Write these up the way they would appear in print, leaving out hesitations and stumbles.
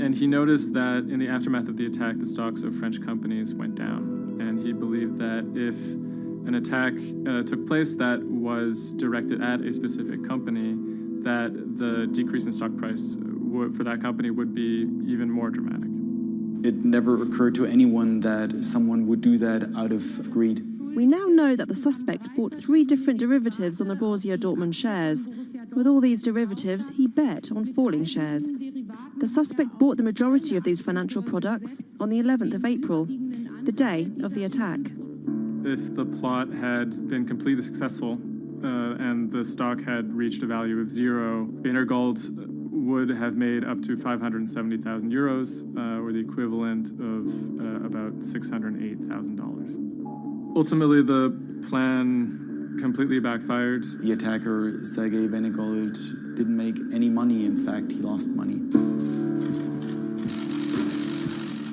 And he noticed that in the aftermath of the attack, the stocks of French companies went down. And he believed that if an attack took place that was directed at a specific company, that the decrease in stock price for that company would be even more dramatic. It never occurred to anyone that someone would do that out of greed. We now know that the suspect bought 3 different derivatives on the Borussia Dortmund shares. With all these derivatives, he bet on falling shares. The suspect bought the majority of these financial products on the 11th of April, the day of the attack. If the plot had been completely successful and the stock had reached a value of 0, Weinergold would have made up to 570,000 euros, or the equivalent of about $608,000. Ultimately, the plan completely backfired. The attacker, Sergei Weinergold, didn't make any money. In fact, he lost money.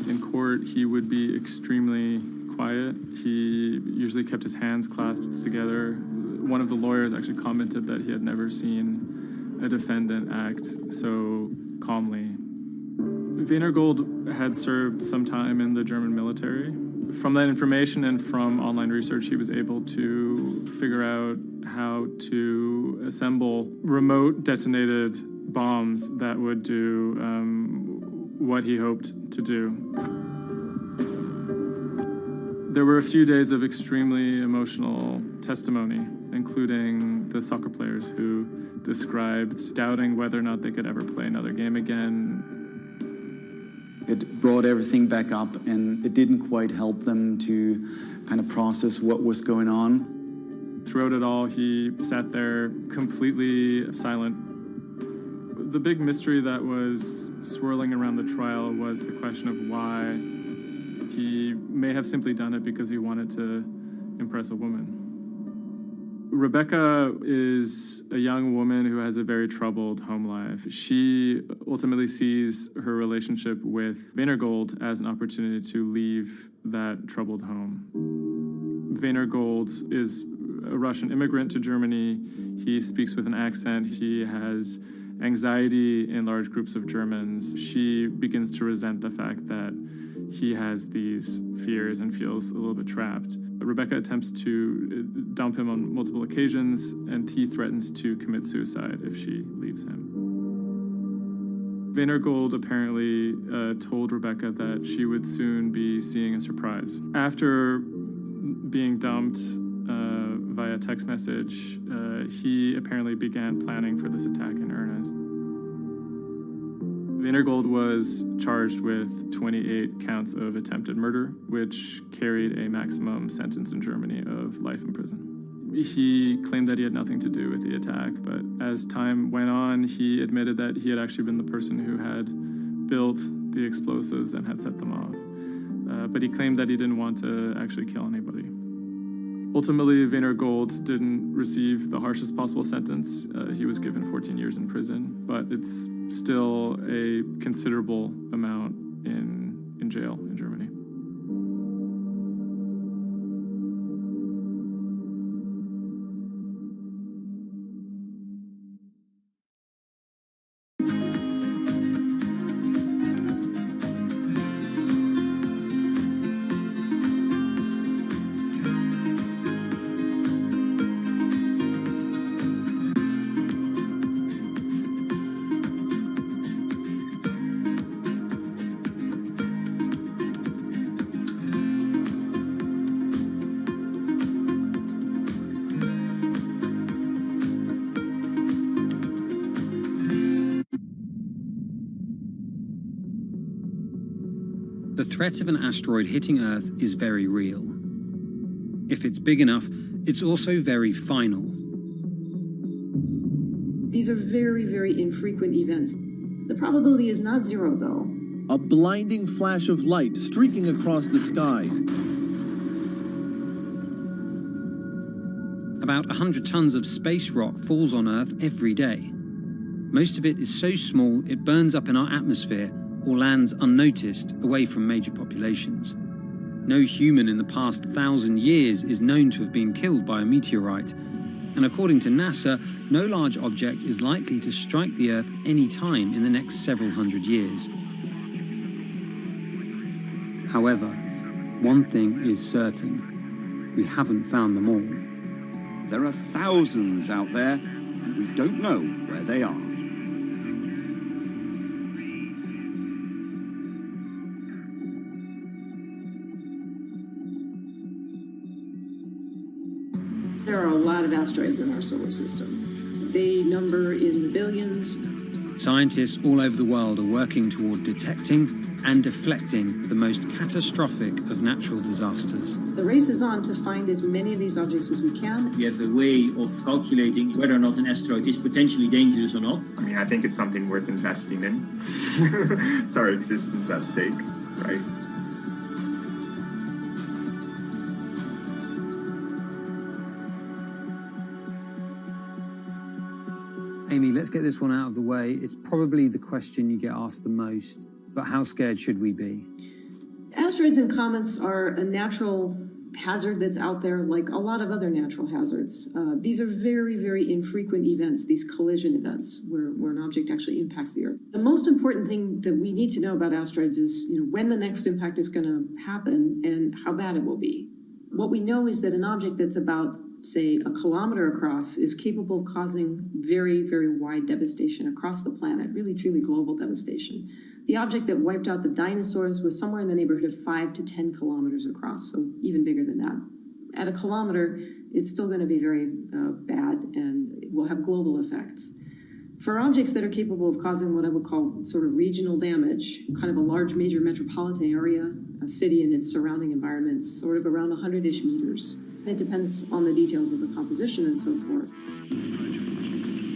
In court, he would be extremely quiet. He usually kept his hands clasped together. One of the lawyers actually commented that he had never seen a defendant act so calmly. Weinergold had served some time in the German military. From that information and from online research, he was able to figure out how to assemble remote detonated bombs that would do what he hoped to do. There were a few days of extremely emotional testimony, including the soccer players who described doubting whether or not they could ever play another game again. It brought everything back up, and it didn't quite help them to kind of process what was going on. Throughout it all, he sat there completely silent. The big mystery that was swirling around the trial was the question of why. He may have simply done it because he wanted to impress a woman. Rebecca is a young woman who has a very troubled home life. She ultimately sees her relationship with Weinergold as an opportunity to leave that troubled home. Weinergold is a Russian immigrant to Germany. He speaks with an accent. He has anxiety in large groups of Germans. She begins to resent the fact that he has these fears and feels a little bit trapped. Rebecca attempts to dump him on multiple occasions, and he threatens to commit suicide if she leaves him. Weinergold apparently told Rebecca that she would soon be seeing a surprise. After being dumped via text message, he apparently began planning for this attack in earnest. Weinergold was charged with 28 counts of attempted murder, which carried a maximum sentence in Germany of life in prison. He claimed that he had nothing to do with the attack, but as time went on, he admitted that he had actually been the person who had built the explosives and had set them off. But he claimed that he didn't want to actually kill anybody. Ultimately, Weinergold didn't receive the harshest possible sentence. He was given 14 years in prison, but it's still a considerable amount in jail in Germany. The threat of an asteroid hitting Earth is very real. If it's big enough, it's also very final. These are very, very infrequent events. The probability is not 0, though. A blinding flash of light streaking across the sky. About 100 tons of space rock falls on Earth every day. Most of it is so small it burns up in our atmosphere or lands unnoticed away from major populations. No human in the past 1,000 years is known to have been killed by a meteorite, and according to NASA, no large object is likely to strike the Earth any time in the next several hundred years. However, one thing is certain. We haven't found them all. There are thousands out there, and we don't know where they are. There are a lot of asteroids in our solar system. They number in the billions. Scientists all over the world are working toward detecting and deflecting the most catastrophic of natural disasters. The race is on to find as many of these objects as we can. We have a way of calculating whether or not an asteroid is potentially dangerous or not. I mean, I think it's something worth investing in. It's our existence at stake, right? Amy, let's get this one out of the way. It's probably the question you get asked the most, but how scared should we be? Asteroids and comets are a natural hazard that's out there like a lot of other natural hazards. These are very, very infrequent events, these collision events where an object actually impacts the Earth. The most important thing that we need to know about asteroids is when the next impact is going to happen and how bad it will be. What we know is that an object that's about, say, a kilometer across is capable of causing very, very wide devastation across the planet, really, truly global devastation. The object that wiped out the dinosaurs was somewhere in the neighborhood of 5 to 10 kilometers across, so even bigger than that. At a kilometer, it's still going to be very bad and it will have global effects. For objects that are capable of causing what I would call sort of regional damage, kind of a large major metropolitan area, a city and its surrounding environment, sort of around 100-ish meters. It depends on the details of the composition and so forth.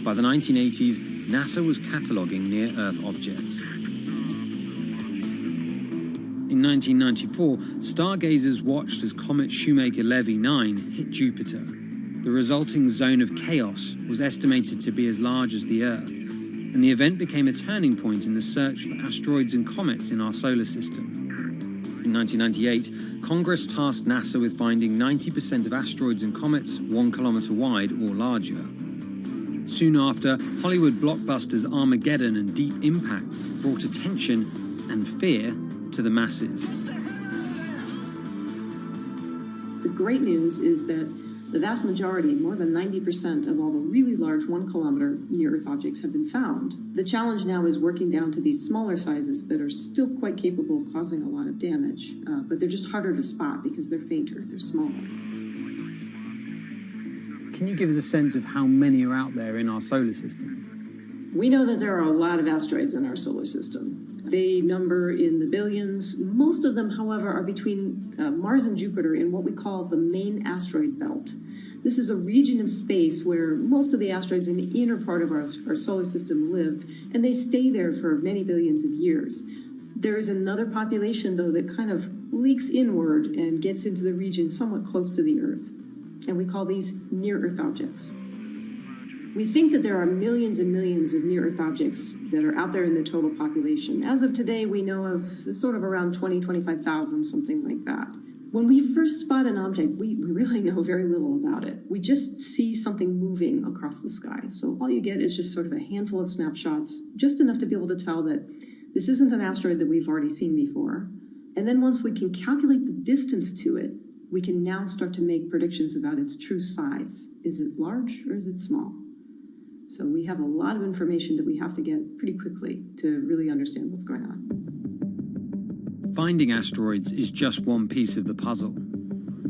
By the 1980s, NASA was cataloguing near-Earth objects. In 1994, stargazers watched as comet Shoemaker-Levy 9 hit Jupiter. The resulting zone of chaos was estimated to be as large as the Earth, and the event became a turning point in the search for asteroids and comets in our solar system. In 1998, Congress tasked NASA with finding 90% of asteroids and comets 1 kilometer wide or larger. Soon after, Hollywood blockbusters Armageddon and Deep Impact brought attention and fear to the masses. The great news is that the vast majority, more than 90% of all the really large 1 kilometer near-Earth objects have been found. The challenge now is working down to these smaller sizes that are still quite capable of causing a lot of damage, but they're just harder to spot because they're fainter, they're smaller. Can you give us a sense of how many are out there in our solar system? We know that there are a lot of asteroids in our solar system. They number in the billions. Most of them, however, are between Mars and Jupiter in what we call the main asteroid belt. This is a region of space where most of the asteroids in the inner part of our solar system live, and they stay there for many billions of years. There is another population, though, that kind of leaks inward and gets into the region somewhat close to the Earth, and we call these near-Earth objects. We think that there are millions and millions of near-Earth objects that are out there in the total population. As of today, we know of sort of around 20, 25,000, something like that. When we first spot an object, we really know very little about it. We just see something moving across the sky. So all you get is just sort of a handful of snapshots, just enough to be able to tell that this isn't an asteroid that we've already seen before. And then once we can calculate the distance to it, we can now start to make predictions about its true size. Is it large or is it small? So we have a lot of information that we have to get pretty quickly to really understand what's going on. Finding asteroids is just one piece of the puzzle.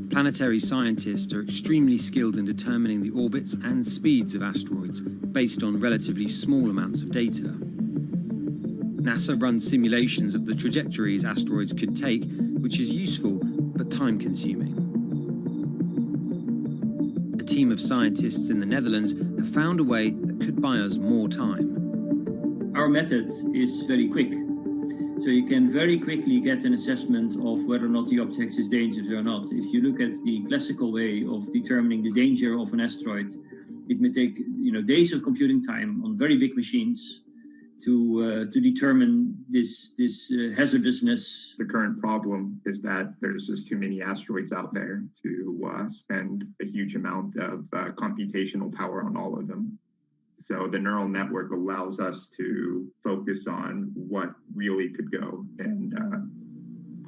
Planetary scientists are extremely skilled in determining the orbits and speeds of asteroids based on relatively small amounts of data. NASA runs simulations of the trajectories asteroids could take, which is useful but time-consuming. A team of scientists in the Netherlands have found a way that could buy us more time. Our method is very quick. So you can very quickly get an assessment of whether or not the object is dangerous or not. If you look at the classical way of determining the danger of an asteroid, it may take days of computing time on very big machines to determine this hazardousness. The current problem is that there's just too many asteroids out there to spend a huge amount of computational power on all of them. So the neural network allows us to focus on what really could go and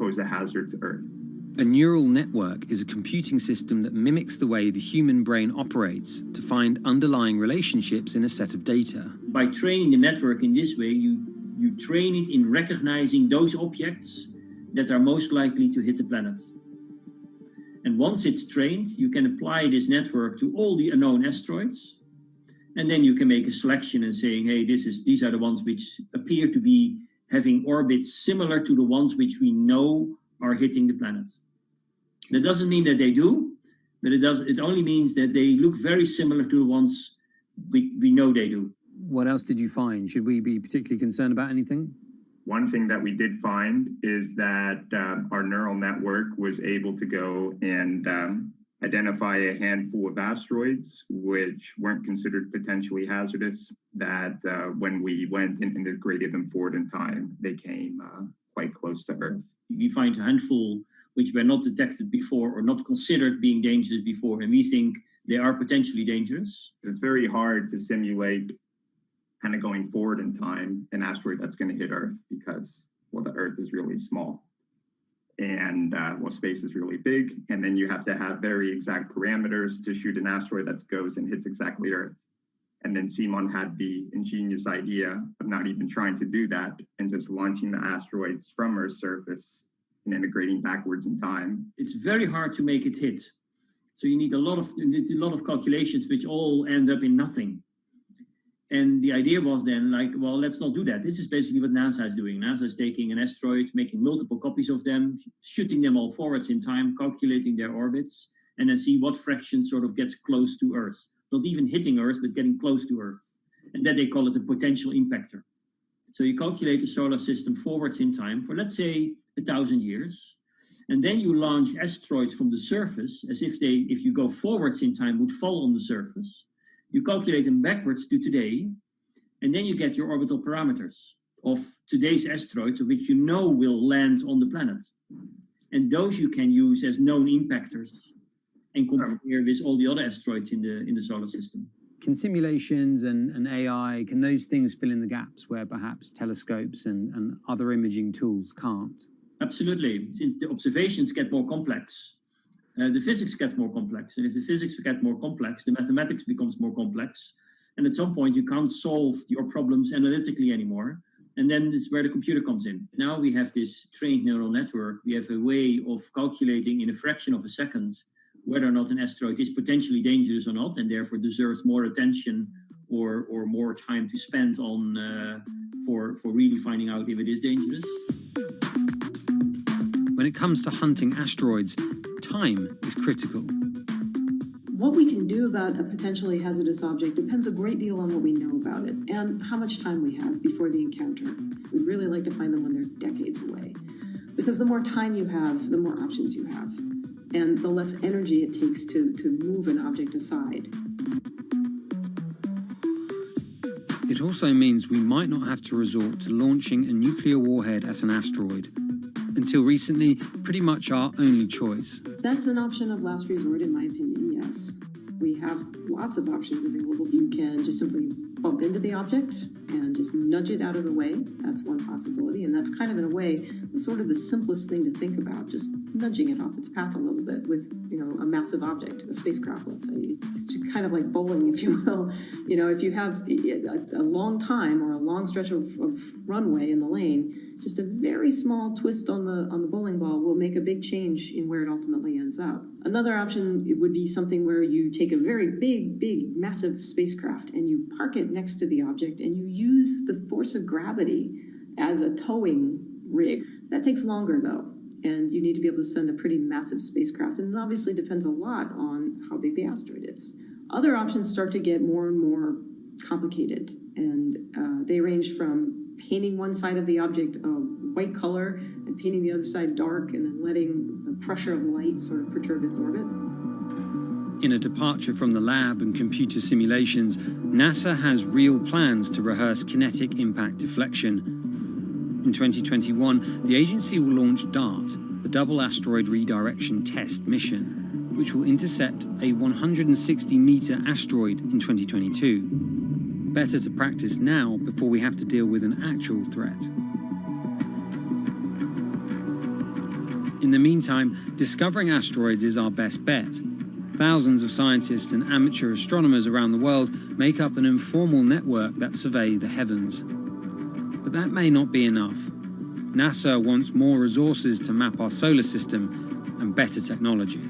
pose a hazard to Earth. A neural network is a computing system that mimics the way the human brain operates to find underlying relationships in a set of data. By training the network in this way, you train it in recognizing those objects that are most likely to hit the planet. And once it's trained, you can apply this network to all the unknown asteroids. And then you can make a selection and saying, hey, these are the ones which appear to be having orbits similar to the ones which we know are hitting the planet. That doesn't mean that they do, but it only means that they look very similar to the ones we know they do. What else did you find? Should we be particularly concerned about anything? One thing that we did find is that our neural network was able to go and identify a handful of asteroids which weren't considered potentially hazardous, that when we went and integrated them forward in time, they came quite close to Earth. We find a handful which were not detected before or not considered being dangerous before, and we think they are potentially dangerous. It's very hard to simulate kind of going forward in time an asteroid that's going to hit Earth because, well, the Earth is really small and, well, space is really big. And then you have to have very exact parameters to shoot an asteroid that goes and hits exactly Earth. And then Simon had the ingenious idea of not even trying to do that and just launching the asteroids from Earth's surface and integrating backwards in time. It's very hard to make it hit. So you need a lot of calculations which all end up in nothing. And the idea was then like, well, let's not do that. This is basically what NASA is doing. NASA is taking an asteroid, making multiple copies of them, shooting them all forwards in time, calculating their orbits, and then see what fraction sort of gets close to Earth. Not even hitting Earth, but getting close to Earth. And that they call it a potential impactor. So you calculate the solar system forwards in time for, let's say, 1,000 years. And then you launch asteroids from the surface as if you go forwards in time, would fall on the surface. You calculate them backwards to today, and then you get your orbital parameters of today's asteroids, which you know will land on the planet. And those you can use as known impactors and compare with all the other asteroids in the solar system. Can simulations and AI, can those things fill in the gaps where perhaps telescopes and other imaging tools can't? Absolutely. Since the observations get more complex, the physics gets more complex. And if the physics get more complex, the mathematics becomes more complex. And at some point, you can't solve your problems analytically anymore. And then this is where the computer comes in. Now we have this trained neural network. We have a way of calculating in a fraction of a second whether or not an asteroid is potentially dangerous or not, and therefore deserves more attention or more time to spend on for really finding out if it is dangerous. When it comes to hunting asteroids, time is critical. What we can do about a potentially hazardous object depends a great deal on what we know about it and how much time we have before the encounter. We'd really like to find them when they're decades away, because the more time you have, the more options you have, and the less energy it takes to move an object aside. It also means we might not have to resort to launching a nuclear warhead at an asteroid. Until recently, pretty much our only choice. That's an option of last resort, in my opinion, yes. We have lots of options available. You can just simply bump into the object and just nudge it out of the way. That's one possibility, and that's kind of, in a way, sort of the simplest thing to think about, just nudging it off its path a little bit with, a massive object, a spacecraft, let's say. It's just kind of like bowling, if you will. If you have a long time or a long stretch of runway in the lane, just a very small twist on the bowling ball will make a big change in where it ultimately ends up. Another option would be something where you take a very big, massive spacecraft and you park it next to the object and you use the force of gravity as a towing rig. That takes longer, though, and you need to be able to send a pretty massive spacecraft, and it obviously depends a lot on how big the asteroid is. Other options start to get more and more complicated, and they range from painting one side of the object a white color and painting the other side dark, and then letting the pressure of light sort of perturb its orbit. In a departure from the lab and computer simulations, NASA has real plans to rehearse kinetic impact deflection. In 2021, the agency will launch DART, the Double Asteroid Redirection Test mission, which will intercept a 160-meter asteroid in 2022. Better to practice now before we have to deal with an actual threat. In the meantime, discovering asteroids is our best bet. Thousands of scientists and amateur astronomers around the world make up an informal network that survey the heavens. But that may not be enough. NASA wants more resources to map our solar system and better technology.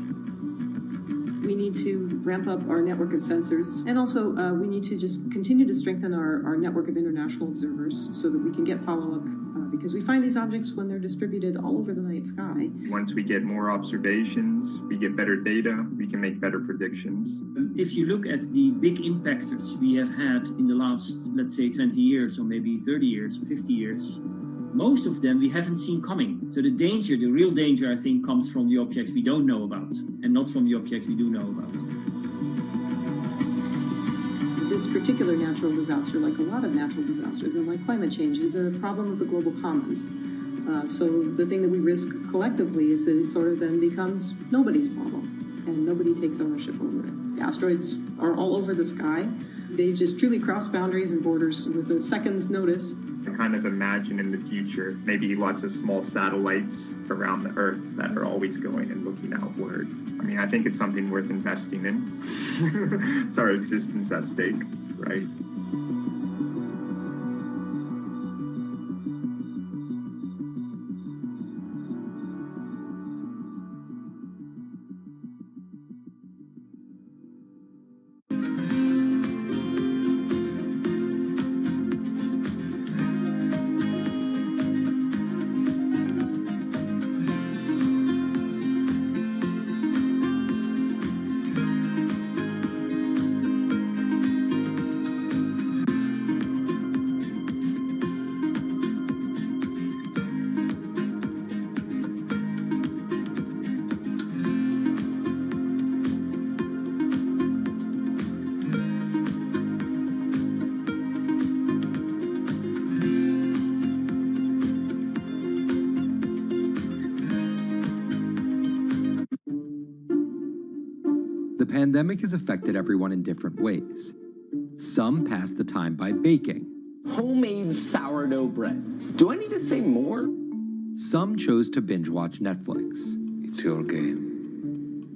We need to ramp up our network of sensors, and also we need to just continue to strengthen our network of international observers so that we can get follow-up, because we find these objects when they're distributed all over the night sky. Once we get more observations, we get better data, we can make better predictions. If you look at the big impactors we have had in the last, let's say, 20 years, or maybe 30 years, or 50 years, most of them we haven't seen coming. So the danger, the real danger, I think, comes from the objects we don't know about, and not from the objects we do know about. This particular natural disaster, like a lot of natural disasters and like climate change, is a problem of the global commons. So the thing that we risk collectively is that it sort of then becomes nobody's problem, and nobody takes ownership over it. The asteroids are all over the sky. They just truly cross boundaries and borders with a second's notice. I kind of imagine in the future, maybe lots of small satellites around the Earth that are always going and looking outward. I mean, I think it's something worth investing in. It's our existence at stake, right? The pandemic has affected everyone in different ways. Some pass the time by baking. Homemade sourdough bread. Do I need to say more? Some chose to binge watch Netflix. It's your game.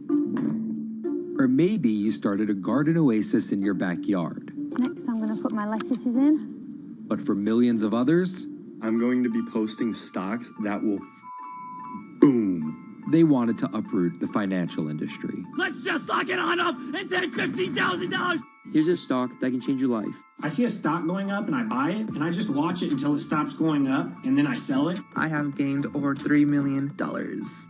Or maybe you started a garden oasis in your backyard. Next, I'm going to put my lettuces in. But for millions of others, I'm going to be posting stocks that will boom. They wanted to uproot the financial industry. Let's just lock it on up and take $15,000. Here's a stock that can change your life. I see a stock going up and I buy it, and I just watch it until it stops going up, and then I sell it. I have gained over $3 million.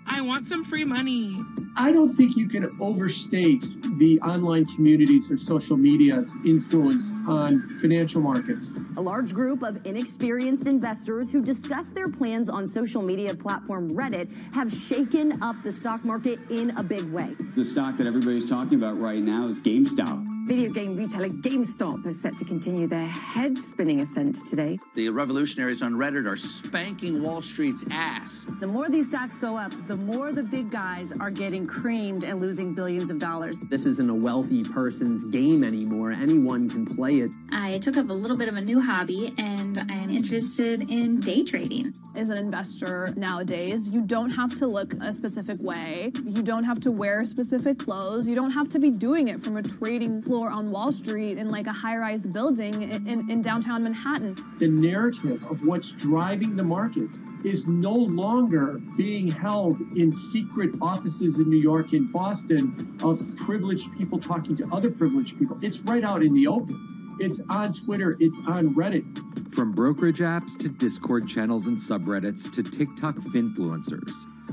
I want some free money. I don't think you can overstate the online communities or social media's influence on financial markets. A large group of inexperienced investors who discuss their plans on social media platform Reddit have shaken up the stock market in a big way. The stock that everybody's talking about right now is GameStop. Video game retailer GameStop is set to continue their head-spinning ascent today. The revolutionaries on Reddit are spanking Wall Street's ass. The more these stocks go up, the more the big guys are getting creamed and losing billions of dollars. This isn't a wealthy person's game anymore. Anyone can play it. I took up a little bit of a new hobby, and I am interested in day trading. As an investor nowadays, you don't have to look a specific way. You don't have to wear specific clothes. You don't have to be doing it from a trading floor on Wall Street in like a high-rise building in downtown Manhattan. The narrative of what's driving the markets is no longer being held in secret offices in New York and Boston of privileged people talking to other privileged people. It's right out in the open. It's on Twitter, it's on Reddit. From brokerage apps to Discord channels and subreddits to TikTok finfluencers,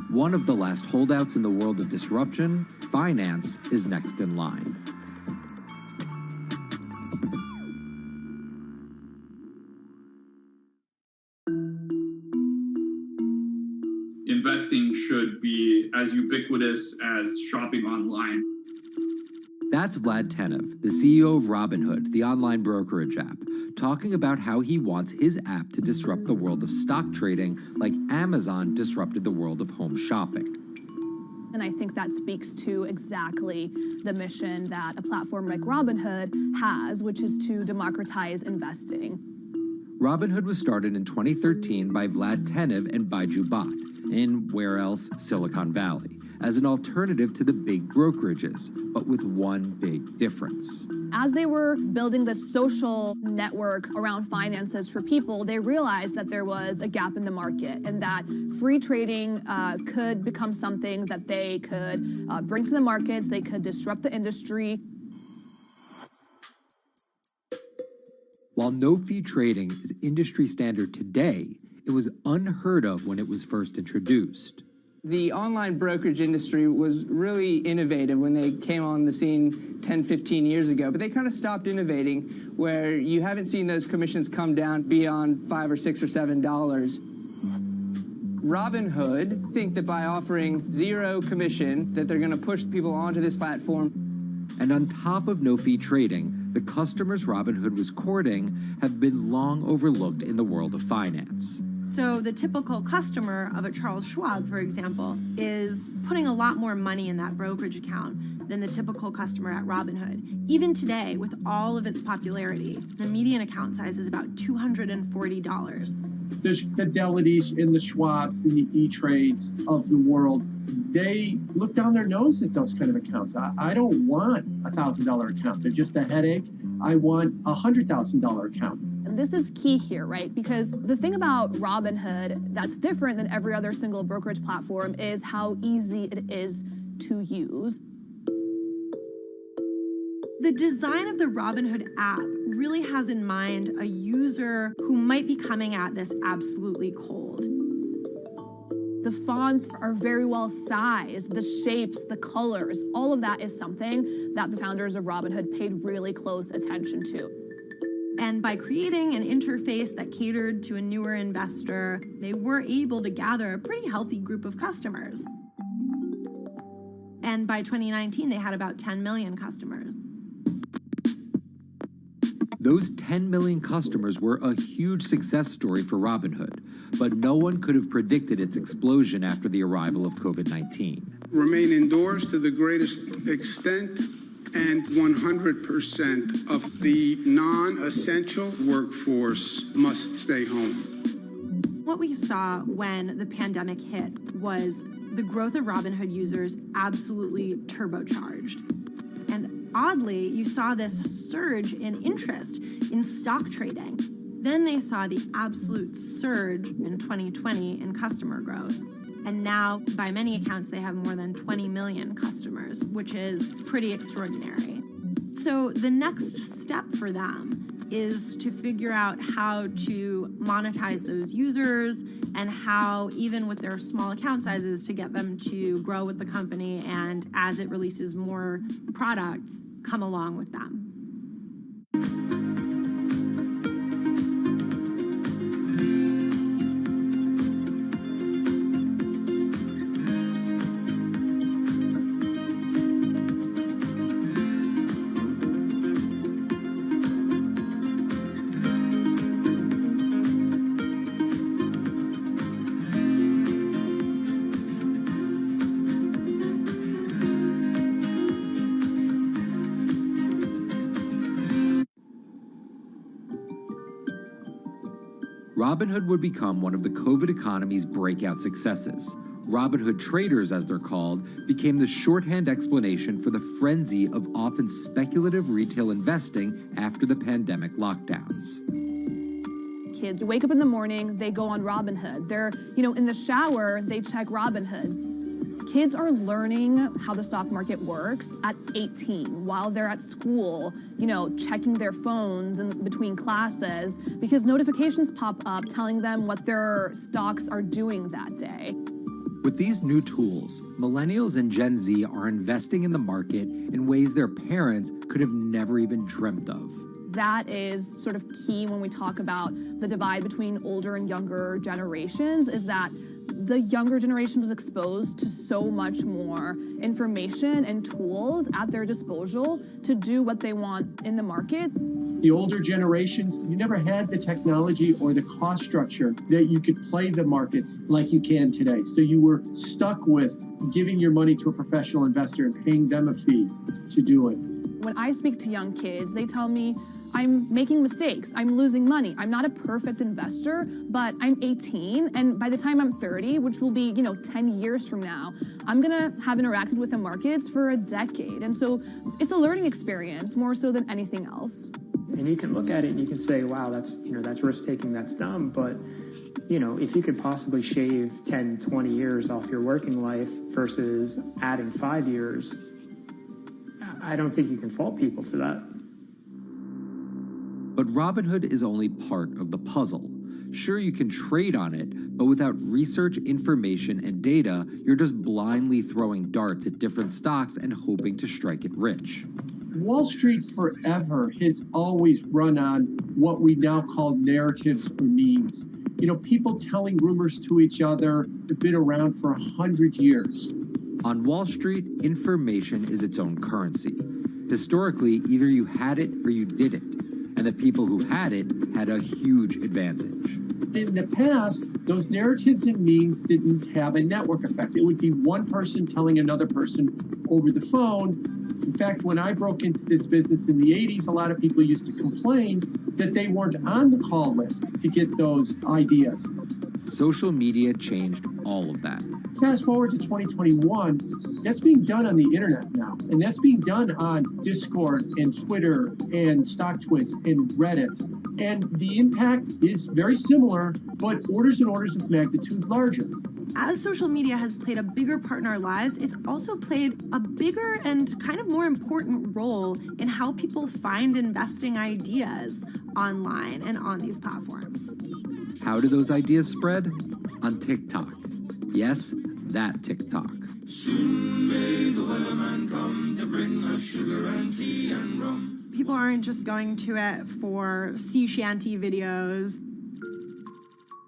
one of the last holdouts in the world of disruption, finance is next in line. Investing should be as ubiquitous as shopping online. That's Vlad Tenev, the CEO of Robinhood, the online brokerage app, talking about how he wants his app to disrupt the world of stock trading like Amazon disrupted the world of home shopping. And I think that speaks to exactly the mission that a platform like Robinhood has, which is to democratize investing. Robinhood was started in 2013 by Vlad Tenev and Baiju Bhatt, in, where else, Silicon Valley, as an alternative to the big brokerages, but with one big difference. As they were building the social network around finances for people, they realized that there was a gap in the market and that free trading could become something that they could bring to the markets, they could disrupt the industry. While no-fee trading is industry standard today, it was unheard of when it was first introduced. The online brokerage industry was really innovative when they came on the scene 10, 15 years ago, but they kind of stopped innovating where you haven't seen those commissions come down beyond $5 or $6 or $7. Robinhood think that by offering zero commission that they're going to push people onto this platform. And on top of no-fee trading, the customers Robinhood was courting have been long overlooked in the world of finance. So the typical customer of a Charles Schwab, for example, is putting a lot more money in that brokerage account than the typical customer at Robinhood. Even today, with all of its popularity, the median account size is about $240. There's Fidelities in the Schwabs and the E-Trades of the world. They look down their nose at those kind of accounts. I don't want a $1,000 account. They're just a headache. I want a $100,000 account. And this is key here, right? Because the thing about Robinhood that's different than every other single brokerage platform is how easy it is to use. The design of the Robinhood app really has in mind a user who might be coming at this absolutely cold. The fonts are very well sized, the shapes, the colors, all of that is something that the founders of Robinhood paid really close attention to. And by creating an interface that catered to a newer investor, they were able to gather a pretty healthy group of customers. And by 2019, they had about 10 million customers. Those 10 million customers were a huge success story for Robinhood, but no one could have predicted its explosion after the arrival of COVID-19. Remain indoors to the greatest extent, and 100% of the non-essential workforce must stay home. What we saw when the pandemic hit was the growth of Robinhood users absolutely turbocharged. And oddly, you saw this surge in interest in stock trading. Then they saw the absolute surge in 2020 in customer growth. And now, by many accounts, they have more than 20 million customers, which is pretty extraordinary. So the next step for them is to figure out how to monetize those users and how, even with their small account sizes, to get them to grow with the company and, as it releases more products, come along with them. Robinhood would become one of the COVID economy's breakout successes. Robinhood traders, as they're called, became the shorthand explanation for the frenzy of often speculative retail investing after the pandemic lockdowns. Kids wake up in the morning, they go on Robinhood. They're, in the shower, they check Robinhood. Kids are learning how the stock market works at 18 while they're at school, checking their phones in between classes because notifications pop up telling them what their stocks are doing that day. With these new tools, millennials and Gen Z are investing in the market in ways their parents could have never even dreamt of. That is sort of key when we talk about the divide between older and younger generations, is that the younger generation was exposed to so much more information and tools at their disposal to do what they want in the market. The older generations, you never had the technology or the cost structure that you could play the markets like you can today. So you were stuck with giving your money to a professional investor and paying them a fee to do it. When I speak to young kids, they tell me, I'm making mistakes. I'm losing money. I'm not a perfect investor, but I'm 18, and by the time I'm 30, which will be, 10 years from now, I'm gonna have interacted with the markets for a decade. And so it's a learning experience more so than anything else. And you can look at it and you can say, wow, that's risk-taking, that's dumb, but if you could possibly shave 10, 20 years off your working life versus adding 5 years, I don't think you can fault people for that. But Robinhood is only part of the puzzle. Sure, you can trade on it, but without research, information, and data, you're just blindly throwing darts at different stocks and hoping to strike it rich. Wall Street forever has always run on what we now call narratives or memes. People telling rumors to each other have been around for 100 years. On Wall Street, information is its own currency. Historically, either you had it or you didn't, and the people who had it had a huge advantage. In the past, those narratives and memes didn't have a network effect. It would be one person telling another person over the phone. In fact, when I broke into this business in the 80s, a lot of people used to complain that they weren't on the call list to get those ideas. Social media changed all of that. Fast forward to 2021, that's being done on the internet now. And that's being done on Discord and Twitter and StockTwits and Reddit. And the impact is very similar, but orders and orders of magnitude larger. As social media has played a bigger part in our lives, it's also played a bigger and kind of more important role in how people find investing ideas online and on these platforms. How do those ideas spread? On TikTok. Yes, that TikTok. Soon may the weatherman come to bring us sugar and tea and rum. People aren't just going to it for sea shanty videos.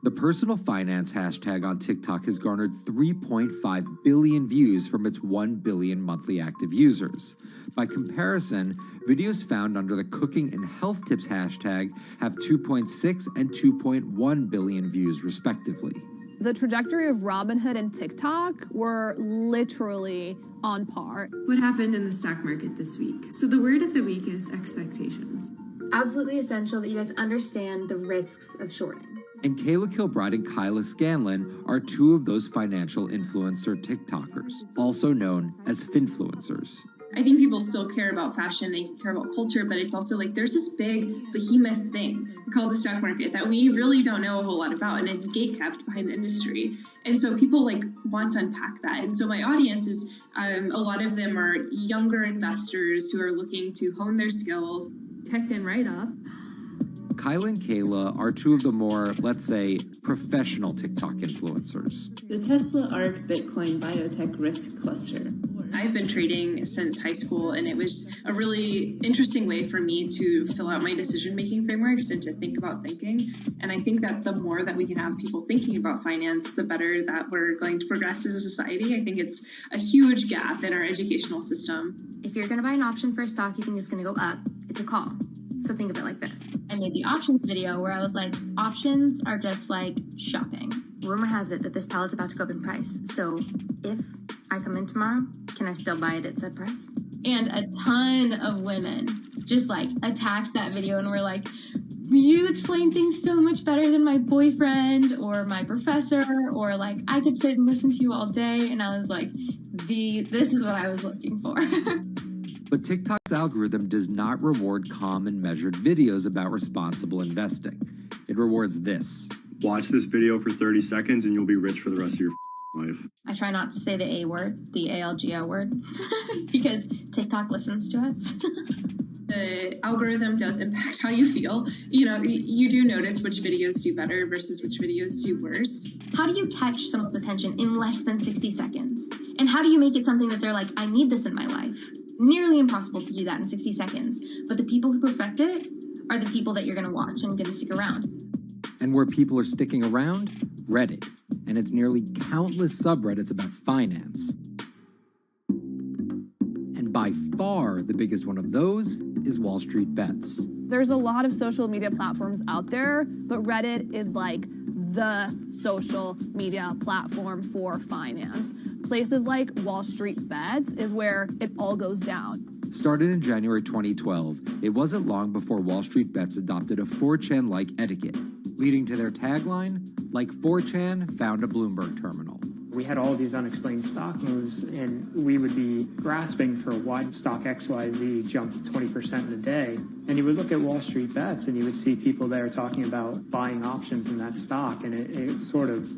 The personal finance hashtag on TikTok has garnered 3.5 billion views from its 1 billion monthly active users. By comparison, videos found under the cooking and health tips hashtag have 2.6 and 2.1 billion views respectively. The trajectory of Robinhood and TikTok were literally on par. What happened in the stock market this week? So the word of the week is expectations. Absolutely essential that you guys understand the risks of shorting. And Kayla Kilbride and Kyla Scanlon are two of those financial influencer TikTokers, also known as finfluencers. I think people still care about fashion, they care about culture, but it's also like there's this big behemoth thing called the stock market that we really don't know a whole lot about, and it's gatekept behind the industry. And so people want to unpack that. And so my audience is, a lot of them are younger investors who are looking to hone their skills. Tech and write-up. Kyla and Kayla are two of the more, let's say, professional TikTok influencers. The Tesla ARK Bitcoin Biotech Risk Cluster. I've been trading since high school, and it was a really interesting way for me to fill out my decision-making frameworks and to think about thinking. And I think that the more that we can have people thinking about finance, the better that we're going to progress as a society. I think it's a huge gap in our educational system. If you're going to buy an option for a stock you think is going to go up, it's a call. So think of it like this. I made the options video where I was like, options are just like shopping. Rumor has it that this pallet's about to go up in price. So if I come in tomorrow, can I still buy it at said price? And a ton of women just attacked that video and were like, you explain things so much better than my boyfriend or my professor, or I could sit and listen to you all day. And I was like, this is what I was looking for. But TikTok's algorithm does not reward calm and measured videos about responsible investing. It rewards this. Watch this video for 30 seconds and you'll be rich for the rest of your life. I try not to say the A word, the ALGO word, because TikTok listens to us. The algorithm does impact how you feel. You do notice which videos do better versus which videos do worse. How do you catch someone's attention in less than 60 seconds? And how do you make it something that they're like, I need this in my life? Nearly impossible to do that in 60 seconds. But the people who perfect it are the people that you're going to watch and going to stick around. And where people are sticking around? Reddit. And its nearly countless subreddits about finance. And by far the biggest one of those is Wall Street Bets. There's a lot of social media platforms out there, but Reddit is the social media platform for finance. Places like Wall Street Bets is where it all goes down. started in January 2012, it wasn't long before Wall Street Bets adopted a 4chan-like etiquette, leading to their tagline, like 4chan found a Bloomberg terminal. We had all these unexplained stock moves, and we would be grasping for why stock XYZ jumped 20% in a day. And you would look at Wall Street Bets, and you would see people there talking about buying options in that stock, and it sort of,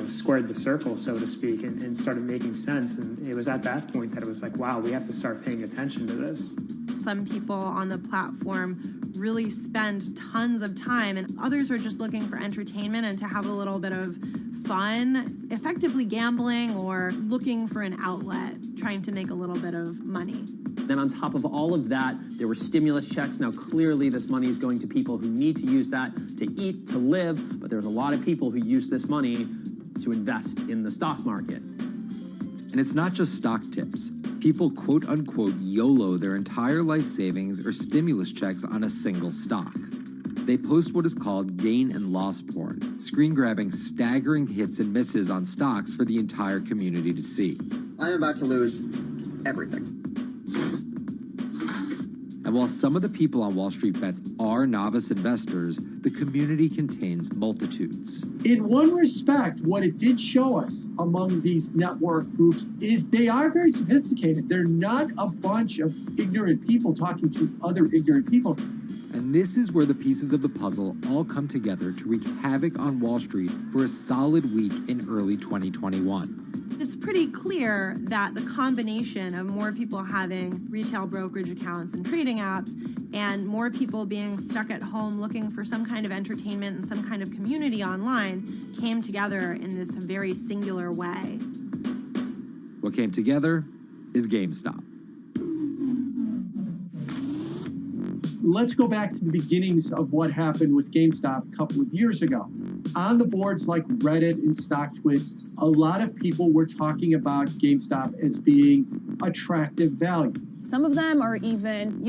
squared the circle, so to speak, and started making sense. And it was at that point that it was like, wow, we have to start paying attention to this. Some people on the platform really spend tons of time, and others are just looking for entertainment and to have a little bit of fun, effectively gambling or looking for an outlet, trying to make a little bit of money. Then on top of all of that, there were stimulus checks. Now, clearly, this money is going to people who need to use that to eat, to live, but there's a lot of people who use this money to invest in the stock market. And it's not just stock tips. People quote-unquote YOLO their entire life savings or stimulus checks on a single stock. They post what is called gain and loss porn, screen-grabbing staggering hits and misses on stocks for the entire community to see. I'm about to lose everything. And while some of the people on Wall Street Bets are novice investors, the community contains multitudes. In one respect, what it did show us among these network groups is they are very sophisticated. They're not a bunch of ignorant people talking to other ignorant people. And this is where the pieces of the puzzle all come together to wreak havoc on Wall Street for a solid week in early 2021. It's pretty clear that the combination of more people having retail brokerage accounts and trading apps and more people being stuck at home looking for some kind of entertainment and some kind of community online came together in this very singular way. What came together is GameStop. Let's go back to the beginnings of what happened with GameStop a couple of years ago. On the boards like Reddit and StockTwit, a lot of people were talking about GameStop as being attractive value. Some of them are even,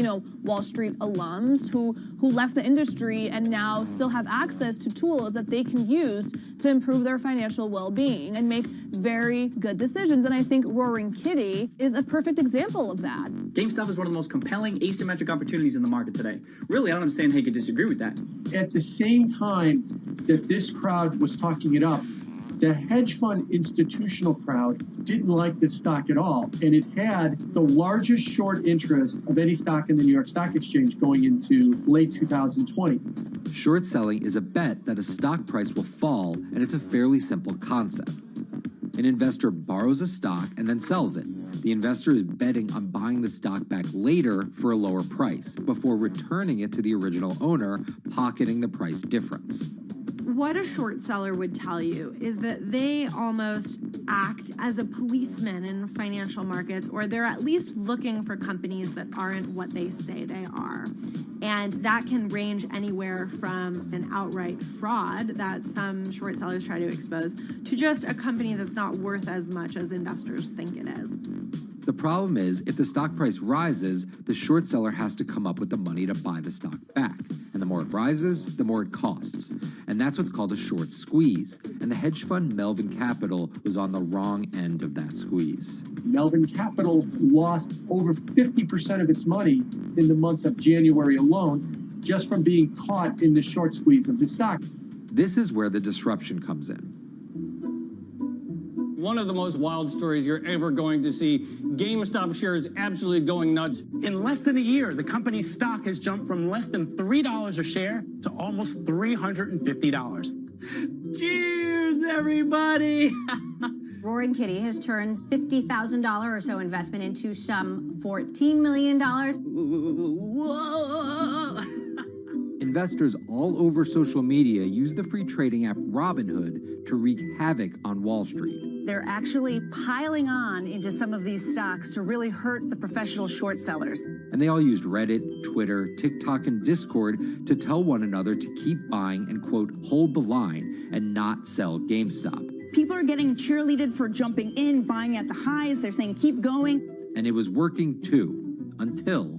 Wall Street alums who left the industry and now still have access to tools that they can use to improve their financial well-being and make very good decisions. And I think Roaring Kitty is a perfect example of that. GameStop is one of the most compelling asymmetric opportunities in the market today. Really, I don't understand how you could disagree with that. At the same time that this crowd was talking it up, the hedge fund institutional crowd didn't like this stock at all, and it had the largest short interest of any stock in the New York Stock Exchange going into late 2020. Short selling is a bet that a stock price will fall, and it's a fairly simple concept. An investor borrows a stock and then sells it. The investor is betting on buying the stock back later for a lower price, before returning it to the original owner, pocketing the price difference. What a short seller would tell you is that they almost act as a policeman in financial markets, or they're at least looking for companies that aren't what they say they are. And that can range anywhere from an outright fraud that some short sellers try to expose to just a company that's not worth as much as investors think it is. The problem is, if the stock price rises, the short seller has to come up with the money to buy the stock back. And the more it rises, the more it costs. And that's what's called a short squeeze. And the hedge fund Melvin Capital was on the wrong end of that squeeze. Melvin Capital lost over 50% of its money in the month of January alone, just from being caught in the short squeeze of the stock. This is where the disruption comes in. One of the most wild stories you're ever going to see. GameStop shares absolutely going nuts. In less than a year, the company's stock has jumped from less than $3 a share to almost $350. Cheers, everybody! Roaring Kitty has turned $50,000 or so investment into some $14 million. Whoa! Investors all over social media use the free trading app Robinhood to wreak havoc on Wall Street. They're actually piling on into some of these stocks to really hurt the professional short sellers. And they all used Reddit, Twitter, TikTok, and Discord to tell one another to keep buying and, quote, hold the line and not sell GameStop. People are getting cheerleaded for jumping in, buying at the highs. They're saying, keep going. And it was working too, until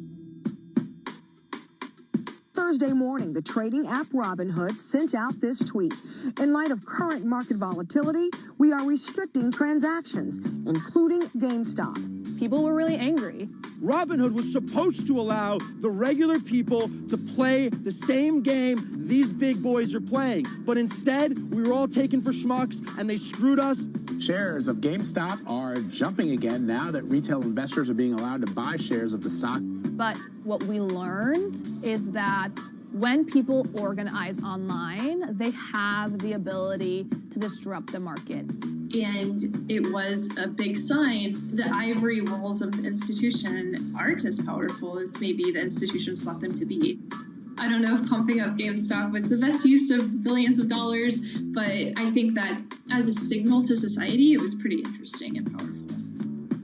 Thursday morning, the trading app Robinhood sent out this tweet. In light of current market volatility, we are restricting transactions, including GameStop. people were really angry. Robinhood was supposed to allow the regular people to play the same game these big boys are playing. But instead, we were all taken for schmucks, and they screwed us. Shares of GameStop are jumping again now that retail investors are being allowed to buy shares of the stock. But what we learned is that when people organize online, they have the ability to disrupt the market. And it was a big sign the ivory walls of the institution aren't as powerful as maybe the institutions thought them to be. I don't know if pumping up GameStop was the best use of billions of dollars, but I think that as a signal to society, it was pretty interesting and powerful.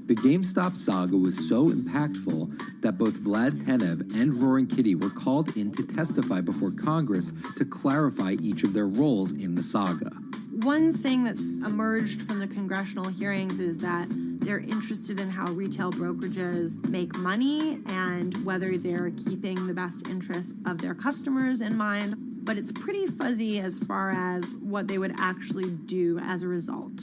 The GameStop saga was so impactful that both Vlad Tenev and Roaring Kitty were called in to testify before Congress to clarify each of their roles in the saga. One thing that's emerged from the congressional hearings is that they're interested in how retail brokerages make money and whether they're keeping the best interests of their customers in mind, but it's pretty fuzzy as far as what they would actually do as a result.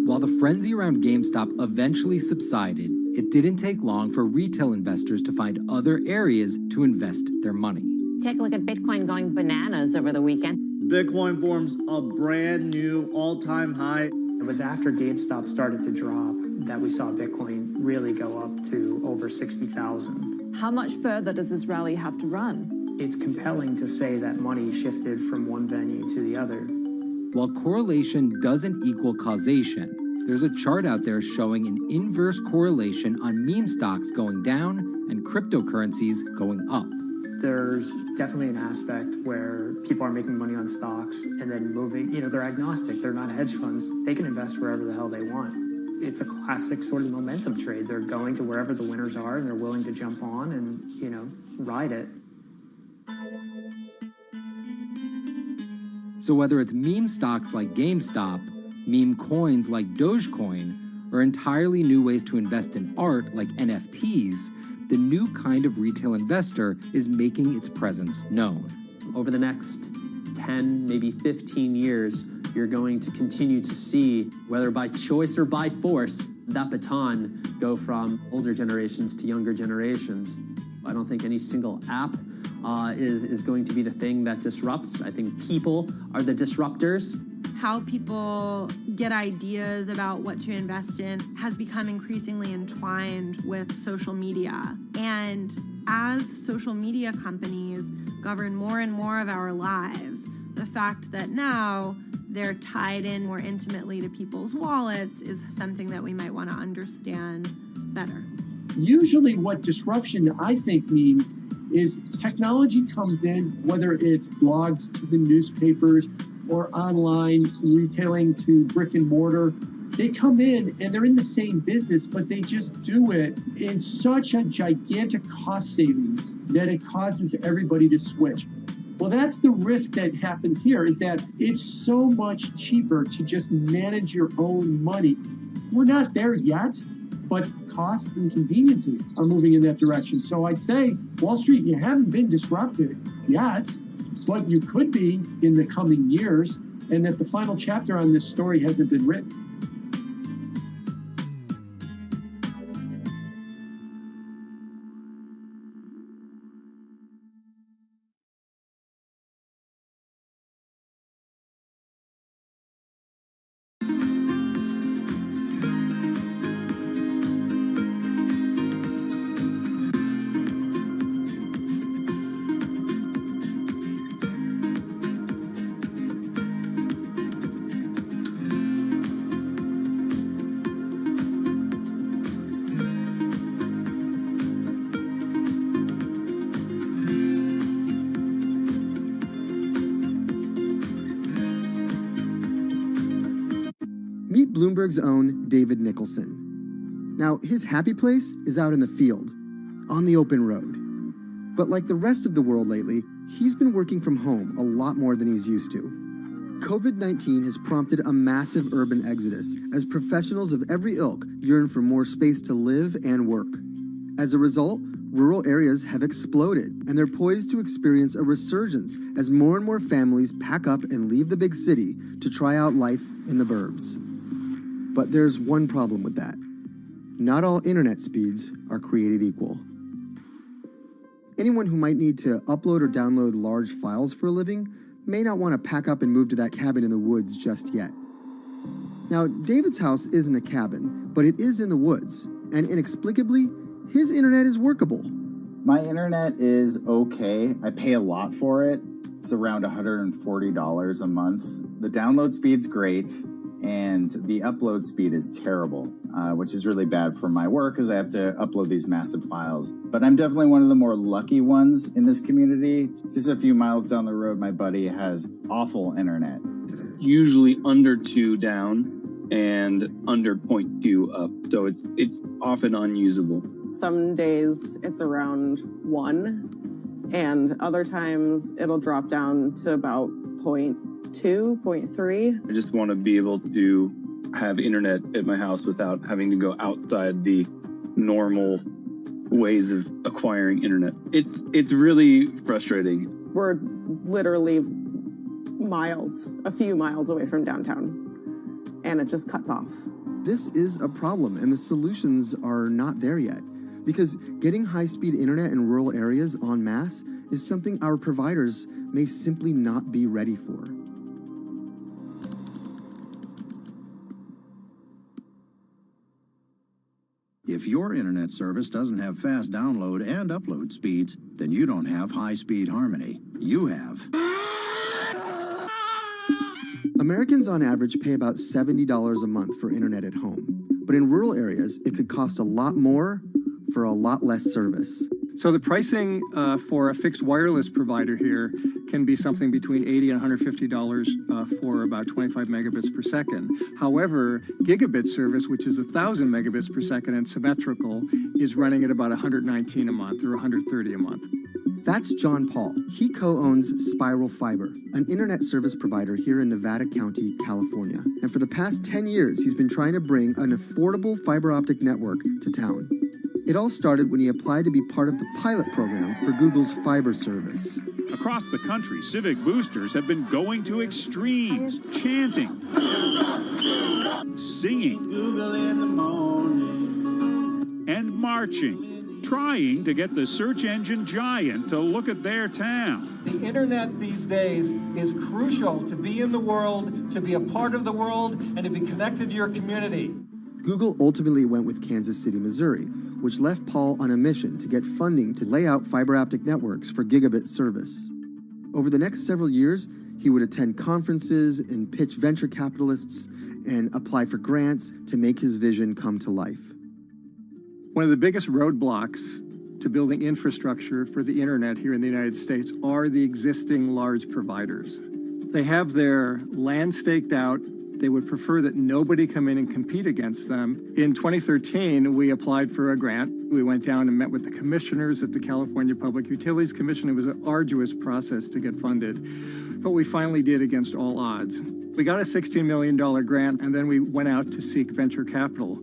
While the frenzy around GameStop eventually subsided, it didn't take long for retail investors to find other areas to invest their money. Take a look at Bitcoin going bananas over the weekend. Bitcoin forms a brand new all-time high. It was after GameStop started to drop that we saw Bitcoin really go up to over 60,000. How much further does this rally have to run? It's compelling to say that money shifted from one venue to the other. While correlation doesn't equal causation, there's a chart out there showing an inverse correlation on meme stocks going down and cryptocurrencies going up. There's definitely an aspect where people are making money on stocks and then moving, they're agnostic, they're not hedge funds. They can invest wherever the hell they want. It's a classic sort of momentum trade. They're going to wherever the winners are and they're willing to jump on and, ride it. So whether it's meme stocks like GameStop, meme coins like Dogecoin, or entirely new ways to invest in art like NFTs, the new kind of retail investor is making its presence known. Over the next 10, maybe 15 years, you're going to continue to see, whether by choice or by force, that baton go from older generations to younger generations. I don't think any single app is going to be the thing that disrupts. I think people are the disruptors. How people get ideas about what to invest in has become increasingly entwined with social media. And as social media companies govern more and more of our lives, the fact that now they're tied in more intimately to people's wallets is something that we might want to understand better. Usually what disruption, I think, means is technology comes in, whether it's blogs to the newspapers or online retailing to brick and mortar. They come in and they're in the same business, but they just do it in such a gigantic cost savings that it causes everybody to switch. Well, that's the risk that happens here, is that it's so much cheaper to just manage your own money. We're not there yet, but costs and conveniences are moving in that direction. So I'd say, Wall Street, you haven't been disrupted yet, but you could be in the coming years, and that the final chapter on this story hasn't been written. Meet Bloomberg's own David Nicholson. Now, his happy place is out in the field, on the open road. But like the rest of the world lately, he's been working from home a lot more than he's used to. COVID-19 has prompted a massive urban exodus as professionals of every ilk yearn for more space to live and work. As a result, rural areas have exploded, and they're poised to experience a resurgence as more and more families pack up and leave the big city to try out life in the burbs. But there's one problem with that. Not all internet speeds are created equal. Anyone who might need to upload or download large files for a living may not want to pack up and move to that cabin in the woods just yet. Now, David's house isn't a cabin, but it is in the woods, and inexplicably, his internet is workable. My internet is okay. I pay a lot for it. It's around $140 a month. The download speed's great, and the upload speed is terrible, which is really bad for my work because I have to upload these massive files. But I'm definitely one of the more lucky ones in this community. Just a few miles down the road, my buddy has awful internet. It's usually under 2 down and under 0.2 up, so it's often unusable. Some days it's around 1, and other times it'll drop down to about 0.2, 0.3. I just want to be able to have internet at my house without having to go outside the normal ways of acquiring internet. It's really frustrating. We're literally miles, a few miles away from downtown, and it just cuts off. This is a problem, and the solutions are not there yet, because getting high-speed internet in rural areas en masse is something our providers may simply not be ready for. If your internet service doesn't have fast download and upload speeds, then you don't have high-speed harmony. You have. Americans on average pay about $70 a month for internet at home. But in rural areas, it could cost a lot more for a lot less service. So the pricing for a fixed wireless provider here can be something between $80 and $150 for about 25 megabits per second. However, gigabit service, which is 1,000 megabits per second and symmetrical, is running at about $119 a month or $130 a month. That's John Paul. He co-owns Spiral Fiber, an internet service provider here in Nevada County, California. And for the past 10 years, he's been trying to bring an affordable fiber optic network to town. It all started when he applied to be part of the pilot program for Google's fiber service. Across the country, civic boosters have been going to extremes, chanting, singing, Google in the morning, and marching, trying to get the search engine giant to look at their town. The internet these days is crucial to be in the world, to be a part of the world, and to be connected to your community. Google ultimately went with Kansas City, Missouri, which left Paul on a mission to get funding to lay out fiber optic networks for gigabit service. Over the next several years, he would attend conferences and pitch venture capitalists and apply for grants to make his vision come to life. One of the biggest roadblocks to building infrastructure for the internet here in the United States are the existing large providers. They have their land staked out. They would prefer that nobody come in and compete against them. In 2013, we applied for a grant. We went down and met with the commissioners at the California Public Utilities Commission. It was an arduous process to get funded, but we finally did against all odds. We got a $16 million grant, and then we went out to seek venture capital.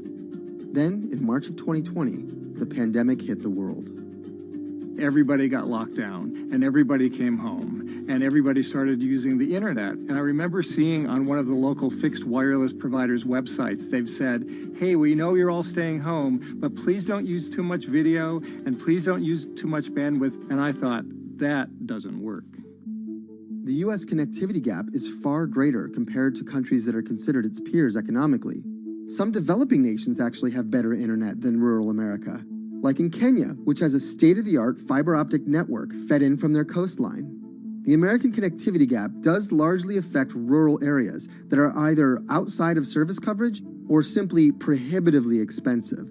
Then, in March of 2020, the pandemic hit the world. Everybody got locked down, and everybody came home, and everybody started using the internet. And I remember seeing on one of the local fixed wireless providers' websites, they've said, hey, we know you're all staying home, but please don't use too much video, and please don't use too much bandwidth. And I thought, that doesn't work. The U.S. connectivity gap is far greater compared to countries that are considered its peers economically. Some developing nations actually have better internet than rural America, like in Kenya, which has a state-of-the-art fiber optic network fed in from their coastline. The American connectivity gap does largely affect rural areas that are either outside of service coverage or simply prohibitively expensive.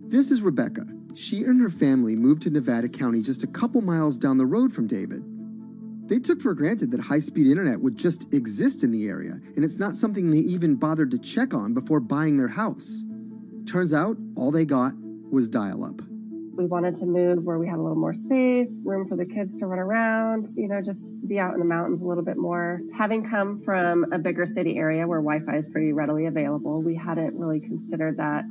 This is Rebecca. She and her family moved to Nevada County just a couple miles down the road from David. They took for granted that high-speed internet would just exist in the area, and it's not something they even bothered to check on before buying their house. Turns out, all they got was dial-up. We wanted to move where we had a little more space, room for the kids to run around, just be out in the mountains a little bit more. Having come from a bigger city area where Wi-Fi is pretty readily available, we hadn't really considered that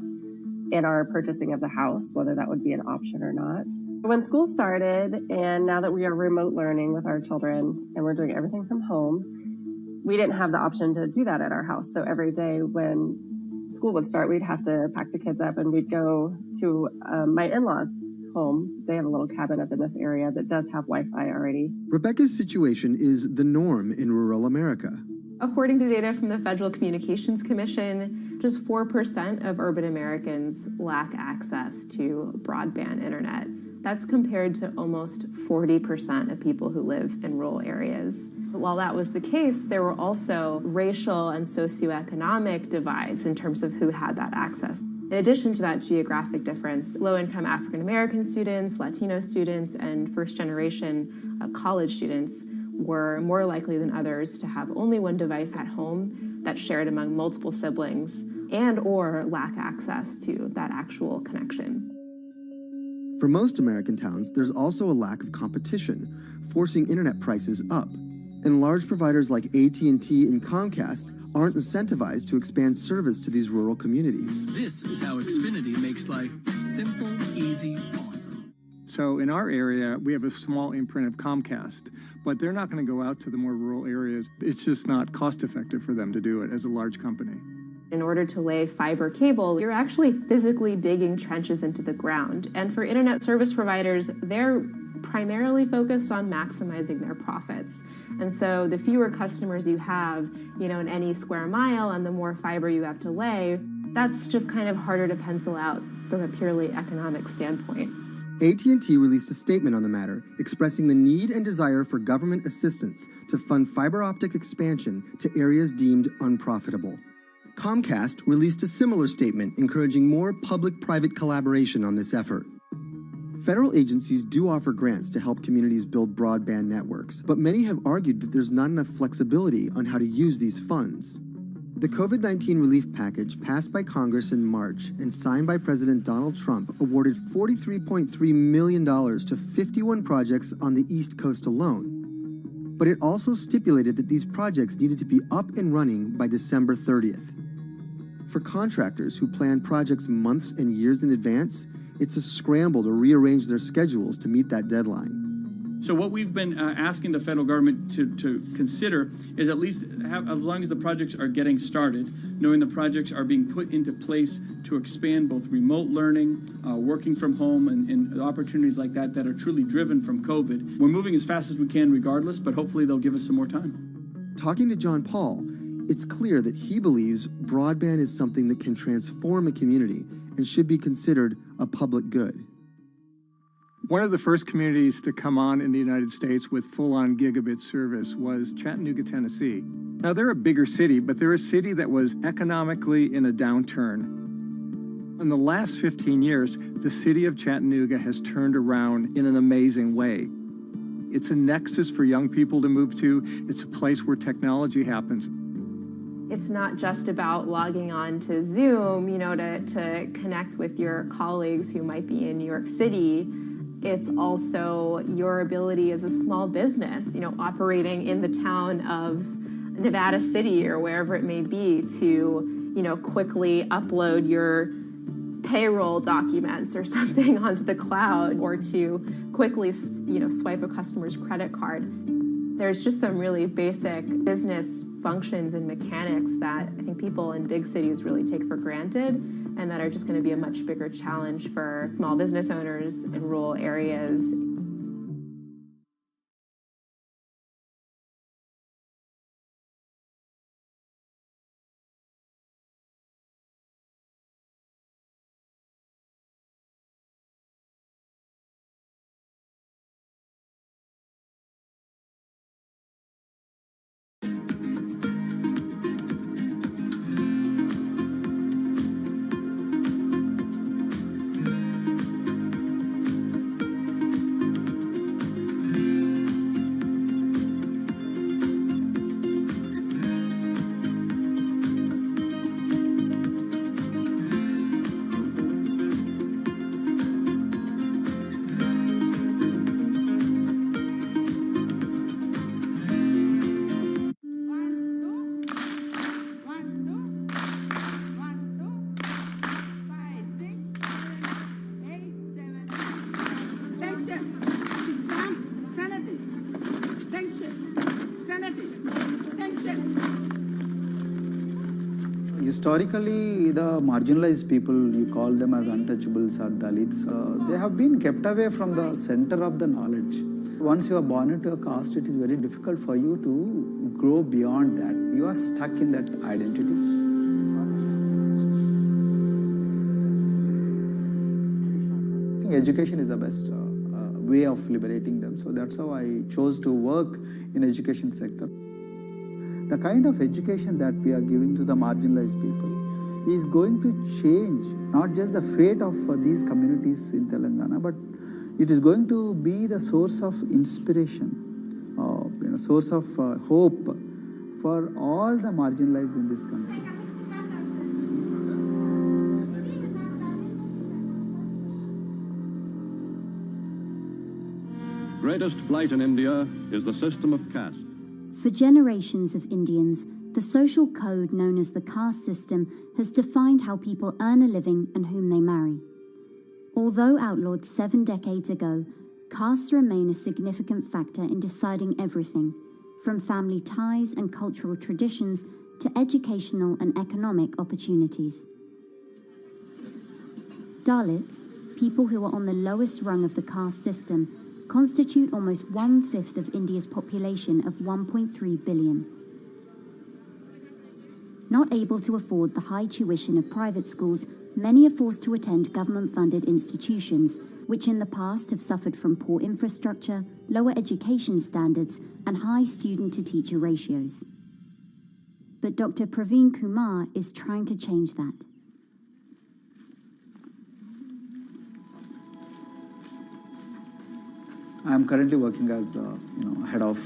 in our purchasing of the house, whether that would be an option or not. When school started, and now that we are remote learning with our children and we're doing everything from home, we didn't have the option to do that at our house. So every day when school would start, we'd have to pack the kids up and we'd go to my in-laws' home. They have a little cabin up in this area that does have Wi-Fi already. Rebecca's situation is the norm in rural America. According to data from the Federal Communications Commission, just 4% of urban Americans lack access to broadband internet. That's compared to almost 40% of people who live in rural areas. While that was the case, there were also racial and socioeconomic divides in terms of who had that access. In addition to that geographic difference, low-income African American students, Latino students, and first-generation college students were more likely than others to have only one device at home that's shared among multiple siblings and or lack access to that actual connection. For most American towns, there's also a lack of competition, forcing internet prices up. And large providers like AT&T and Comcast aren't incentivized to expand service to these rural communities. This is how Xfinity makes life simple, easy, awesome. So in our area, we have a small imprint of Comcast, but they're not going to go out to the more rural areas. It's just not cost effective for them to do it as a large company. In order to lay fiber cable, you're actually physically digging trenches into the ground. And for internet service providers, they're primarily focused on maximizing their profits. And so the fewer customers you have, in any square mile and the more fiber you have to lay, that's just kind of harder to pencil out from a purely economic standpoint. AT&T released a statement on the matter, expressing the need and desire for government assistance to fund fiber optic expansion to areas deemed unprofitable. Comcast released a similar statement encouraging more public-private collaboration on this effort. Federal agencies do offer grants to help communities build broadband networks, but many have argued that there's not enough flexibility on how to use these funds. The COVID-19 relief package passed by Congress in March and signed by President Donald Trump awarded $43.3 million to 51 projects on the East Coast alone. But it also stipulated that these projects needed to be up and running by December 30th. For contractors who plan projects months and years in advance, it's a scramble to rearrange their schedules to meet that deadline. So what we've been asking the federal government to consider is at least have, as long as the projects are getting started, knowing the projects are being put into place to expand both remote learning, working from home, and opportunities like that that are truly driven from COVID. We're moving as fast as we can regardless, but hopefully they'll give us some more time. Talking to John Paul, it's clear that he believes broadband is something that can transform a community and should be considered a public good. One of the first communities to come on in the United States with full-on gigabit service was Chattanooga, Tennessee. Now, they're a bigger city, but they're a city that was economically in a downturn. In the last 15 years, the city of Chattanooga has turned around in an amazing way. It's a nexus for young people to move to. It's a place where technology happens. It's not just about logging on to Zoom, to connect with your colleagues who might be in New York City. It's also your ability as a small business, operating in the town of Nevada City or wherever it may be to, quickly upload your payroll documents or something onto the cloud or to quickly, swipe a customer's credit card. There's just some really basic business functions and mechanics that I think people in big cities really take for granted and that are just going to be a much bigger challenge for small business owners in rural areas. Historically, the marginalized people, you call them as untouchables or Dalits, they have been kept away from the center of the knowledge. Once you are born into a caste, it is very difficult for you to grow beyond that. You are stuck in that identity. I think education is the best way of liberating them. So that's how I chose to work in education sector. The kind of education that we are giving to the marginalized people is going to change not just the fate of these communities in Telangana, but it is going to be the source of inspiration, source of hope for all the marginalized in this country. Greatest blight in India is the system of caste. For generations of Indians, the social code known as the caste system has defined how people earn a living and whom they marry. Although outlawed 7 decades ago, castes remain a significant factor in deciding everything, from family ties and cultural traditions to educational and economic opportunities. Dalits, people who are on the lowest rung of the caste system, constitute almost 1/5 of India's population of 1.3 billion. Not able to afford the high tuition of private schools, many are forced to attend government-funded institutions, which in the past have suffered from poor infrastructure, lower education standards, and high student-to-teacher ratios. But Dr. Praveen Kumar is trying to change that. I am currently working as head of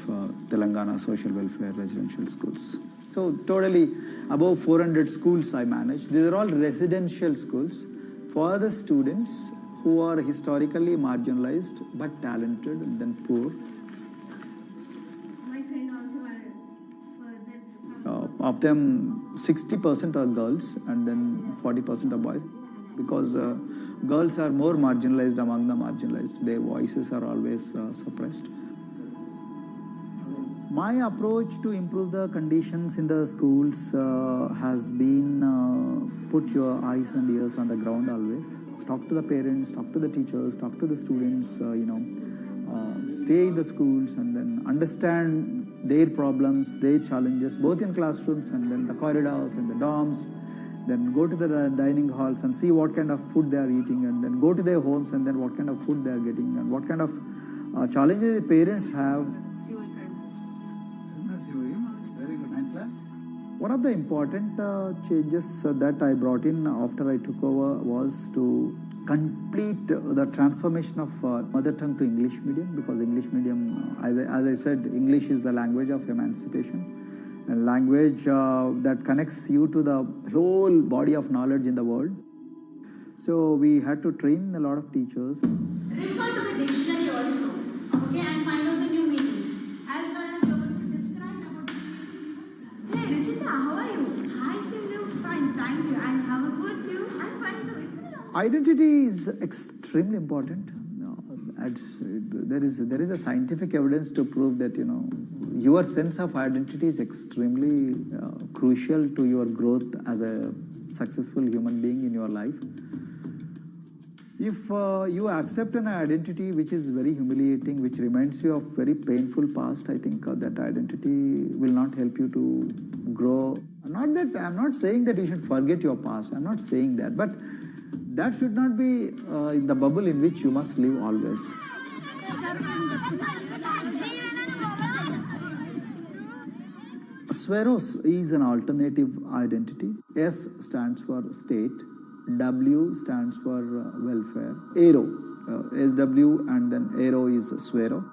Telangana Social Welfare Residential Schools. So totally above 400 schools I manage. These are all residential schools for the students who are historically marginalized but talented and then poor. My friend also Of them, 60% are girls and then 40% are boys, because girls are more marginalized among the marginalized. Their voices are always suppressed. My approach to improve the conditions in the schools has been put your eyes and ears on the ground always. Talk to the parents, talk to the teachers, talk to the students, stay in the schools and then understand their problems, their challenges, both in classrooms and then the corridors and the dorms. Then go to the dining halls and see what kind of food they are eating, and then go to their homes and then what kind of food they are getting and what kind of challenges the parents have. One of the important changes that I brought in after I took over was to complete the transformation of mother tongue to English medium, because English medium, as I said, English is the language of emancipation. A language that connects you to the whole body of knowledge in the world. So we had to train a lot of teachers. Refer to the dictionary also, okay, and find out the new meanings. As well as you're going to describe about. Hey, Richita, how are you? Hi, Sindhu. Fine, thank you. And how about you? I'm fine too. It's been a long time. Identity is extremely important. There is a scientific evidence to prove that your sense of identity is extremely crucial to your growth as a successful human being in your life. If you accept an identity which is very humiliating, which reminds you of very painful past, I think that identity will not help you to grow. I'm not saying that you should forget your past. I'm not saying that, but that should not be the bubble in which you must live always. Sweros is an alternative identity. S stands for state, W stands for welfare, Aero, SW and then Aero is Swero.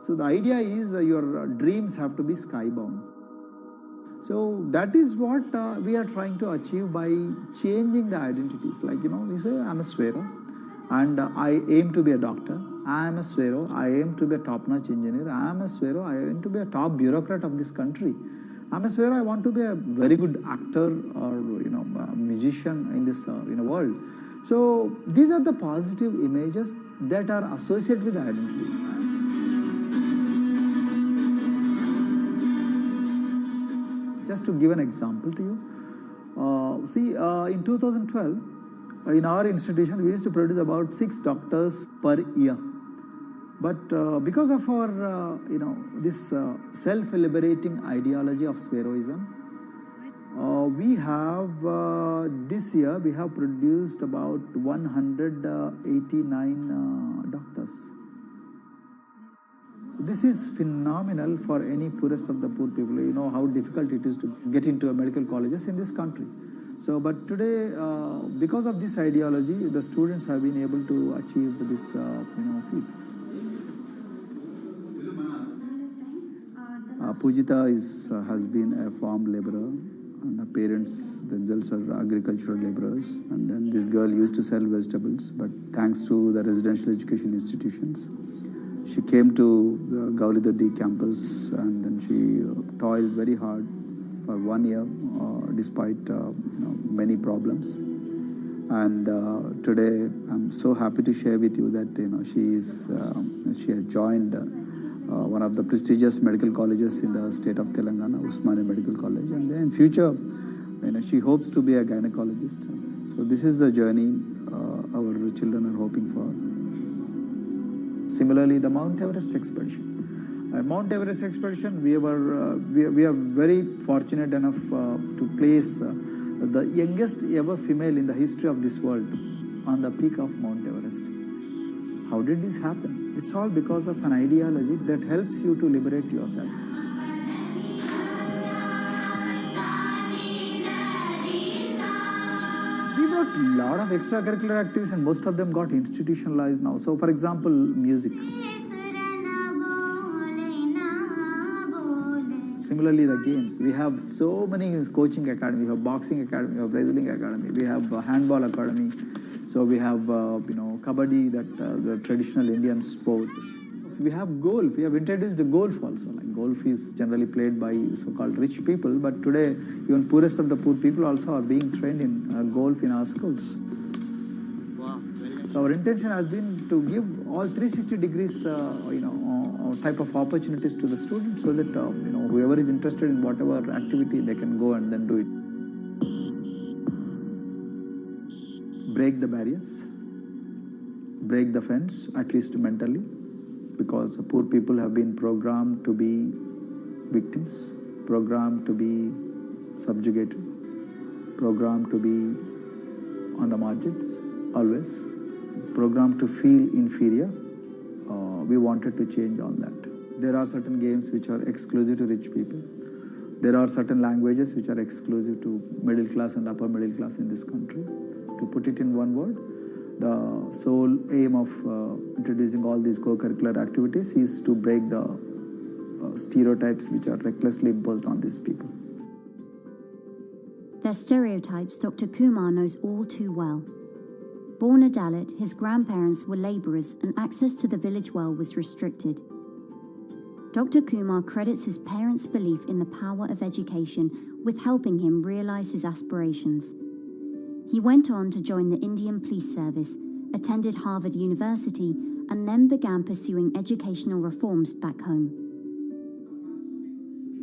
So the idea is your dreams have to be skybound. So that is what we are trying to achieve by changing the identities. Like, you say, I'm a Swero and I aim to be a doctor. I am a Swero, I aim to be a top-notch engineer. I am a Swero, I aim to be a top bureaucrat of this country. I'm a Swero, I want to be a very good actor or, a musician in this world. So these are the positive images that are associated with the identity. just to give an example to you. In 2012, in our institution, we used to produce about 6 doctors per year. But because of our, this self-liberating ideology of spheroism, we have, this year, we have produced about 189 doctors. This is phenomenal for any poorest of the poor people. You know how difficult it is to get into medical colleges in this country. So, but today, because of this ideology, the students have been able to achieve this, feat. Pujita has been a farm laborer, and her parents themselves are agricultural laborers. And then this girl used to sell vegetables, but thanks to the residential education institutions, she came to the Gaulido campus, and then she toiled very hard for 1 year, despite many problems. And today, I'm so happy to share with you that she has joined one of the prestigious medical colleges in the state of Telangana, Usmania Medical College, and then in future, she hopes to be a gynecologist. So this is the journey our children are hoping for. Similarly, the Mount Everest expedition. Mount Everest expedition, we are very fortunate enough to place the youngest ever female in the history of this world on the peak of Mount Everest. How did this happen? It's all because of an ideology that helps you to liberate yourself. We brought a lot of extracurricular activities, and most of them got institutionalized now. So, for example, music. Similarly, the games. We have so many coaching academy. We have boxing academy, we have wrestling academy, we have handball academy. So we have, kabaddi, the traditional Indian sport. We have golf. We have introduced golf also. Like golf is generally played by so-called rich people, but today even poorest of the poor people also are being trained in golf in our schools. Wow. So our intention has been to give all 360 degrees, type of opportunities to the students, so that whoever is interested in whatever activity, they can go and then do it. Break the barriers, break the fence, at least mentally, because poor people have been programmed to be victims, programmed to be subjugated, programmed to be on the margins, always, programmed to feel inferior. We wanted to change all that. There are certain games which are exclusive to rich people. There are certain languages which are exclusive to middle class and upper middle class in this country. To put it in one word, the sole aim of introducing all these co-curricular activities is to break the stereotypes which are recklessly imposed on these people. Their stereotypes Dr. Kumar knows all too well. Born a Dalit, his grandparents were labourers and access to the village well was restricted. Dr. Kumar credits his parents' belief in the power of education with helping him realise his aspirations. He went on to join the Indian Police Service, attended Harvard University, and then began pursuing educational reforms back home.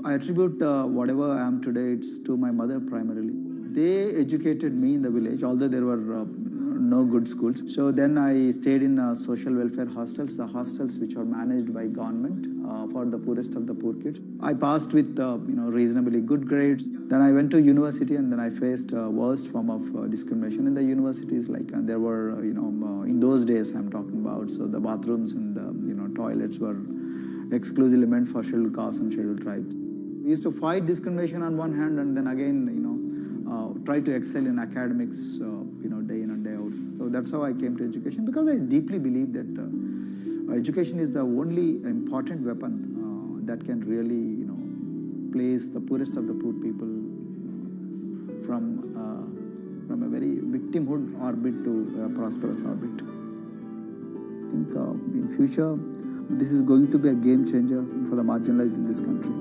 I attribute whatever I am today, it's to my mother primarily. They educated me in the village, although there were no good schools. So then I stayed in social welfare hostels, the hostels which are managed by government for the poorest of the poor kids. I passed with reasonably good grades. Then I went to university, and then I faced worst form of discrimination in the universities. Like there were, in those days I'm talking about, so the bathrooms and the toilets were exclusively meant for scheduled castes and scheduled tribes. We used to fight discrimination on one hand, and then again, try to excel in academics, day in and day out. So that's how I came to education, because I deeply believe that education is the only important weapon that can really, place the poorest of the poor people from a very victimhood orbit to a prosperous orbit. I think in future, this is going to be a game changer for the marginalized in this country.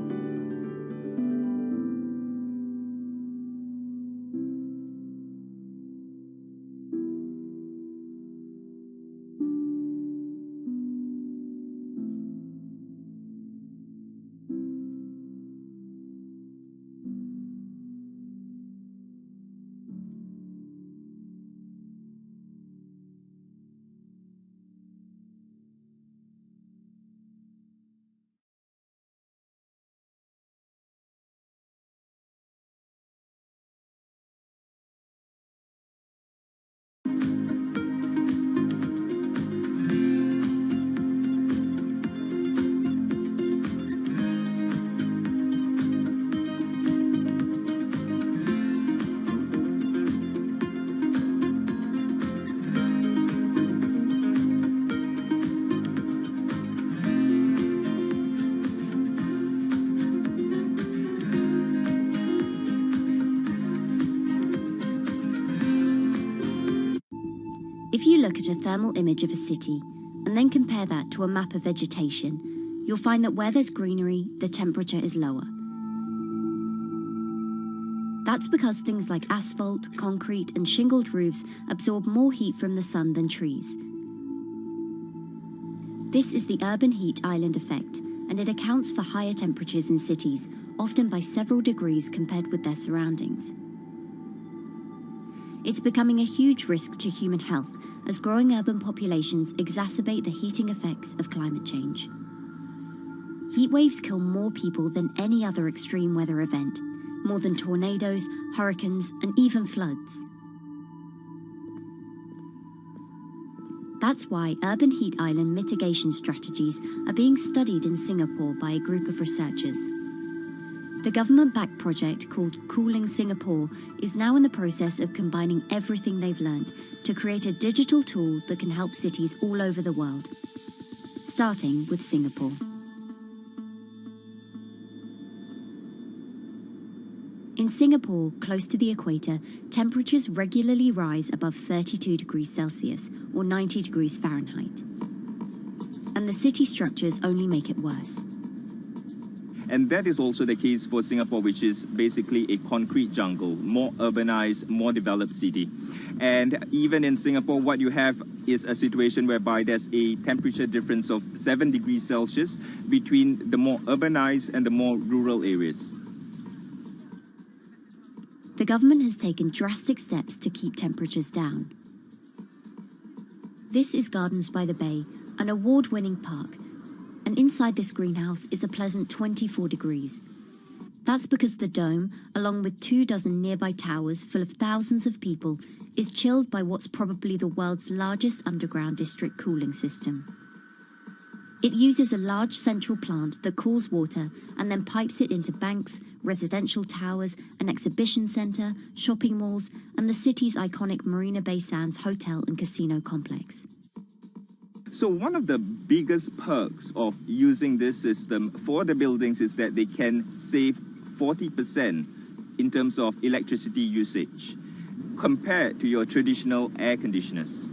look at a thermal image of a city and then compare that to a map of vegetation, you'll find that where there's greenery, the temperature is lower. That's because things like asphalt, concrete, and shingled roofs absorb more heat from the sun than trees. This is the urban heat island effect, and it accounts for higher temperatures in cities, often by several degrees compared with their surroundings. It's becoming a huge risk to human health as growing urban populations exacerbate the heating effects of climate change. Heat waves kill more people than any other extreme weather event, more than tornadoes, hurricanes, and even floods. That's why urban heat island mitigation strategies are being studied in Singapore by a group of researchers. The government-backed project called Cooling Singapore is now in the process of combining everything they've learned to create a digital tool that can help cities all over the world, starting with Singapore. In Singapore, close to the equator, temperatures regularly rise above 32 degrees Celsius or 90 degrees Fahrenheit. And the city structures only make it worse. And that is also the case for Singapore, which is basically a concrete jungle, more urbanized, more developed city. And even in Singapore, what you have is a situation whereby there's a temperature difference of 7 degrees Celsius between the more urbanized and the more rural areas. The government has taken drastic steps to keep temperatures down. This is Gardens by the Bay, an award-winning park, and inside this greenhouse is a pleasant 24 degrees. That's because the dome, along with 24 nearby towers full of thousands of people, is chilled by what's probably the world's largest underground district cooling system. It uses a large central plant that cools water and then pipes it into banks, residential towers, an exhibition centre, shopping malls, and the city's iconic Marina Bay Sands hotel and casino complex. So one of the biggest perks of using this system for the buildings is that they can save 40% in terms of electricity usage compared to your traditional air conditioners.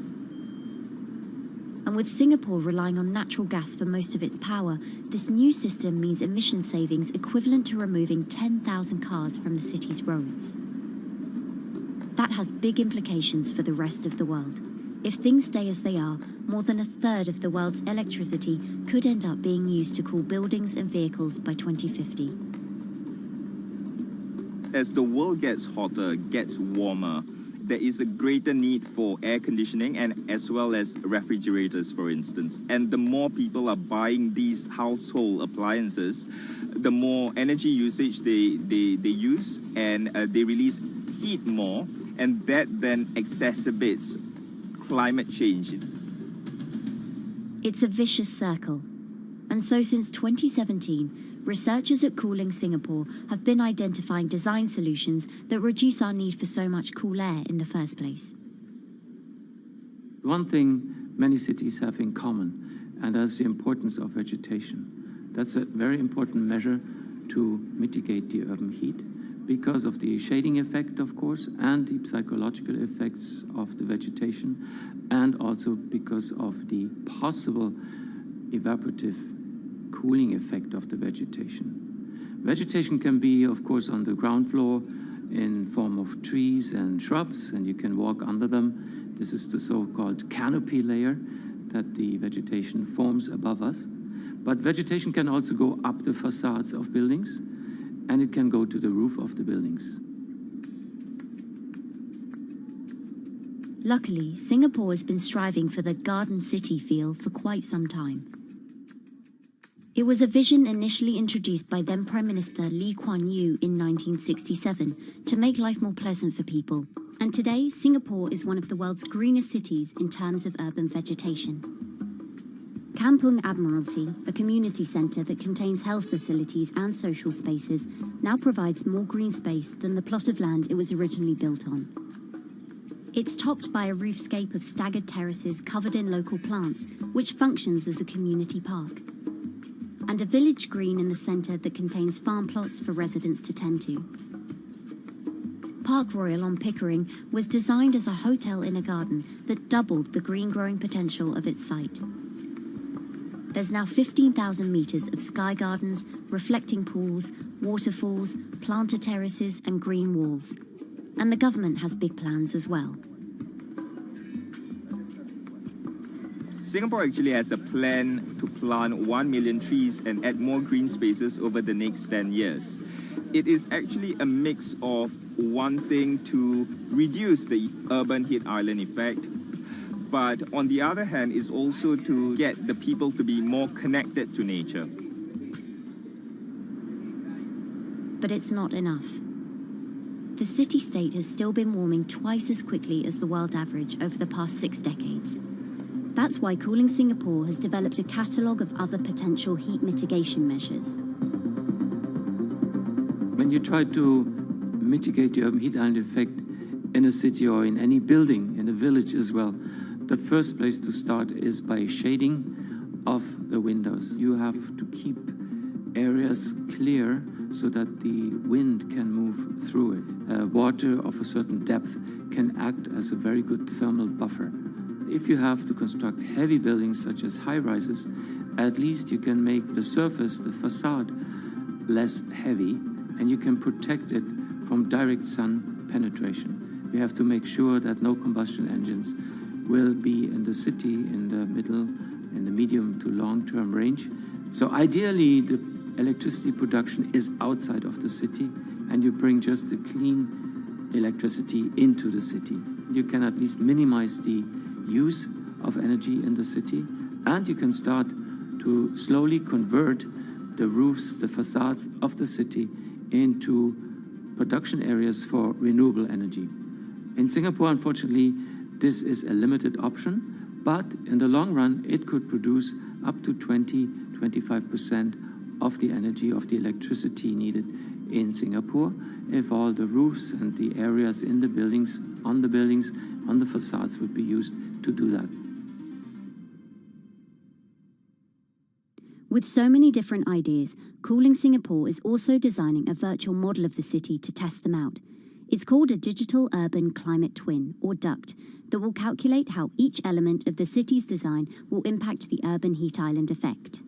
And with Singapore relying on natural gas for most of its power, this new system means emission savings equivalent to removing 10,000 cars from the city's roads. That has big implications for the rest of the world. If things stay as they are, more than a third of the world's electricity could end up being used to cool buildings and vehicles by 2050. As the world gets hotter, gets warmer, there is a greater need for air conditioning and as well as refrigerators, for instance. And the more people are buying these household appliances, the more energy usage they use, and they release heat more, and that then exacerbates climate change. It's a vicious circle. And so since 2017, researchers at Cooling Singapore have been identifying design solutions that reduce our need for so much cool air in the first place. One thing many cities have in common, and that's the importance of vegetation. That's a very important measure to mitigate the urban heat because of the shading effect, of course, and the psychological effects of the vegetation, and also because of the possible evaporative cooling effect of the vegetation. Vegetation can be, of course, on the ground floor in form of trees and shrubs, and you can walk under them. This is the so-called canopy layer that the vegetation forms above us. But vegetation can also go up the facades of buildings, and it can go to the roof of the buildings. Luckily, Singapore has been striving for the garden city feel for quite some time. It was a vision initially introduced by then Prime Minister Lee Kuan Yew in 1967 to make life more pleasant for people. And today, Singapore is one of the world's greenest cities in terms of urban vegetation. Kampung Admiralty, a community centre that contains health facilities and social spaces, now provides more green space than the plot of land it was originally built on. It's topped by a roofscape of staggered terraces covered in local plants, which functions as a community park, and a village green in the centre that contains farm plots for residents to tend to. Park Royal on Pickering was designed as a hotel in a garden that doubled the green growing potential of its site. There's now 15,000 metres of sky gardens, reflecting pools, waterfalls, planter terraces and green walls. And the government has big plans as well. Singapore actually has a plan to plant 1 million trees and add more green spaces over the next 10 years. It is actually a mix of wanting to reduce the urban heat island effect, but on the other hand is also to get the people to be more connected to nature. But it's not enough. The city-state has still been warming twice as quickly as the world average over the past 6 decades. That's why Cooling Singapore has developed a catalogue of other potential heat mitigation measures. When you try to mitigate the urban heat island effect in a city or in any building, in a village as well, the first place to start is by shading of the windows. You have to keep areas clear so that the wind can move through it. Water of a certain depth can act as a very good thermal buffer. If you have to construct heavy buildings such as high-rises, at least you can make the surface, the facade, less heavy, and you can protect it from direct sun penetration. We have to make sure that no combustion engines will be in the city in the middle, in the medium to long-term range. So ideally, the electricity production is outside of the city, and you bring just the clean electricity into the city. You can at least minimize the use of energy in the city, and you can start to slowly convert the roofs, the facades of the city into production areas for renewable energy. In Singapore, unfortunately, this is a limited option, but in the long run, it could produce up to 20-25% of the energy, of the electricity needed in Singapore if all the roofs and the areas in the buildings, on the facades would be used to do that. With so many different ideas, Cooling Singapore is also designing a virtual model of the city to test them out. It's called a Digital Urban Climate Twin, or DUCT, that will calculate how each element of the city's design will impact the urban heat island effect.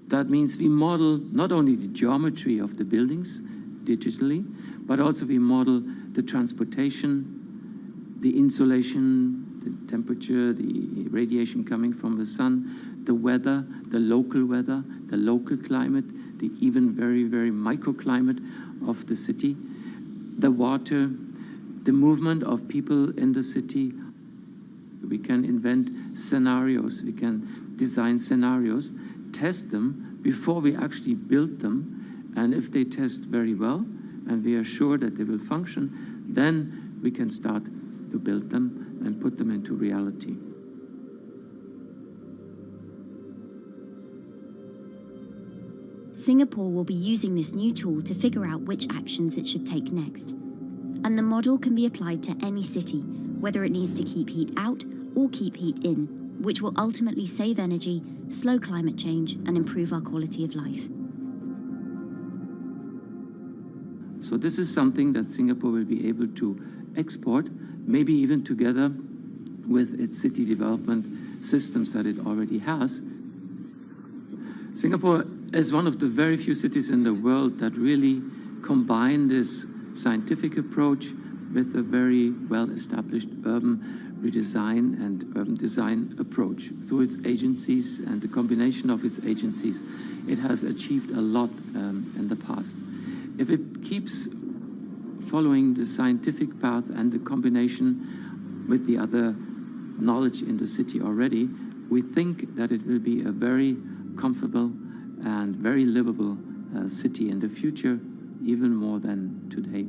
That means we model not only the geometry of the buildings digitally, but also we model the transportation, the insulation, the temperature, the radiation coming from the sun, the weather, the local climate, the even very, very microclimate of the city, the water, the movement of people in the city. We can invent scenarios, we can design scenarios, test them before we actually build them, and if they test very well and we are sure that they will function, then we can start to build them and put them into reality. Singapore will be using this new tool to figure out which actions it should take next. And the model can be applied to any city, whether it needs to keep heat out or keep heat in, which will ultimately save energy, slow climate change, and improve our quality of life. So this is something that Singapore will be able to export, maybe even together with its city development systems that it already has. Singapore is one of the very few cities in the world that really combine this scientific approach with a very well-established urban redesign and urban design approach. Through its agencies and the combination of its agencies, it has achieved a lot in the past. If it keeps following the scientific path and the combination with the other knowledge in the city already, we think that it will be a very comfortable and very livable city in the future, even more than today.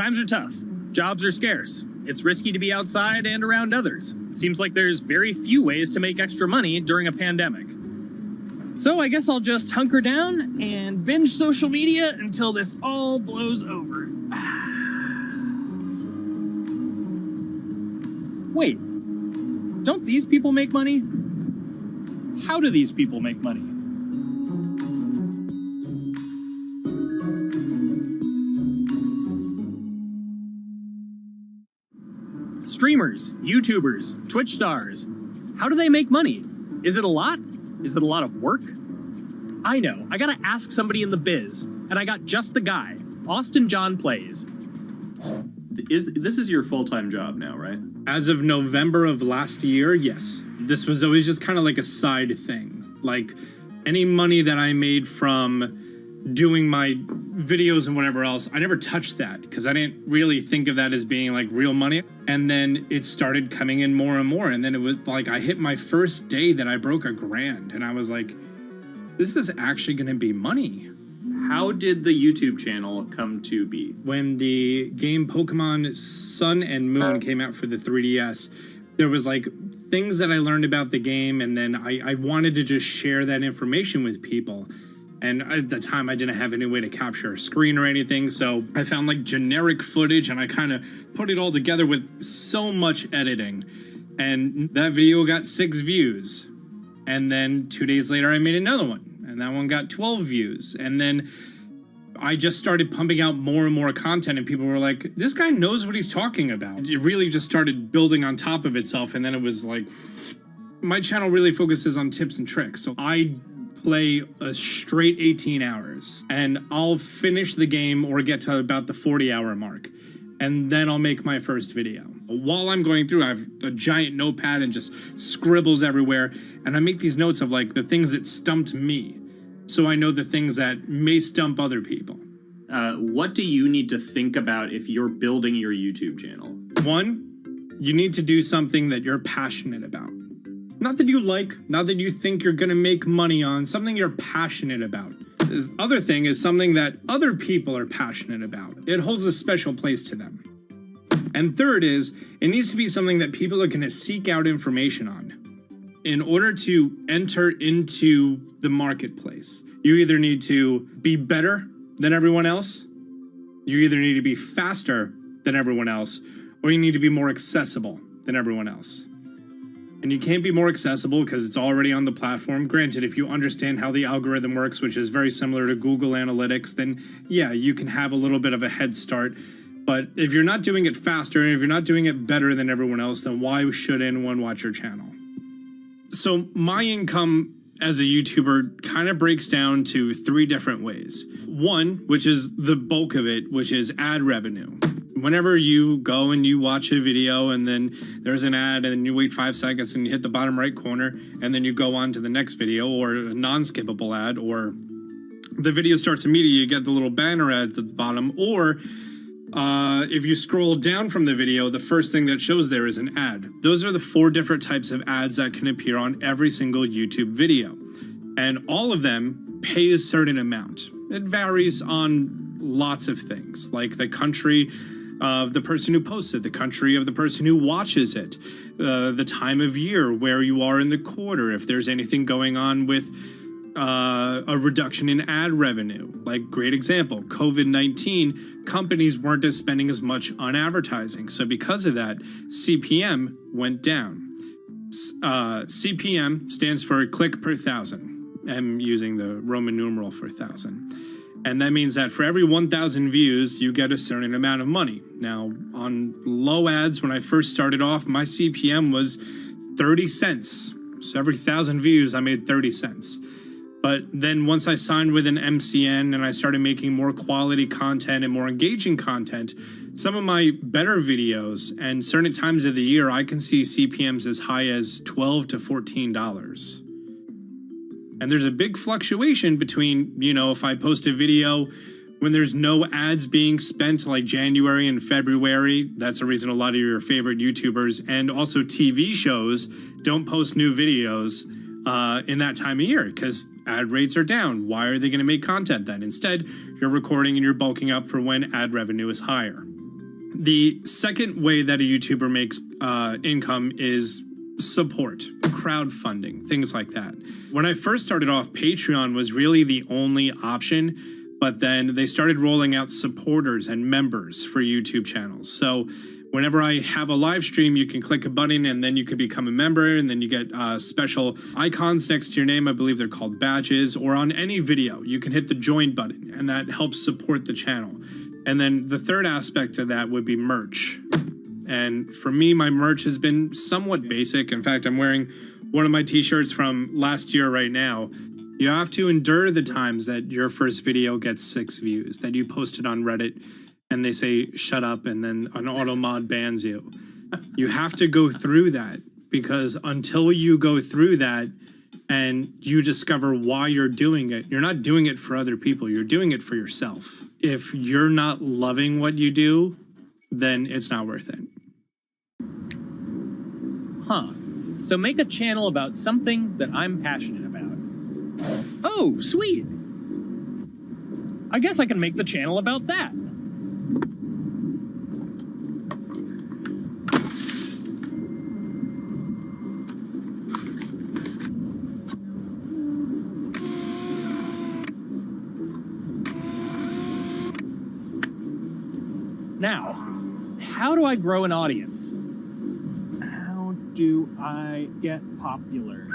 Times are tough. Jobs are scarce. It's risky to be outside and around others. Seems like there's very few ways to make extra money during a pandemic. So I guess I'll just hunker down and binge social media until this all blows over. Wait, don't these people make money? How do these people make money? Streamers, YouTubers, Twitch stars. How do they make money? Is it a lot? Is it a lot of work? I know, I gotta ask somebody in the biz, and I got just the guy. Austin John Plays. This is your full-time job now, right? As of November of last year, yes. This was always just kind of like a side thing. Like any money that I made from doing my videos and whatever else, I never touched that because I didn't really think of that as being like real money. And then it started coming in more and more. And then it was like I hit my first day that I broke $1,000 and I was like, this is actually going to be money. How did the YouTube channel come to be? When the game Pokemon Sun and Moon came out for the 3DS, there was like things that I learned about the game, and then I wanted to just share that information with people. And at the time, I didn't have any way to capture a screen or anything, so I found like generic footage, and I kind of put it all together with so much editing. And that video got 6 views. And then 2 days later, I made another one. And that one got 12 views. And then I just started pumping out more and more content, and people were like, this guy knows what he's talking about. It really just started building on top of itself, and then it was like, my channel really focuses on tips and tricks. So I play a straight 18 hours, and I'll finish the game or get to about the 40-hour mark, and then I'll make my first video. While I'm going through, I have a giant notepad and just scribbles everywhere, and I make these notes of like the things that stumped me, so I know the things that may stump other people. What do you need to think about if you're building your YouTube channel? 1, you need to do something that you're passionate about. Not that you like, not that you think you're gonna make money on, something you're passionate about. The other thing is something that other people are passionate about. It holds a special place to them. And third is, it needs to be something that people are gonna seek out information on. In order to enter into the marketplace, you either need to be better than everyone else, you either need to be faster than everyone else, or you need to be more accessible than everyone else. And you can't be more accessible because it's already on the platform. Granted, if you understand how the algorithm works, which is very similar to Google Analytics, then yeah, you can have a little bit of a head start. But if you're not doing it faster, and if you're not doing it better than everyone else, then why should anyone watch your channel? So my income as a YouTuber kind of breaks down to 3 different ways. 1, which is the bulk of it, which is ad revenue. Whenever you go and you watch a video and then there's an ad and then you wait 5 seconds and you hit the bottom right corner and then you go on to the next video, or a non-skippable ad, or the video starts immediately, you get the little banner ads at the bottom, or if you scroll down from the video, the first thing that shows there is an ad. Those are the 4 different types of ads that can appear on every single YouTube video. And all of them pay a certain amount. It varies on lots of things, like the country of the person who posts it, the country of the person who watches it, the time of year, where you are in the quarter, if there's anything going on with a reduction in ad revenue. Like, great example, COVID-19, companies weren't spending as much on advertising. So because of that, CPM went down. CPM stands for click per thousand. I'm using the Roman numeral for 1,000. And that means that for every 1,000 views, you get a certain amount of money. Now, on low ads, when I first started off, my CPM was 30 cents. So every 1,000 views, I made 30 cents. But then once I signed with an MCN and I started making more quality content and more engaging content, some of my better videos and certain times of the year, I can see CPMs as high as $12 to $14. And there's a big fluctuation between, you know, if I post a video when there's no ads being spent, like January and February, that's the reason a lot of your favorite YouTubers and also TV shows don't post new videos in that time of year, because ad rates are down. Why are they going to make content then? Instead, you're recording and you're bulking up for when ad revenue is higher. The second way that a YouTuber makes income is support, crowdfunding, things like that. When I first started off, Patreon was really the only option, but then they started rolling out supporters and members for YouTube channels. So whenever I have a live stream, you can click a button and then you can become a member, and then you get special icons next to your name. I believe they're called badges. Or on any video, you can hit the join button, and that helps support the channel. And then the third aspect of that would be merch. And for me, my merch has been somewhat basic. In fact, I'm wearing one of my t-shirts from last year right now. You have to endure the times that your first video gets 6 views, that you posted on Reddit and they say, shut up, and then an auto mod bans you. You have to go through that, because until you go through that and you discover why you're doing it, you're not doing it for other people, you're doing it for yourself. If you're not loving what you do, then it's not worth it. Huh. So make a channel about something that I'm passionate about. Oh, sweet. I guess I can make the channel about that. Now, how do I grow an audience? How do I get popular?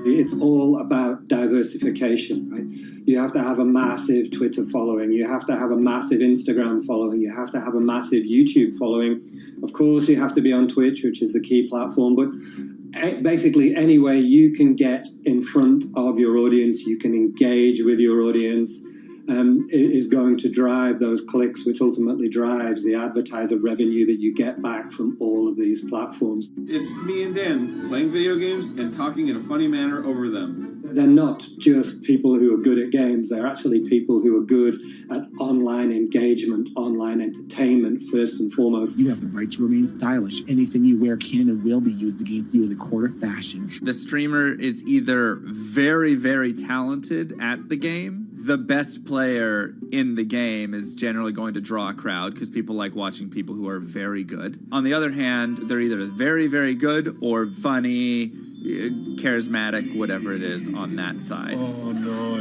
It's all about diversification, right? You have to have a massive Twitter following. You have to have a massive Instagram following. You have to have a massive YouTube following. Of course, you have to be on Twitch, which is the key platform. But basically, any way you can get in front of your audience, you can engage with your audience, is going to drive those clicks, which ultimately drives the advertiser revenue that you get back from all of these platforms. It's me and Dan playing video games and talking in a funny manner over them. They're not just people who are good at games, they're actually people who are good at online engagement, online entertainment, first and foremost. You have the right to remain stylish. Anything you wear can and will be used against you in the court of fashion. The streamer is either very, very talented at the game. The best player in the game is generally going to draw a crowd because people like watching people who are very good. On the other hand, they're either very, very good or funny, charismatic, whatever it is on that side. Oh, no.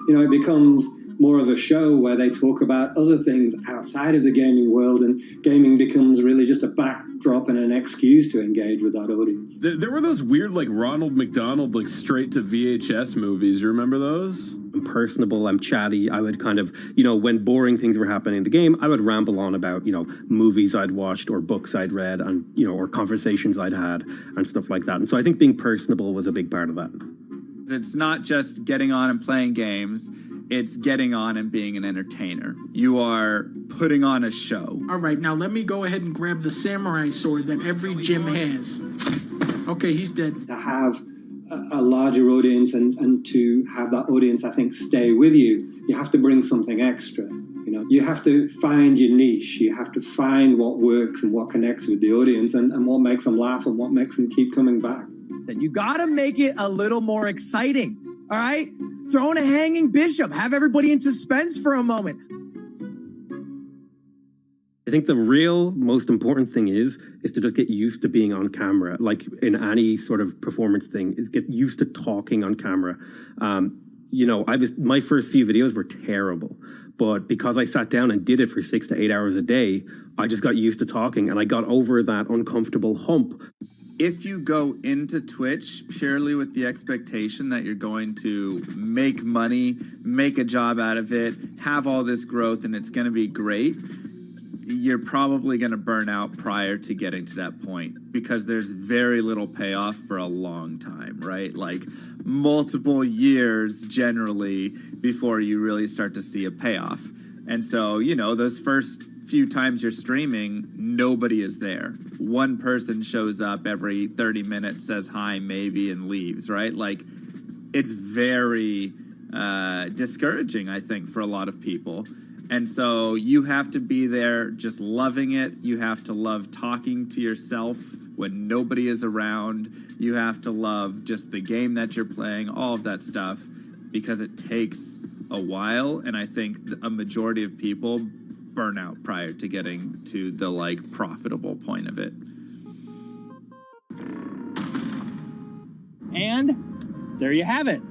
You know, it becomes more of a show where they talk about other things outside of the gaming world, and gaming becomes really just a backdrop and an excuse to engage with that audience. There were those weird, like, Ronald McDonald, like, straight to VHS movies. You remember those? I'm personable, I'm chatty. I would kind of, when boring things were happening in the game, I would ramble on about, movies I'd watched or books I'd read and, or conversations I'd had and stuff like that. And so I think being personable was a big part of that. It's not just getting on and playing games. It's getting on and being an entertainer. You are putting on a show. All right, now let me go ahead and grab the samurai sword that every gym has. Okay, he's dead. To have a larger audience and to have that audience, I think, stay with you, you have to bring something extra. You have to find your niche. You have to find what works and what connects with the audience and what makes them laugh and what makes them keep coming back. You got to make it a little more exciting, all right? Throw in a hanging bishop. Have everybody in suspense for a moment. I think the real most important thing is to just get used to being on camera. Like in any sort of performance thing, is get used to talking on camera. My first few videos were terrible, but because I sat down and did it for 6 to 8 hours a day, I just got used to talking and I got over that uncomfortable hump. If you go into Twitch purely with the expectation that you're going to make money, make a job out of it, have all this growth, and it's going to be great, you're probably going to burn out prior to getting to that point because there's very little payoff for a long time, right? Like multiple years generally before you really start to see a payoff. And so, those first few times you're streaming, nobody is there. One person shows up every 30 minutes, says hi, maybe, and leaves, right? Like, it's very discouraging, I think, for a lot of people. And so you have to be there just loving it. You have to love talking to yourself when nobody is around. You have to love just the game that you're playing, all of that stuff, because it takes a while, and I think a majority of people burn out prior to getting to the like profitable point of it. And there you have it.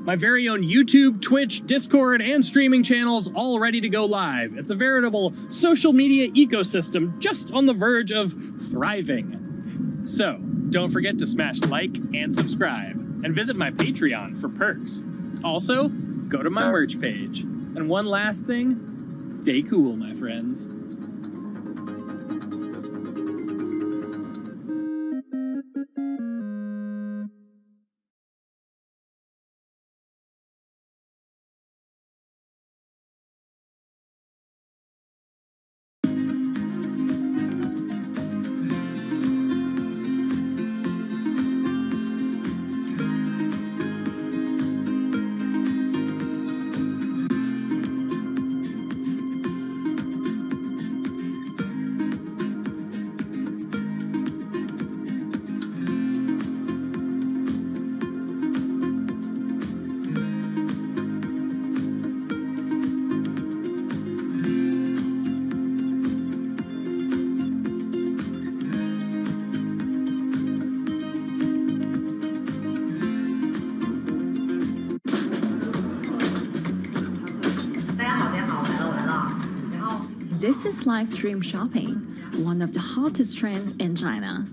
My very own YouTube, Twitch, Discord, and streaming channels all ready to go live. It's a veritable social media ecosystem just on the verge of thriving. So, don't forget to smash like and subscribe, and visit my Patreon for perks. Also, go to my merch page. And one last thing, stay cool, my friends. This is live stream shopping, one of the hottest trends in China.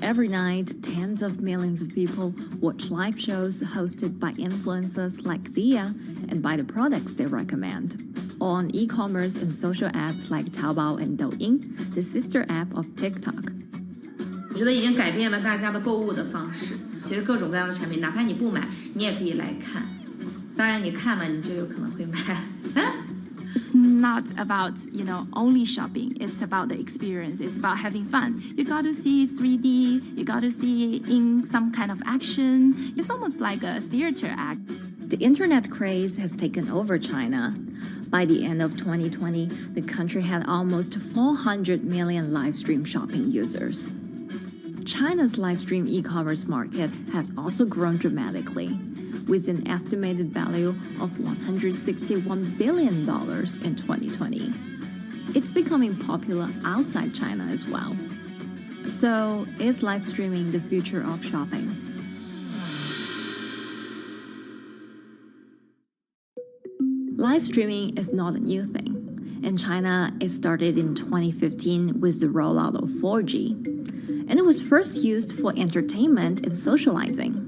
Every night, tens of millions of people watch live shows hosted by influencers like Via and buy the products they recommend. On e-commerce and social apps like Taobao and Douyin, the sister app of TikTok. 我觉得已经改变了大家的购物的方式。其实各种各样的产品，哪怕你不买，你也可以来看。当然，你看了，你就有可能会买。It's not about, only shopping. It's about the experience. It's about having fun. You got to see 3D. You got to see in some kind of action. It's almost like a theater act. The internet craze has taken over China. By the end of 2020, the country had almost 400 million live stream shopping users. China's live stream e-commerce market has also grown dramatically, with an estimated value of $161 billion in 2020. It's becoming popular outside China as well. So, is live streaming the future of shopping? Live streaming is not a new thing. In China, it started in 2015 with the rollout of 4G. And it was first used for entertainment and socializing.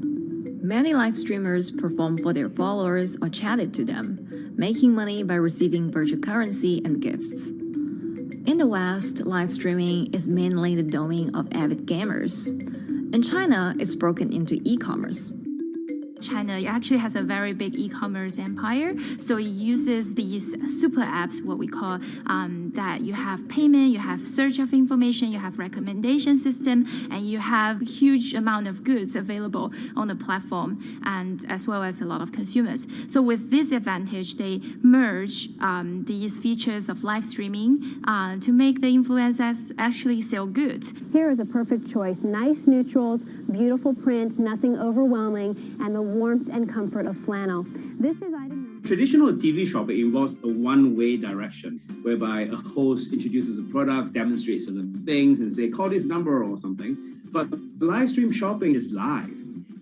Many live streamers performed for their followers or chatted to them, making money by receiving virtual currency and gifts. In the West, live streaming is mainly the domain of avid gamers. In China, it's broken into e-commerce. China actually has a very big e-commerce empire, so it uses these super apps, what we call, that you have payment, you have search of information, you have recommendation system, and you have huge amount of goods available on the platform, and as well as a lot of consumers. So with this advantage, they merge these features of live streaming to make the influencers actually sell goods. Here is a perfect choice. Nice neutrals, beautiful print, nothing overwhelming, and the warmth and comfort of flannel. This is item. Traditional TV shopping involves a one-way direction, whereby a host introduces a product, demonstrates certain things, and say, call this number or something. But live stream shopping is live.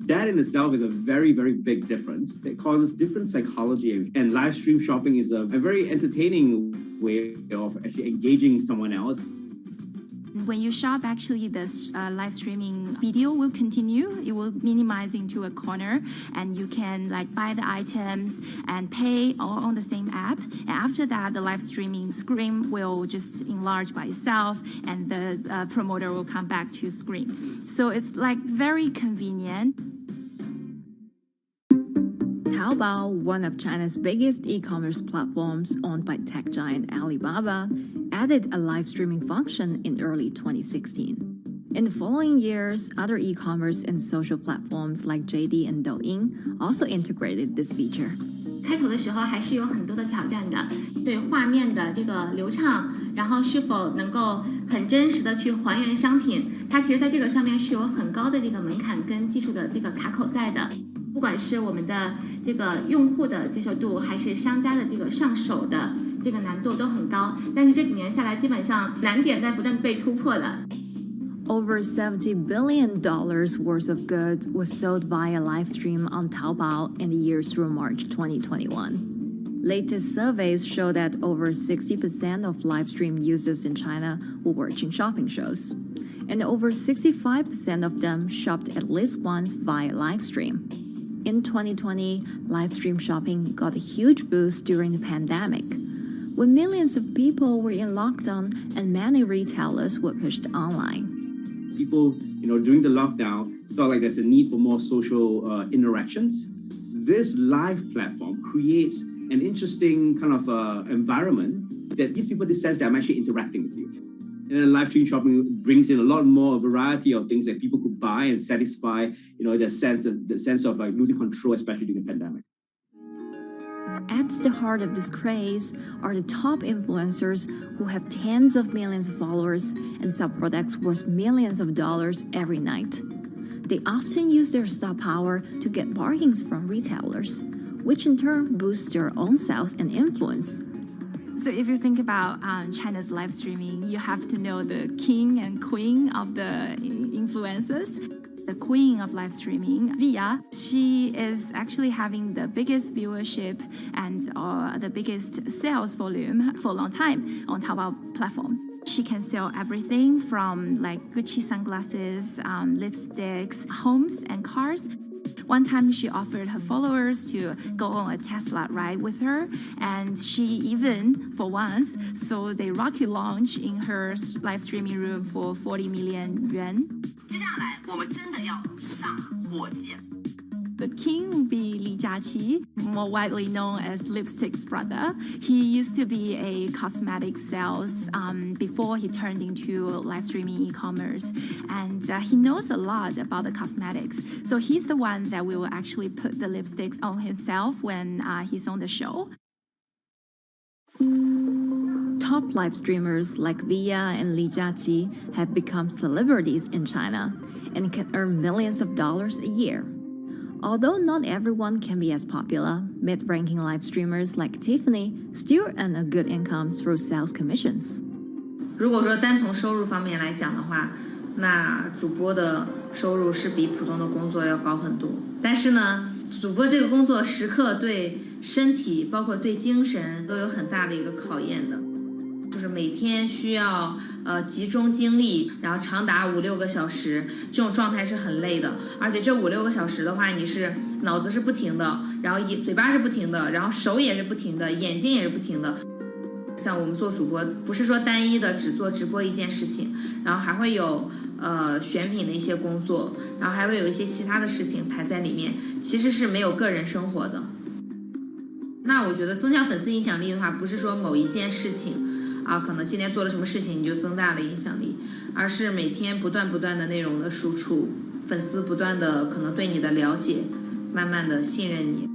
That in itself is a very, very big difference. It causes different psychology. And live stream shopping is a very entertaining way of actually engaging someone else. When you shop, actually, this live streaming video will continue. It will minimize into a corner, and you can buy the items and pay all on the same app. And after that, the live streaming screen will just enlarge by itself, and the promoter will come back to screen. So it's very convenient. Taobao, one of China's biggest e-commerce platforms owned by tech giant Alibaba, added a live streaming function in early 2016. In the following years, other e-commerce and social platforms like JD and Douyin also integrated this feature. 开头的时候还是有很多的挑战的，对画面的这个流畅，然后是否能够很真实的去还原商品，它其实在这个上面是有很高的这个门槛跟技术的这个卡口在的。不管是我们的这个用户的接受度，还是商家的这个上手的这个难度都很高。但是这几年下来，基本上难点在不断被突破的。Over $70 billion worth of goods was sold via live stream on Taobao in the year through March 2021. Latest surveys show that over 60% of live stream users in China were watching shopping shows, and over 65% of them shopped at least once via live stream. In 2020, live stream shopping got a huge boost during the pandemic, when millions of people were in lockdown and many retailers were pushed online. People, during the lockdown, felt like there's a need for more social interactions. This live platform creates an interesting kind of environment that gives people the sense that I'm actually interacting with you. And then live stream shopping brings in a lot more variety of things that people could buy and satisfy, the sense of like losing control, especially during the pandemic. At the heart of this craze are the top influencers who have tens of millions of followers and sell products worth millions of dollars every night. They often use their star power to get bargains from retailers, which in turn boosts their own sales and influence. So if you think about China's live streaming, you have to know the king and queen of the influencers. The queen of live streaming, Via, she is actually having the biggest viewership and the biggest sales volume for a long time on Taobao platform. She can sell everything from like Gucci sunglasses, lipsticks, homes and cars. One time she offered her followers to go on a Tesla ride with her, and she even, for once, sold a rocket launch in her live streaming room for 40 million yuan. The king will be Li Jiaqi, more widely known as Lipstick's brother. He used to be a cosmetic sales before he turned into live streaming e-commerce, and he knows a lot about the cosmetics. So he's the one that will actually put the lipsticks on himself when he's on the show. Top live streamers like Via and Li Jiaqi have become celebrities in China and can earn millions of dollars a year. Although not everyone can be as popular, mid-ranking live streamers like Tiffany still earn a good income through sales commissions. 如果说单从收入方面来讲的话，那主播的收入是比普通的工作要高很多。但是呢，主播这个工作时刻对身体，包括对精神都有很大的一个考验的。就是每天需要集中精力，然后长达5-6个小时，这种状态是很累的。而且这5-6个小时的话，你是脑子是不停的，然后嘴巴是不停的，然后手也是不停的，眼睛也是不停的。像我们做主播，不是说单一的只做直播一件事情，然后还会有选品的一些工作，然后还会有一些其他的事情排在里面，其实是没有个人生活的。那我觉得增强粉丝影响力的话，不是说某一件事情。可能今天做了什么事情你就增大了影响力，而是每天不断的内容的输出，粉丝不断的可能对你的了解，慢慢的信任你。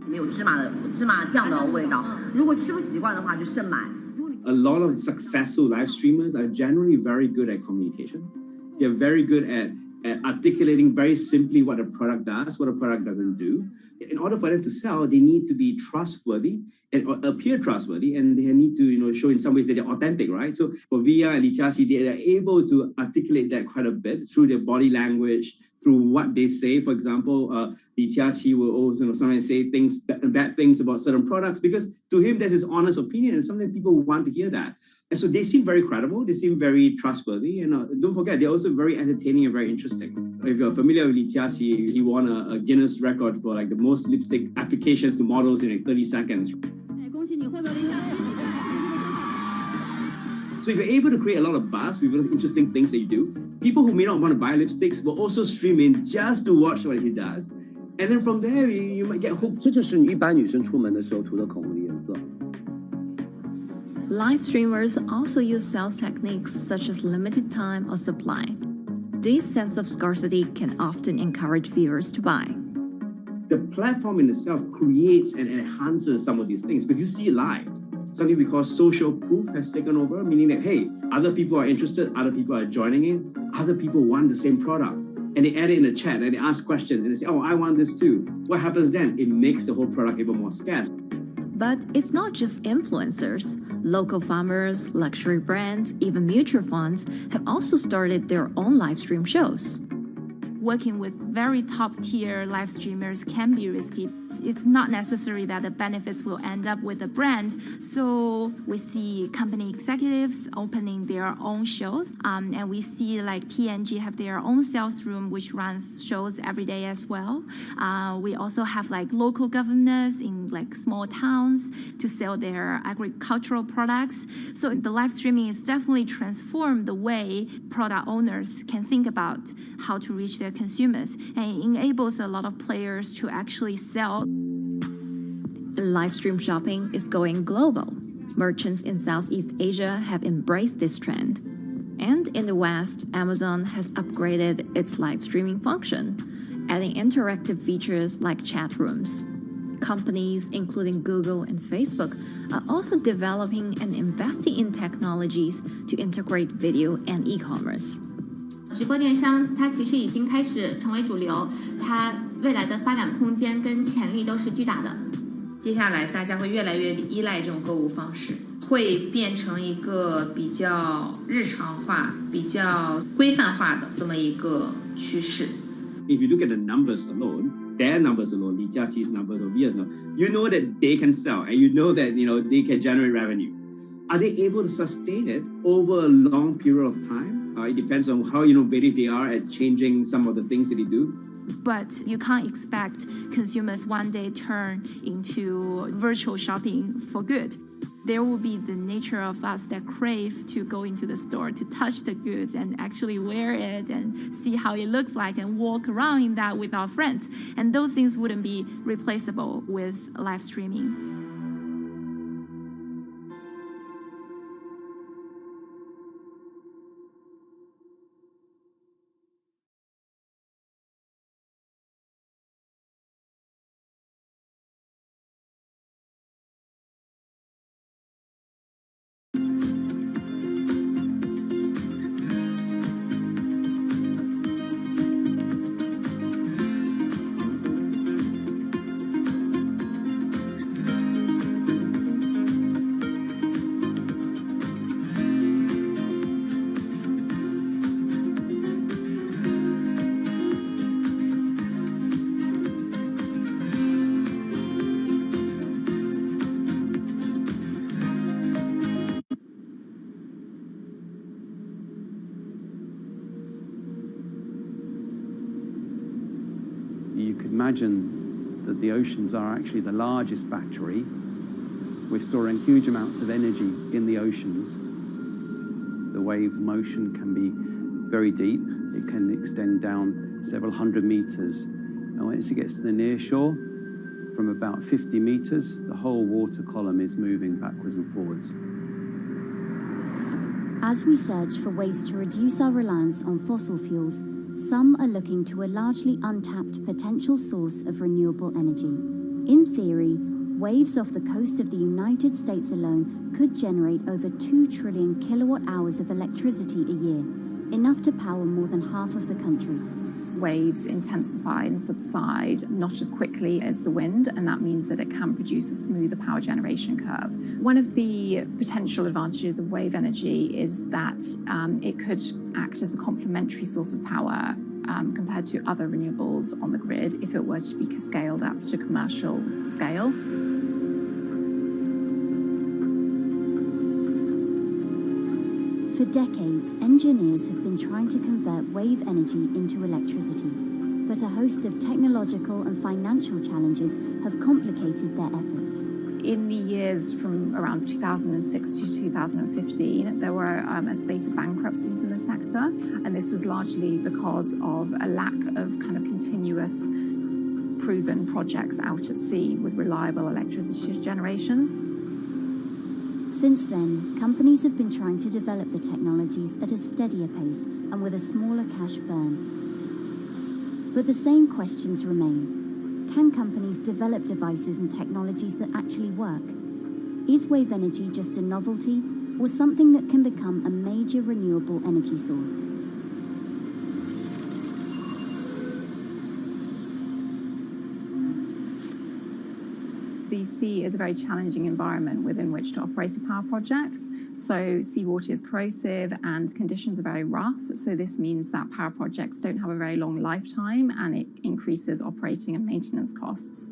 没有芝麻酱的味道，如果吃不习惯的话就慎买。A lot of successful live streamers are generally very good at communication. They're very good at articulating very simply what a product does, what a product doesn't do. In order for them to sell, they need to be trustworthy and appear trustworthy, and they need to, show in some ways that they're authentic, right? So for Via and Li Jiaqi, they are able to articulate that quite a bit through their body language, through what they say. For example, Li Jiaqi will also sometimes say bad things about certain products because to him that's his honest opinion, and sometimes people want to hear that. And so they seem very credible, they seem very trustworthy, and don't forget, they're also very entertaining and very interesting. If you're familiar with Li Jiaqi, he won a Guinness record for like the most lipstick applications to models in like 30 seconds. So if you're able to create a lot of buzz with interesting things that you do, people who may not want to buy lipsticks will also stream in just to watch what he does. And then from there, you might get hooked. 这就是一般女生出门的时候涂的口红的颜色。Live streamers also use sales techniques such as limited time or supply. This sense of scarcity can often encourage viewers to buy. The platform in itself creates and enhances some of these things because you see it live. Something we call social proof has taken over, meaning that, hey, other people are interested, other people are joining in, other people want the same product. and they add it in the chat and they ask questions and they say, oh, I want this too. What happens then? It makes the whole product even more scarce. But it's not just influencers. Local farmers, luxury brands, even mutual funds have also started their own live stream shows. Working with very top-tier live streamers can be risky. It's not necessary that the benefits will end up with the brand. So we see company executives opening their own shows. And we see like P&G have their own sales room, which runs shows every day as well. We also have like local governors in like small towns to sell their agricultural products. So the live streaming is definitely transformed the way product owners can think about how to reach their consumers, and it enables a lot of players to actually sell. Live stream shopping is going global. Merchants in Southeast Asia have embraced this trend. And in the West, Amazon has upgraded its live streaming function, adding interactive features like chat rooms. Companies, including Google and Facebook, are also developing and investing in technologies to integrate video and e-commerce. 直播电商它其实已经开始成为主流，它未来的发展空间跟潜力都是巨大的。接下来大家会越来越依赖这种购物方式，会变成一个比较日常化、比较规范化的这么一个趋势。If you look at the numbers alone, their numbers alone, Li Jiaxi's numbers or Via's numbers, you know that they can sell and you know that they can generate revenue. Are they able to sustain it over a long period of time? It depends on how innovative they are at changing some of the things that they do. But you can't expect consumers one day turn into virtual shopping for good. There will be the nature of us that crave to go into the store, to touch the goods and actually wear it and see how it looks like and walk around in that with our friends. And those things wouldn't be replaceable with live streaming. Imagine that the oceans are actually the largest battery. We're storing huge amounts of energy in the oceans. The wave motion can be very deep. It can extend down several hundred meters. And once it gets to the near shore, from about 50 meters, the whole water column is moving backwards and forwards. As we search for ways to reduce our reliance on fossil fuels, some are looking to a largely untapped potential source of renewable energy. In theory, waves off the coast of the United States alone could generate over 2 trillion kilowatt hours of electricity a year, enough to power more than half of the country. Waves intensify and subside not as quickly as the wind, and that means that it can produce a smoother power generation curve. One of the potential advantages of wave energy is that it could act as a complementary source of power compared to other renewables on the grid if it were to be scaled up to commercial scale. For decades, engineers have been trying to convert wave energy into electricity, but a host of technological and financial challenges have complicated their efforts. In the years from around 2006 to 2015, there were a spate of bankruptcies in the sector, and this was largely because of a lack of kind of continuous proven projects out at sea with reliable electricity generation. Since then, companies have been trying to develop the technologies at a steadier pace and with a smaller cash burn. But the same questions remain. Can companies develop devices and technologies that actually work? Is wave energy just a novelty or something that can become a major renewable energy source? The sea is a very challenging environment within which to operate a power project. So seawater is corrosive and conditions are very rough. So this means that power projects don't have a very long lifetime, and it increases operating and maintenance costs.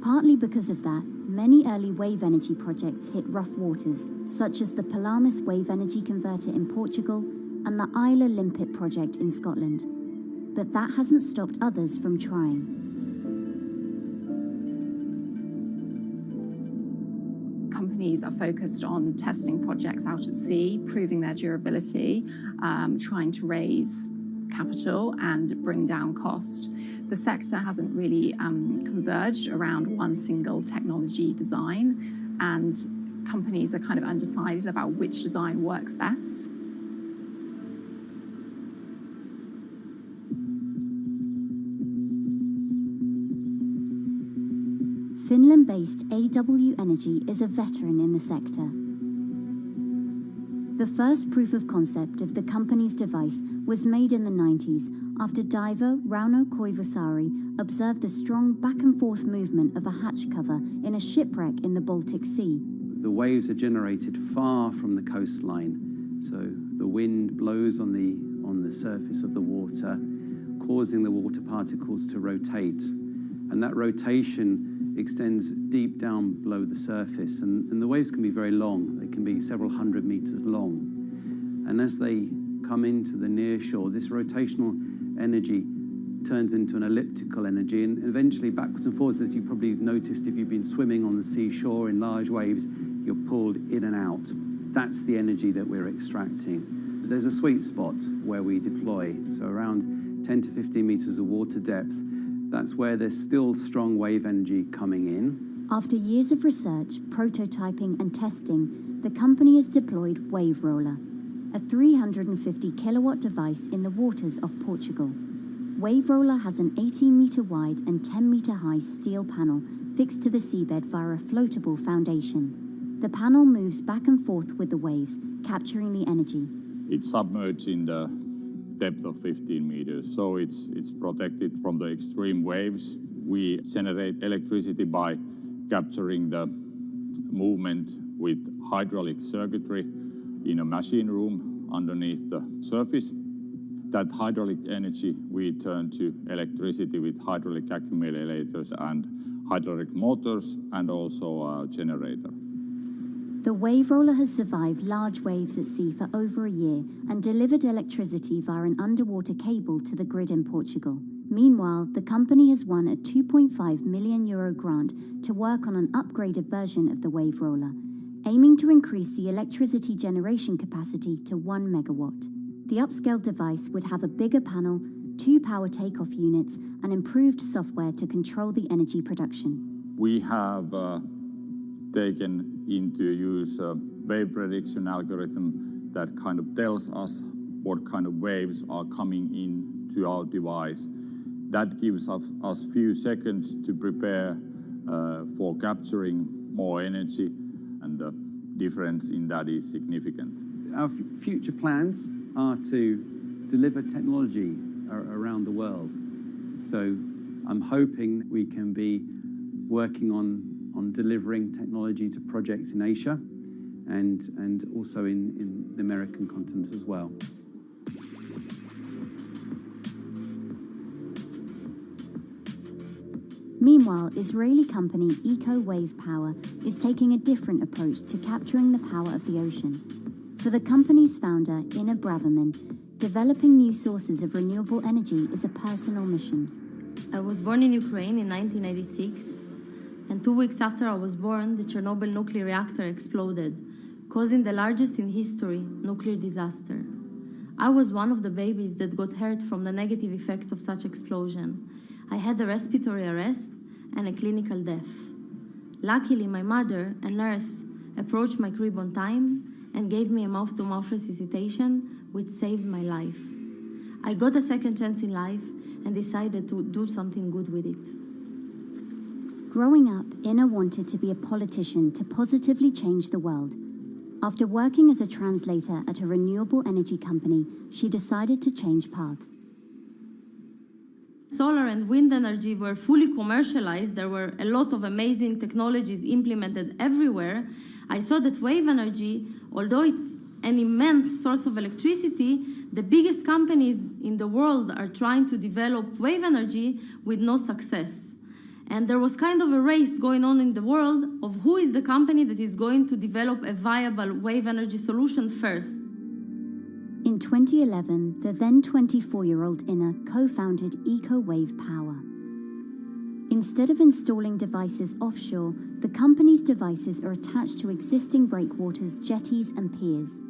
Partly because of that, many early wave energy projects hit rough waters, such as the Palamas Wave Energy Converter in Portugal and the Isla Limpet project in Scotland. But that hasn't stopped others from trying. Companies are focused on testing projects out at sea, proving their durability, trying to raise capital and bring down cost. The sector hasn't really converged around one single technology design, and companies are kind of undecided about which design works best. Finland-based AW Energy is a veteran in the sector. The first proof of concept of the company's device was made in the 90s after diver Rauno Koivusaari observed the strong back-and-forth movement of a hatch cover in a shipwreck in the Baltic Sea. The waves are generated far from the coastline, so the wind blows on the surface of the water, causing the water particles to rotate. And that rotation extends deep down below the surface, and the waves can be very long. They can be several hundred meters long. And as they come into the near shore, this rotational energy turns into an elliptical energy, and eventually backwards and forwards, as you probably noticed if you've been swimming on the seashore in large waves, you're pulled in and out. That's the energy that we're extracting. There's a sweet spot where we deploy, so around 10 to 15 meters of water depth. That's where there's still strong wave energy coming in. After years of research, prototyping and testing, the company has deployed Wave Roller, a 350 kilowatt device in the waters of Portugal. Wave Roller has an 18-meter wide and 10-meter high steel panel fixed to the seabed via a floatable foundation. The panel moves back and forth with the waves, capturing the energy. It's submerged in the depth of 15 meters, so it's protected from the extreme waves. We generate electricity by capturing the movement with hydraulic circuitry in a machine room underneath the surface. That hydraulic energy we turn to electricity with hydraulic accumulators and hydraulic motors, and also a generator. The Wave Roller has survived large waves at sea for over a year and delivered electricity via an underwater cable to the grid in Portugal. Meanwhile, the company has won a €2.5 million grant to work on an upgraded version of the Wave Roller, aiming to increase the electricity generation capacity to 1 megawatt. The upscaled device would have a bigger panel, 2 power takeoff units, and improved software to control the energy production. We have taken into use a wave prediction algorithm that kind of tells us what kind of waves are coming into our device. That gives us few seconds to prepare for capturing more energy, and the difference in that is significant. Our future plans are to deliver technology around the world. So I'm hoping we can be working on delivering technology to projects in Asia and also in the American continent as well. Meanwhile, Israeli company Eco Wave Power is taking a different approach to capturing the power of the ocean. For the company's founder, Ina Braverman, developing new sources of renewable energy is a personal mission. I was born in Ukraine in 1996, and 2 weeks after I was born, the Chernobyl nuclear reactor exploded, causing the largest in history nuclear disaster. I was one of the babies that got hurt from the negative effects of such explosion. I had a respiratory arrest and a clinical death. Luckily, my mother, a nurse, approached my crib on time and gave me a mouth-to-mouth resuscitation, which saved my life. I got a second chance in life and decided to do something good with it. Growing up, Ina wanted to be a politician to positively change the world. After working as a translator at a renewable energy company, she decided to change paths. Solar and wind energy were fully commercialized. There were a lot of amazing technologies implemented everywhere. I saw that wave energy, although it's an immense source of electricity, the biggest companies in the world are trying to develop wave energy with no success. And there was kind of a race going on in the world of who is the company that is going to develop a viable wave energy solution first. In 2011, the then 24-year-old Inna co-founded EcoWave Power. Instead of installing devices offshore, the company's devices are attached to existing breakwaters, jetties, and piers.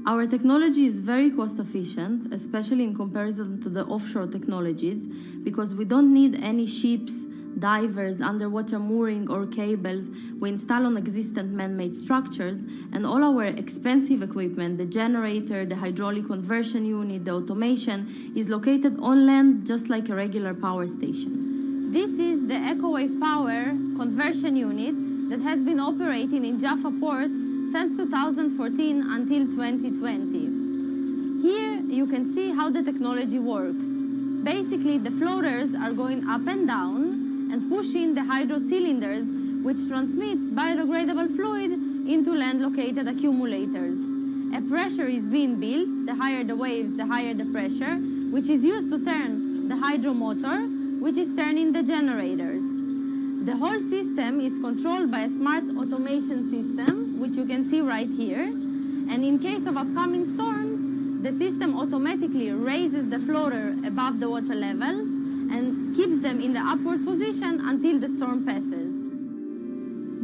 Our technology is very cost efficient, especially in comparison to the offshore technologies, because we don't need any ships, divers, underwater mooring or cables. We install on existing man-made structures, and all our expensive equipment, the generator, the hydraulic conversion unit, the automation, is located on land just like a regular power station. This is the EcoWave Power conversion unit that has been operating in Jaffa Port since 2014 until 2020. Here you can see how the technology works. Basically, the floaters are going up and down and pushing the hydro cylinders, which transmit biodegradable fluid into land-located accumulators. A pressure is being built. The higher the waves, the higher the pressure, which is used to turn the hydro motor, which is turning the generators. The whole system is controlled by a smart automation system, which you can see right here. And in case of upcoming storms, the system automatically raises the floater above the water level and keeps them in the upward position until the storm passes.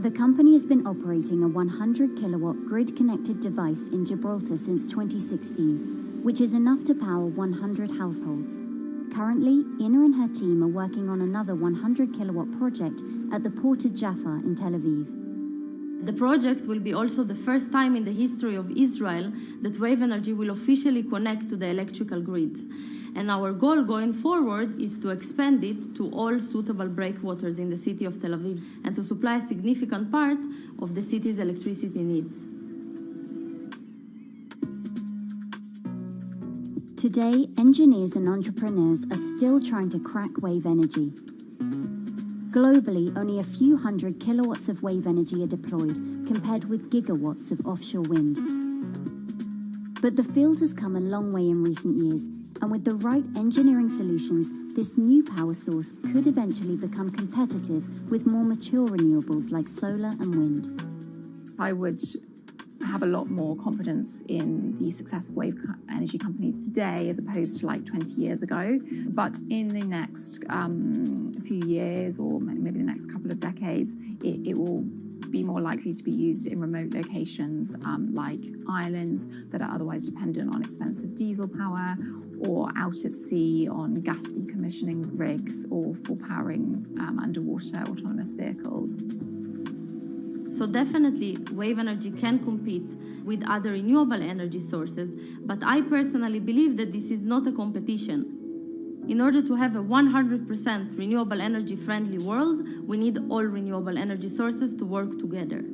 The company has been operating a 100-kilowatt grid-connected device in Gibraltar since 2016, which is enough to power 100 households. Currently, Inna and her team are working on another 100-kilowatt project at the port of Jaffa in Tel Aviv. The project will be also the first time in the history of Israel that wave energy will officially connect to the electrical grid. And our goal going forward is to expand it to all suitable breakwaters in the city of Tel Aviv and to supply a significant part of the city's electricity needs. Today, engineers and entrepreneurs are still trying to crack wave energy. Globally, only a few hundred kilowatts of wave energy are deployed, compared with gigawatts of offshore wind. But the field has come a long way in recent years, and with the right engineering solutions, this new power source could eventually become competitive with more mature renewables like solar and wind. I would have a lot more confidence in the success of wave energy companies today as opposed to like 20 years ago. But in the next few years, or maybe the next couple of decades, it will be more likely to be used in remote locations like islands that are otherwise dependent on expensive diesel power, or out at sea on gas decommissioning rigs, or for powering underwater autonomous vehicles. So definitely, wave energy can compete with other renewable energy sources, but I personally believe that this is not a competition. In order to have a 100% renewable energy friendly world, we need all renewable energy sources to work together.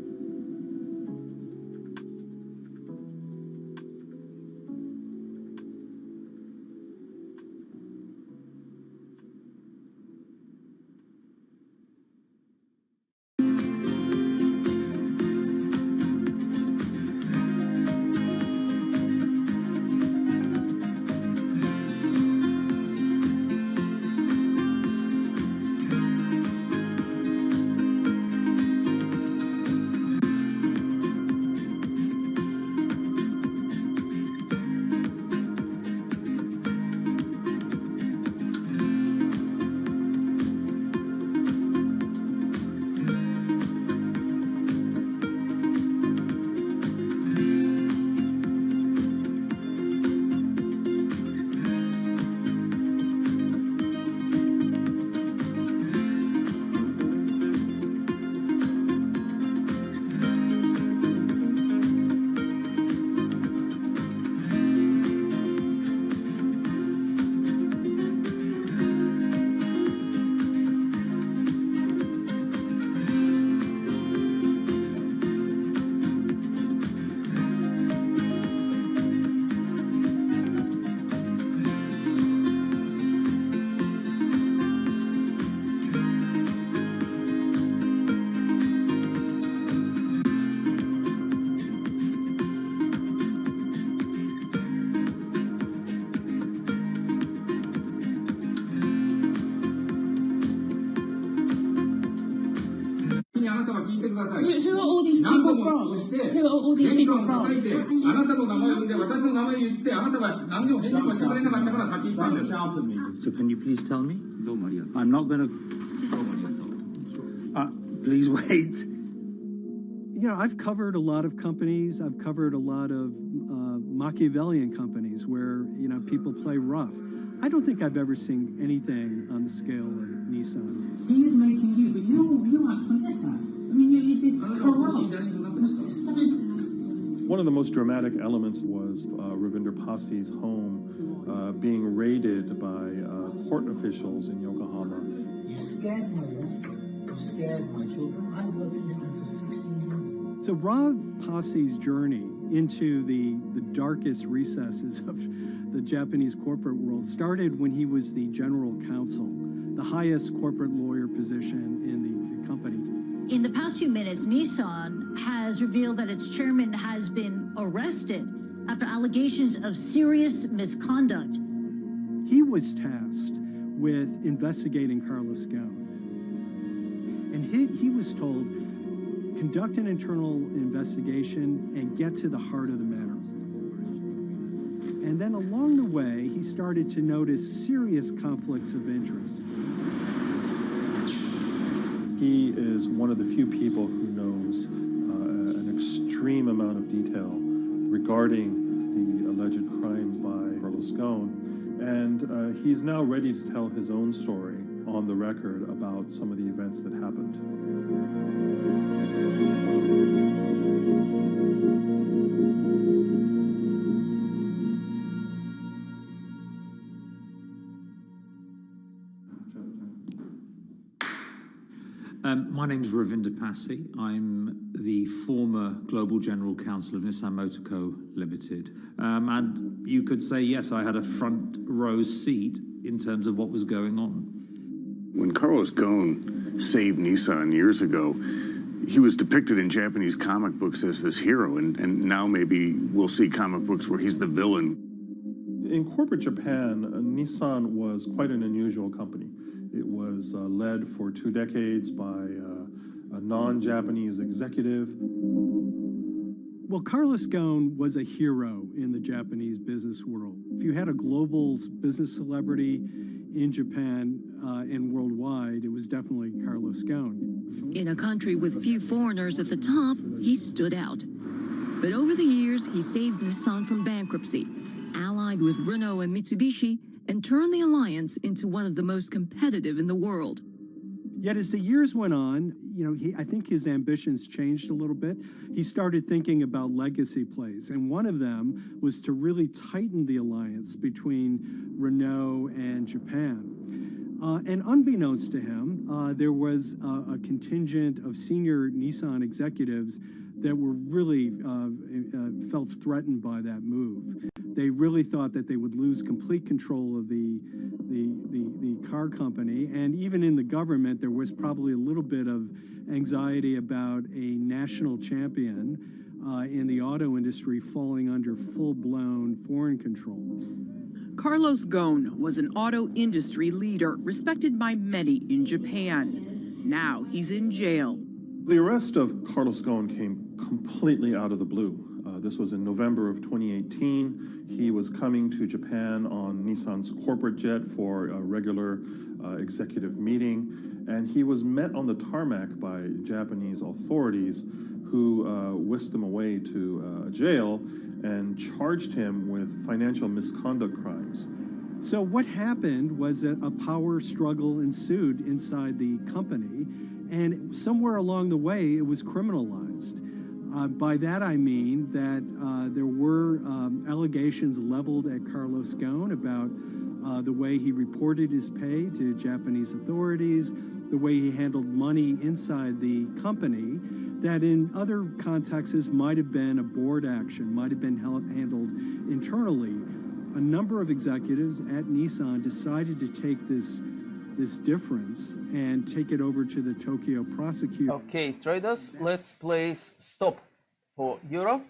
Who are all these people from? So can you please tell me? I'm not going to... please wait. You know, I've covered a lot of companies. I've covered a lot of Machiavellian companies where, you know, people play rough. I don't think I've ever seen anything on the scale of Nissan. He is making you, but you aren't from this side. I mean, it's corrupt. One of the most dramatic elements was Ravinder Passi's home being raided by court officials in Yokohama. You scared my wife. You scared my children. I worked in this for 16 years. So Rav Passi's journey into the darkest recesses of the Japanese corporate world started when he was the general counsel, the highest corporate lawyer position in the company. In the past few minutes, Nissan has revealed that its chairman has been arrested after allegations of serious misconduct. He was tasked with investigating Carlos Ghosn. And he was told, conduct an internal investigation and get to the heart of the matter. And then along the way, he started to notice serious conflicts of interest. He is one of the few people who knows an extreme amount of detail regarding the alleged crimes by Carlos Ghosn, and he's now ready to tell his own story on the record about some of the events that happened. My name is Ravinder Passi. I'm the former Global General Counsel of Nissan Motor Co. Limited. And you could say, yes, I had a front row seat in terms of what was going on. When Carlos Ghosn saved Nissan years ago, he was depicted in Japanese comic books as this hero, and now maybe we'll see comic books where he's the villain. In corporate Japan, Nissan was quite an unusual company. It was led for 2 decades by a non-Japanese executive. Well, Carlos Ghosn was a hero in the Japanese business world. If you had a global business celebrity in Japan and worldwide, it was definitely Carlos Ghosn. In a country with few foreigners at the top, he stood out. But over the years, he saved Nissan from bankruptcy, allied with Renault and Mitsubishi, and turned the alliance into one of the most competitive in the world. Yet as the years went on, you know, I think his ambitions changed a little bit. He started thinking about legacy plays, and one of them was to really tighten the alliance between Renault and Japan. And unbeknownst to him, there was a contingent of senior Nissan executives that were really felt threatened by that move. They really thought that they would lose complete control of the car company, and even in the government, there was probably a little bit of anxiety about a national champion in the auto industry falling under full-blown foreign control. Carlos Ghosn was an auto industry leader, respected by many in Japan. Now he's in jail. The arrest of Carlos Ghosn came completely out of the blue. This was in November of 2018. He was coming to Japan on Nissan's corporate jet for a regular executive meeting, and he was met on the tarmac by Japanese authorities who whisked him away to a jail and charged him with financial misconduct crimes. So what happened was that a power struggle ensued inside the company, and somewhere along the way, it was criminalized. By that I mean that there were allegations leveled at Carlos Ghosn about the way he reported his pay to Japanese authorities, the way he handled money inside the company, that in other contexts might have been a board action, might have been handled internally. A number of executives at Nissan decided to take this difference and take it over to the Tokyo prosecutor. Okay, traders, let's place stop for euro.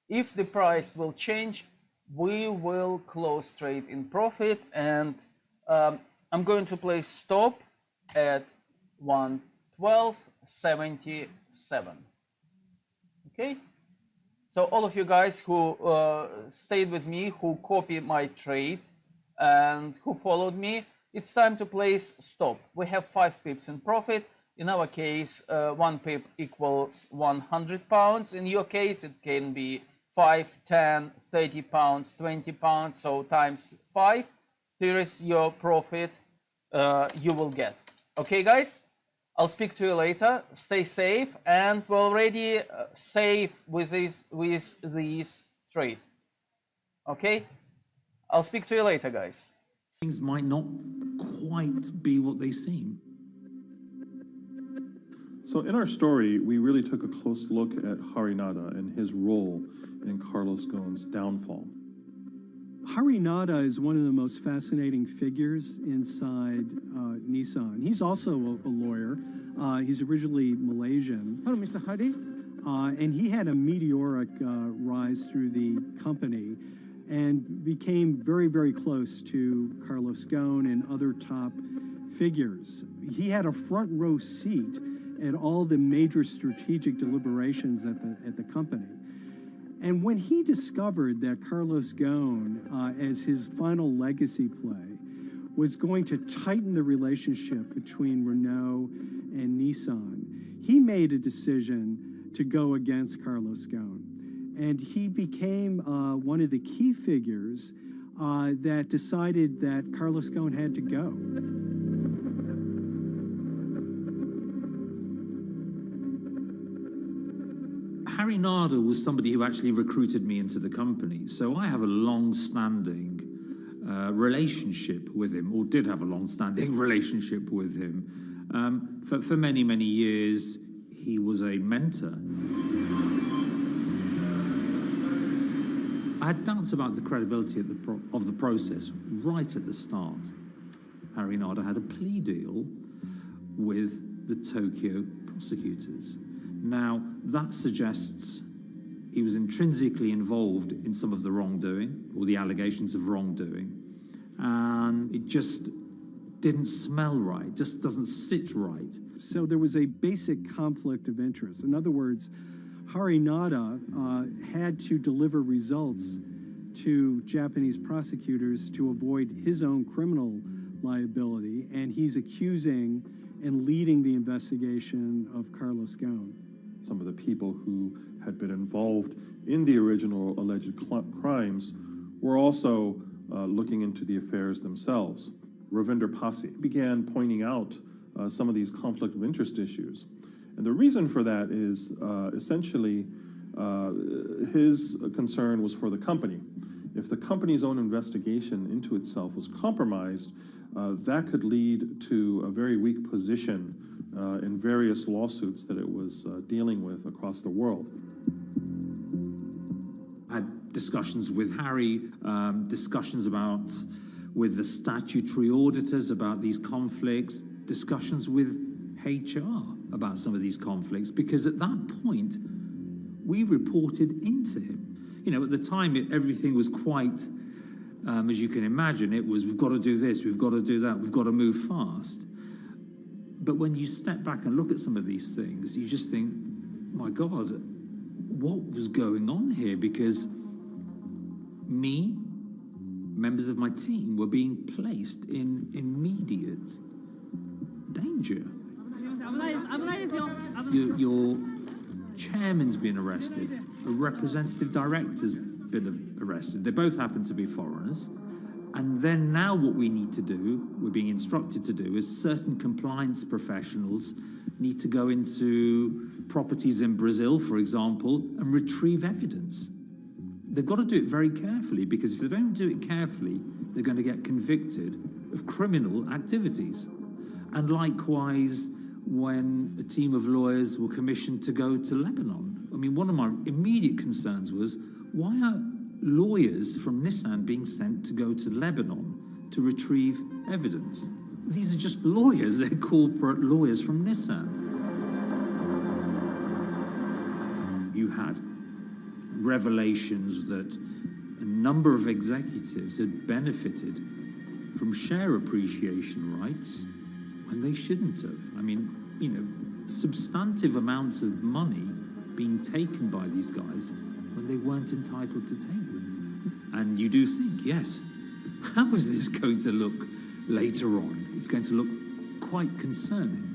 If the price will change, we will close trade in profit, and I'm going to place stop at 112.77. Okay? So all of you guys who stayed with me, who copied my trade, and who followed me, it's time to place stop. We have 5 pips in profit. In our case, 1 pip equals 100 pounds. In your case, it can be 5, 10, 30 pounds, 20 pounds, so times 5. Here is your profit you will get. Okay, guys? I'll speak to you later. Stay safe, and we're already safe with this trade. Okay? I'll speak to you later, guys. Things might not quite be what they seem. So in our story, we really took a close look at Harinada and his role in Carlos Ghosn's downfall. Harinada is one of the most fascinating figures inside Nissan. He's also a lawyer. He's originally Malaysian. Hello, Mr. Hadi. And he had a meteoric rise through the company and became very, very close to Carlos Ghosn and other top figures. He had a front row seat at all the major strategic deliberations at the company. And when he discovered that Carlos Ghosn, as his final legacy play, was going to tighten the relationship between Renault and Nissan, he made a decision to go against Carlos Ghosn. And he became one of the key figures that decided that Carlos Ghosn had to go. Harinada was somebody who actually recruited me into the company, so I have a long-standing relationship with him, or did have a long-standing relationship with him. For many, many years, he was a mentor. I had doubts about the credibility of the process right at the start. Harinada had a plea deal with the Tokyo prosecutors. Now, that suggests he was intrinsically involved in some of the wrongdoing, or the allegations of wrongdoing, and it just didn't smell right, just doesn't sit right. So there was a basic conflict of interest. In other words, Harinada had to deliver results to Japanese prosecutors to avoid his own criminal liability, and he's accusing and leading the investigation of Carlos Ghosn. Some of the people who had been involved in the original alleged crimes were also looking into the affairs themselves. Ravinder Pasi began pointing out some of these conflict of interest issues. And the reason for that is essentially his concern was for the company. If the company's own investigation into itself was compromised, that could lead to a very weak position in various lawsuits that it was dealing with across the world. I had discussions with Harry, discussions with the statutory auditors about these conflicts, discussions with HR about some of these conflicts, because at that point, we reported into him. You know, at the time, everything was quite, as you can imagine, it was, we've got to do this, we've got to do that, we've got to move fast. But when you step back and look at some of these things, you just think, my God, what was going on here? Because me, members of my team, were being placed in immediate danger. Your chairman's been arrested, a representative director's been arrested. They both happen to be foreigners. And then now what we need to do, we're being instructed to do, is certain compliance professionals need to go into properties in Brazil, for example, and retrieve evidence. They've got to do it very carefully, because if they don't do it carefully, they're going to get convicted of criminal activities. And likewise, when a team of lawyers were commissioned to go to Lebanon, I mean, one of my immediate concerns was, why are lawyers from Nissan being sent to go to Lebanon to retrieve evidence? These are just lawyers, they're corporate lawyers from Nissan. You had revelations that a number of executives had benefited from share appreciation rights when they shouldn't have. I mean, you know, substantive amounts of money being taken by these guys when they weren't entitled to take them. And you do think, yes, how is this going to look later on? It's going to look quite concerning.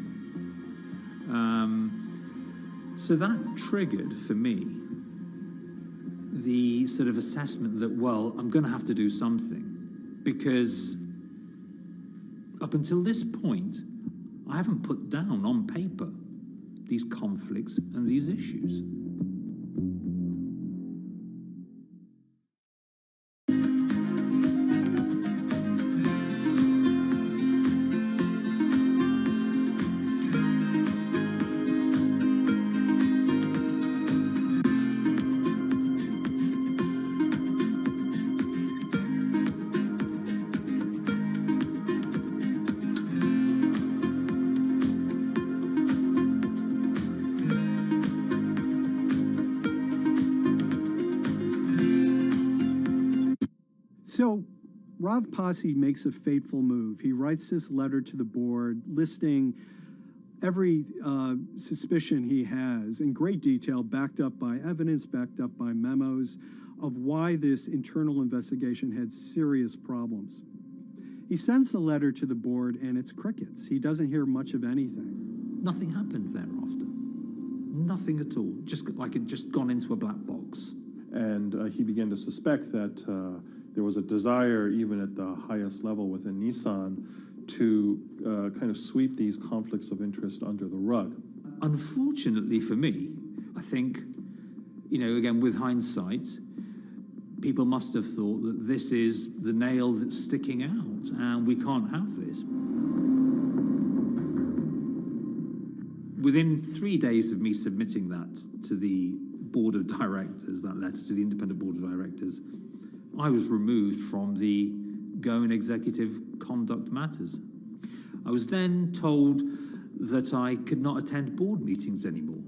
So that triggered for me the sort of assessment that, well, I'm going to have to do something, because up until this point, I haven't put down on paper these conflicts and these issues. So Rob Posse makes a fateful move. He writes this letter to the board listing every suspicion he has in great detail, backed up by evidence, backed up by memos of why this internal investigation had serious problems. He sends the letter to the board and it's crickets. He doesn't hear much of anything. Nothing happened thereafter. Nothing at all. Just like it just gone into a black box. And he began to suspect that there was a desire, even at the highest level within Nissan, to kind of sweep these conflicts of interest under the rug. Unfortunately for me, I think, again, with hindsight, people must have thought that this is the nail that's sticking out, and we can't have this. Within 3 days of me submitting that to the board of directors, that letter to the independent board of directors, I was removed from the Goan Executive Conduct Matters. I was then told that I could not attend board meetings anymore.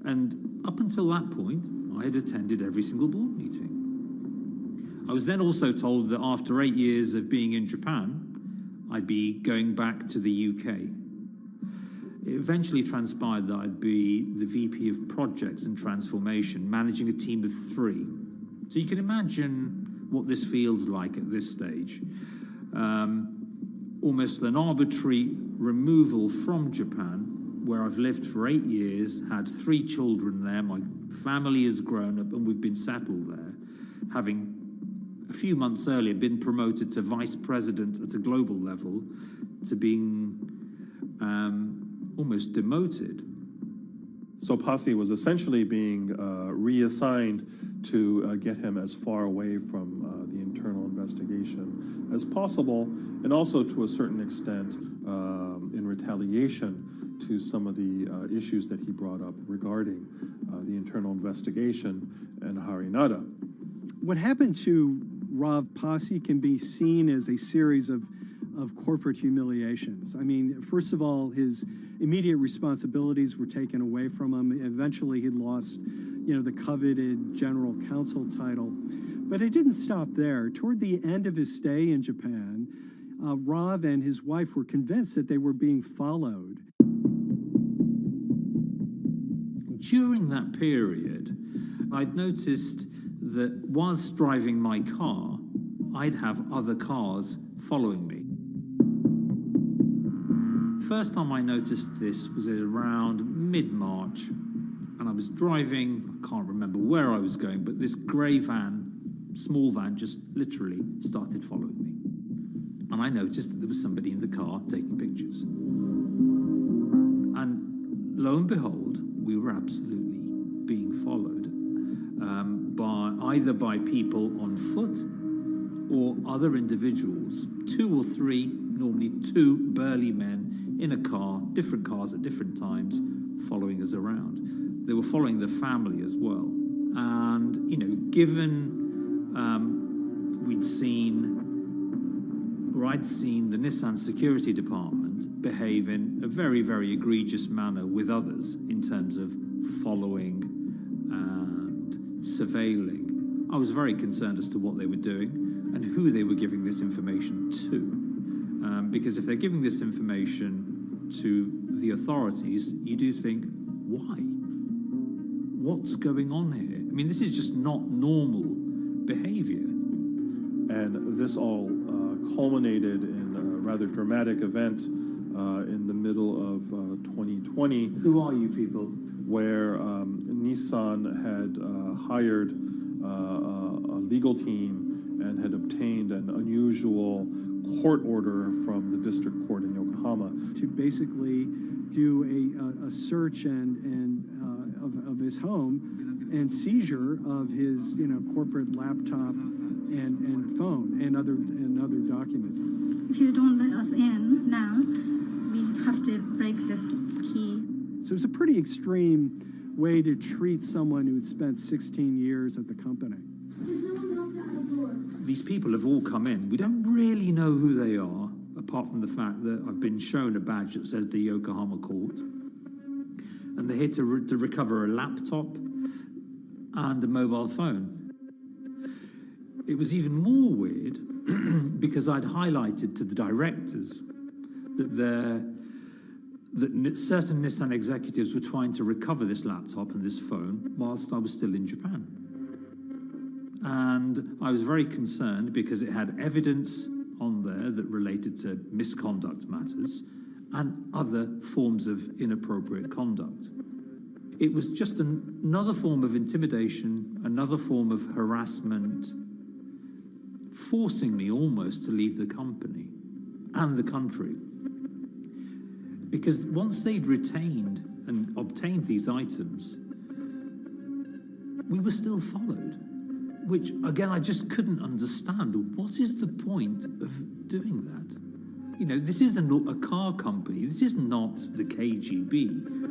And up until that point, I had attended every single board meeting. I was then also told that after 8 years of being in Japan, I'd be going back to the UK. It eventually transpired that I'd be the VP of Projects and Transformation, managing a team of 3. So you can imagine what this feels like at this stage. Almost an arbitrary removal from Japan, where I've lived for 8 years, had 3 children there, my family has grown up, and we've been settled there, having a few months earlier been promoted to vice president at a global level, to being almost demoted. So Posse was essentially being reassigned to get him as far away from the internal investigation as possible, and also to a certain extent in retaliation to some of the issues that he brought up regarding the internal investigation and Harinada. What happened to Rob Posse can be seen as a series of corporate humiliations. I mean, first of all, his immediate responsibilities were taken away from him. Eventually, he lost, the coveted general counsel title. But it didn't stop there. Toward the end of his stay in Japan, Rob and his wife were convinced that they were being followed. During that period, I'd noticed that whilst driving my car, I'd have other cars following me. First time I noticed this was around mid-March, and I was driving, I can't remember where I was going, but this grey van, small van, just literally started following me. And I noticed that there was somebody in the car taking pictures. And lo and behold, we were absolutely being followed either by people on foot or other individuals, 2 or 3, normally 2 burly men in a car, different cars at different times, following us around. They were following the family as well. And, given I'd seen the Nissan security department behave in a very, very egregious manner with others in terms of following and surveilling, I was very concerned as to what they were doing and who they were giving this information to. Because if they're giving this information to the authorities, you do think, why? what's going on here? I mean, this is just not normal behavior. And this all culminated in a rather dramatic event in the middle of 2020. Who are you people? Where Nissan had hired a legal team and had obtained an unusual court order from the district court in Yokohama to basically do a search of his home and seizure of his corporate laptop and phone and other documents. If you don't let us in now, we have to break this key. So it's a pretty extreme way to treat someone who had spent 16 years at the company. These people have all come in. We don't really know who they are, apart from the fact that I've been shown a badge that says the Yokohama court. And they're here to recover a laptop and a mobile phone. It was even more weird because I'd highlighted to the directors that certain Nissan executives were trying to recover this laptop and this phone whilst I was still in Japan. And I was very concerned because it had evidence on there that related to misconduct matters and other forms of inappropriate conduct. It was just another form of intimidation, another form of harassment, forcing me almost to leave the company and the country. Because once they'd retained and obtained these items, we were still followed, which, again, I just couldn't understand. What is the point of doing that? This isn't a car company. This is not the KGB.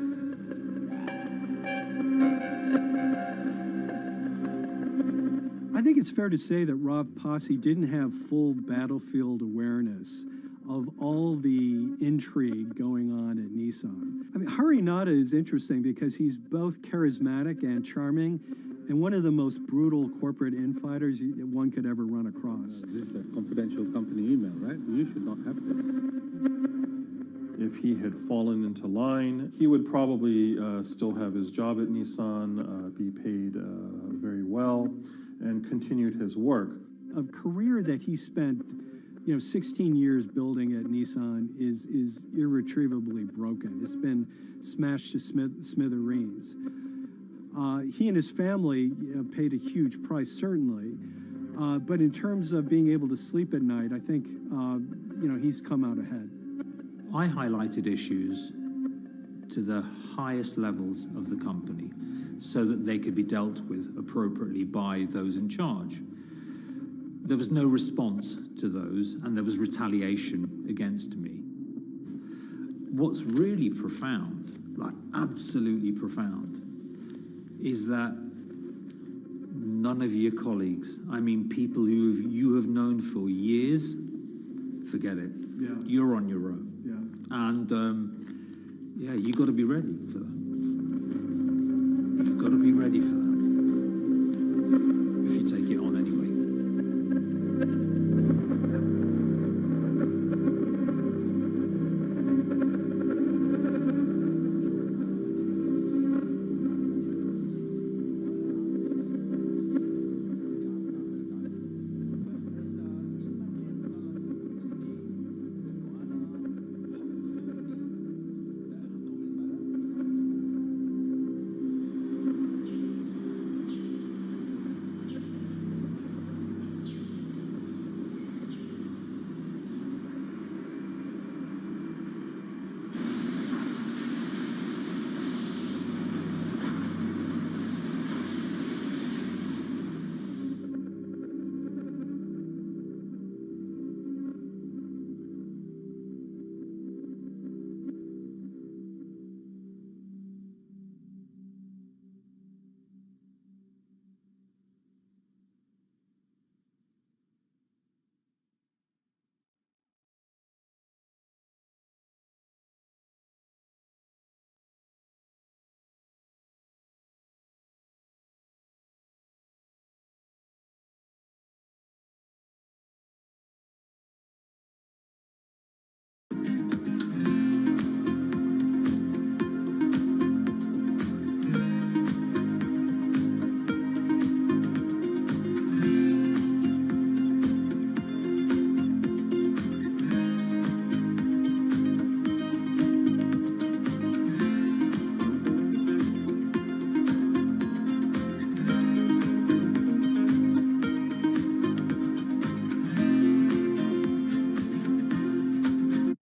I think it's fair to say that Rob Posse didn't have full battlefield awareness of all the intrigue going on at Nissan. I mean, Harinata is interesting because he's both charismatic and charming, and one of the most brutal corporate infighters one could ever run across. This is a confidential company email, right? You should not have this. If he had fallen into line, he would probably still have his job at Nissan, be paid very well, and continued his work. A career that he spent 16 years building at Nissan is irretrievably broken. It's been smashed to smithereens. He and his family paid a huge price, certainly. But in terms of being able to sleep at night, I think, he's come out ahead. I highlighted issues to the highest levels of the company so that they could be dealt with appropriately by those in charge. There was no response to those, and there was retaliation against me. What's really profound, like absolutely profound, is that none of your colleagues, I mean people who you have known for years, forget it. Yeah. You're on your own. Yeah. And you got to be ready for that. You've got to be ready for that. If you take it on anyway.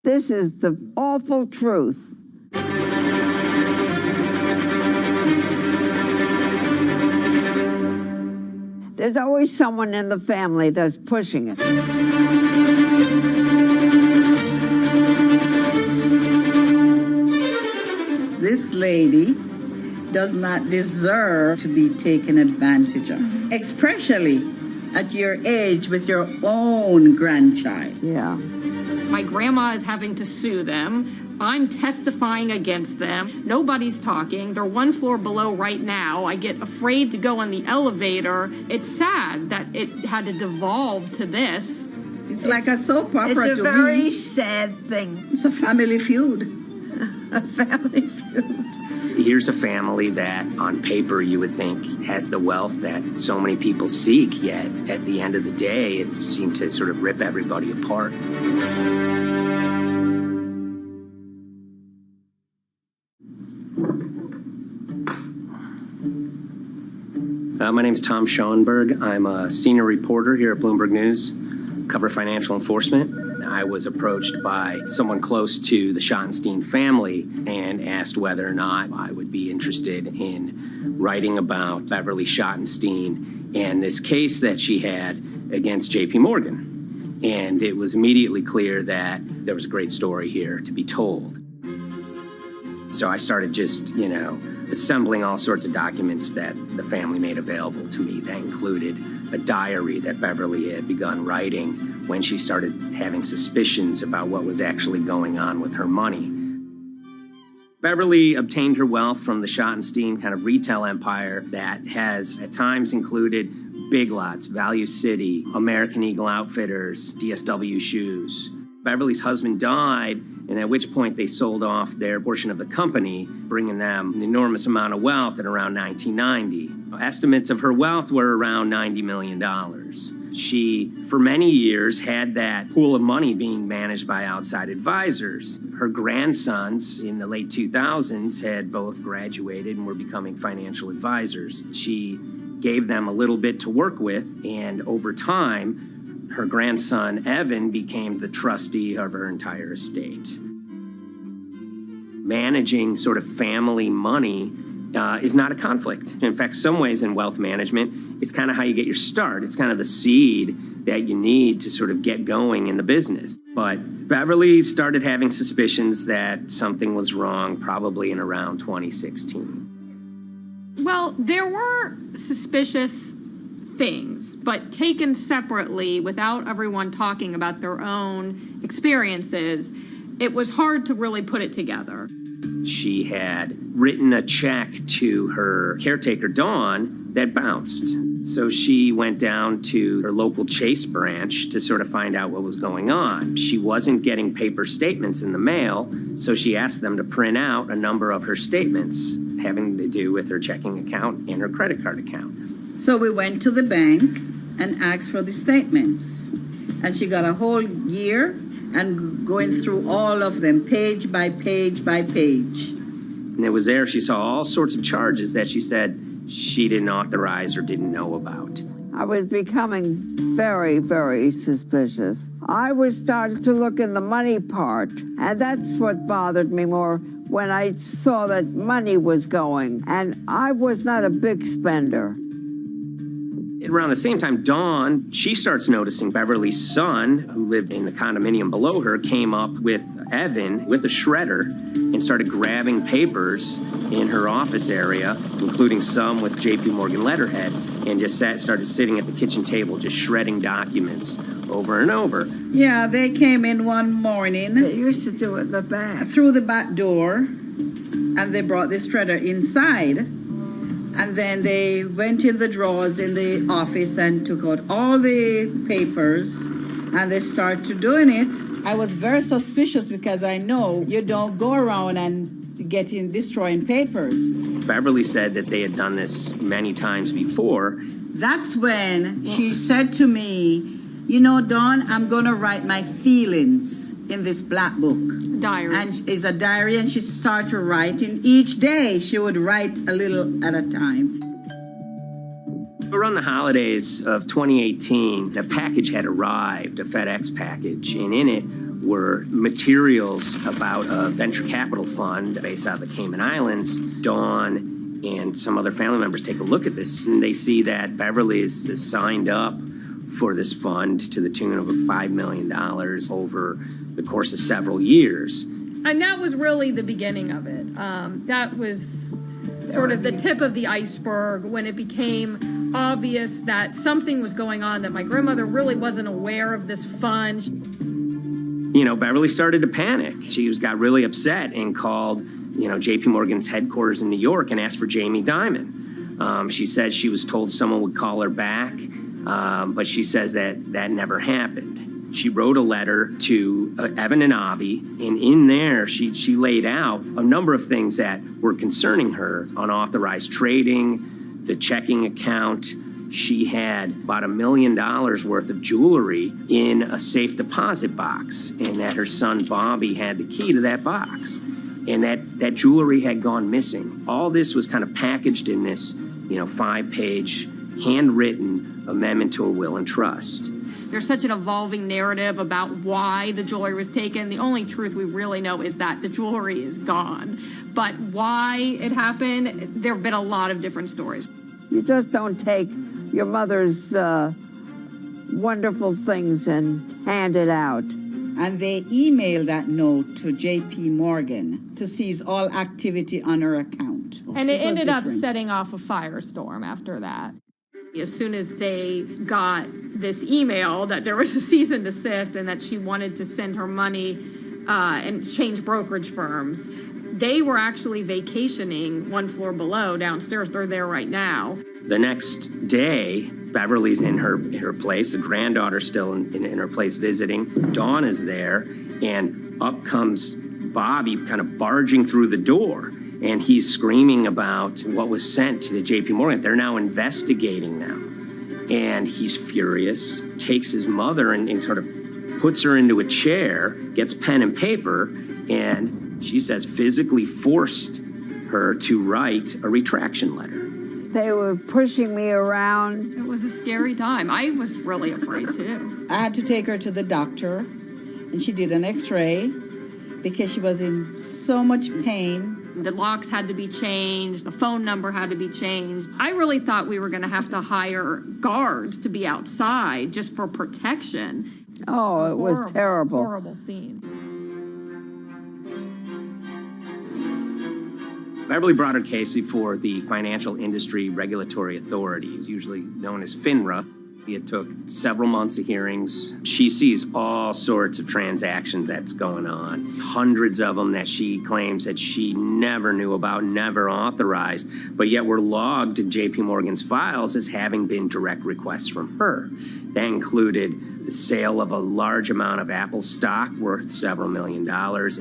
This is the awful truth. There's always someone in the family that's pushing it. This lady does not deserve to be taken advantage of, especially at your age with your own grandchild. Yeah. My grandma is having to sue them. I'm testifying against them. Nobody's talking. They're one floor below right now. I get afraid to go on the elevator. It's sad that it had to devolve to this. It's like a soap opera to me. It's a very sad thing. It's a family feud. A family feud. Here's a family that, on paper, you would think has the wealth that so many people seek, yet at the end of the day, it seemed to sort of rip everybody apart. My name's Tom Schoenberg. I'm a senior reporter here at Bloomberg News, cover financial enforcement. I was approached by someone close to the Schottenstein family and asked whether or not I would be interested in writing about Beverly Schottenstein and this case that she had against JP Morgan. And it was immediately clear that there was a great story here to be told. So I started just, assembling all sorts of documents that the family made available to me. That included a diary that Beverly had begun writing when she started having suspicions about what was actually going on with her money. Beverly obtained her wealth from the Schottenstein kind of retail empire that has at times included Big Lots, Value City, American Eagle Outfitters, DSW Shoes. Beverly's husband died, and at which point they sold off their portion of the company, bringing them an enormous amount of wealth at around 1990. Estimates of her wealth were around $90 million. She, for many years, had that pool of money being managed by outside advisors. Her grandsons in the late 2000s had both graduated and were becoming financial advisors. She gave them a little bit to work with, and over time, her grandson, Evan, became the trustee of her entire estate. Managing sort of family money is not a conflict. In fact, some ways in wealth management, it's kind of how you get your start. It's kind of the seed that you need to sort of get going in the business. But Beverly started having suspicions that something was wrong probably in around 2016. Well, there were suspicious things, but taken separately without everyone talking about their own experiences, it was hard to really put it together. She had written a check to her caretaker, Dawn, that bounced. So she went down to her local Chase branch to sort of find out what was going on. She wasn't getting paper statements in the mail, so she asked them to print out a number of her statements having to do with her checking account and her credit card account. So we went to the bank and asked for the statements. And she got a whole year and going through all of them, page by page by page. And it was there she saw all sorts of charges that she said she didn't authorize or didn't know about. I was becoming very, very suspicious. I was starting to look in the money part, and that's what bothered me more when I saw that money was going, and I was not a big spender. Around the same time, Dawn, she starts noticing Beverly's son, who lived in the condominium below her, came up with Evan with a shredder and started grabbing papers in her office area, including some with JP Morgan letterhead, and just started sitting at the kitchen table just shredding documents over and over. Yeah, they came in one morning. They used to do it in the back. Through the back door, and they brought the shredder inside. And then they went in the drawers in the office and took out all the papers, and they started doing it. I was very suspicious because I know you don't go around and destroying papers. Beverly said that they had done this many times before. That's when she said to me, Dawn, I'm going to write my feelings in this black book. Diary. And it's a diary, and she started writing. Each day she would write a little at a time. Around the holidays of 2018, a package had arrived, a FedEx package, and in it were materials about a venture capital fund based out of the Cayman Islands. Dawn and some other family members take a look at this, and they see that Beverly is signed up for this fund to the tune of $5 million over the course of several years. And that was really the beginning of it. That was sort of the tip of the iceberg when it became obvious that something was going on, that my grandmother really wasn't aware of this fund. You know, Beverly started to panic. She got really upset and called, JP Morgan's headquarters in New York and asked for Jamie Dimon. She said she was told someone would call her back, but she says that never happened. She wrote a letter to Evan and Avi, and in there she laid out a number of things that were concerning her: unauthorized trading, the checking account. She had about $1 million worth of jewelry in a safe deposit box, and that her son Bobby had the key to that box, and that jewelry had gone missing. All this was kind of packaged in this, 5-page handwritten amendment to a will and trust. There's such an evolving narrative about why the jewelry was taken. The only truth we really know is that the jewelry is gone. But why it happened, there have been a lot of different stories. You just don't take your mother's wonderful things and hand it out. And they emailed that note to JP Morgan to seize all activity on her account. And it ended up setting off a firestorm after that. As soon as they got this email that there was a cease and desist and that she wanted to send her money and change brokerage firms, they were actually vacationing one floor below downstairs. They're there right now. The next day, Beverly's in her place. The granddaughter's still in her place visiting. Dawn is there, and up comes Bobby kind of barging through the door. And he's screaming about what was sent to the JP Morgan. They're now investigating now. And he's furious, takes his mother and sort of puts her into a chair, gets pen and paper, and she says physically forced her to write a retraction letter. They were pushing me around. It was a scary time. I was really afraid too. I had to take her to the doctor, and she did an x-ray because she was in so much pain. The locks had to be changed. The phone number had to be changed. I really thought we were going to have to hire guards to be outside just for protection. Oh, it was terrible. Horrible scene. Beverly brought her case before the Financial Industry Regulatory Authorities, usually known as FINRA. It took several months of hearings. She sees all sorts of transactions that's going on, hundreds of them that she claims that she never knew about, never authorized, but yet were logged in JP Morgan's files as having been direct requests from her. That included the sale of a large amount of Apple stock worth several $1 million,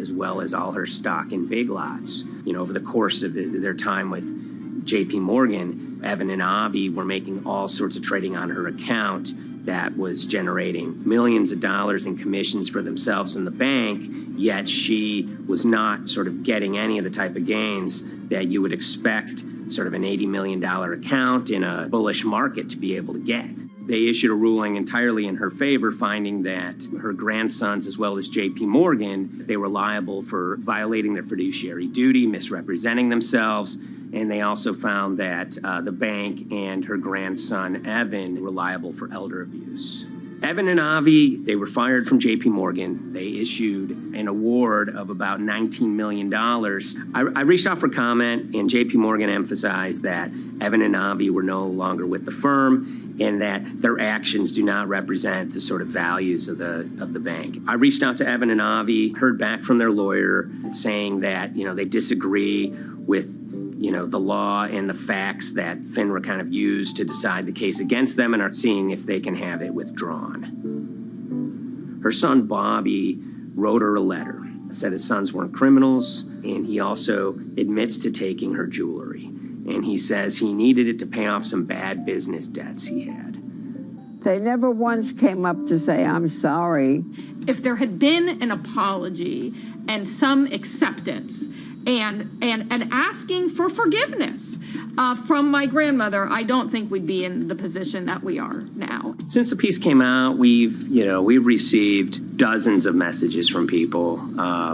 as well as all her stock in Big Lots. Over the course of their time with JP Morgan, Evan and Avi were making all sorts of trading on her account that was generating millions of dollars in commissions for themselves and the bank, yet she was not sort of getting any of the type of gains that you would expect sort of an $80 million account in a bullish market to be able to get. They issued a ruling entirely in her favor, finding that her grandsons, as well as JP Morgan, they were liable for violating their fiduciary duty, misrepresenting themselves, and they also found that the bank and her grandson, Evan, were liable for elder abuse. Evan and Avi, they were fired from JP Morgan. They issued an award of about $19 million. I reached out for comment, and JP Morgan emphasized that Evan and Avi were no longer with the firm and that their actions do not represent the sort of values of the bank. I reached out to Evan and Avi, heard back from their lawyer saying that, they disagree with the law and the facts that FINRA kind of used to decide the case against them and are seeing if they can have it withdrawn. Her son, Bobby, wrote her a letter, said his sons weren't criminals, and he also admits to taking her jewelry. And he says he needed it to pay off some bad business debts he had. They never once came up to say, I'm sorry. If there had been an apology and some acceptance, and asking for forgiveness from my grandmother, I don't think we'd be in the position that we are now. Since the piece came out, we've received dozens of messages from people,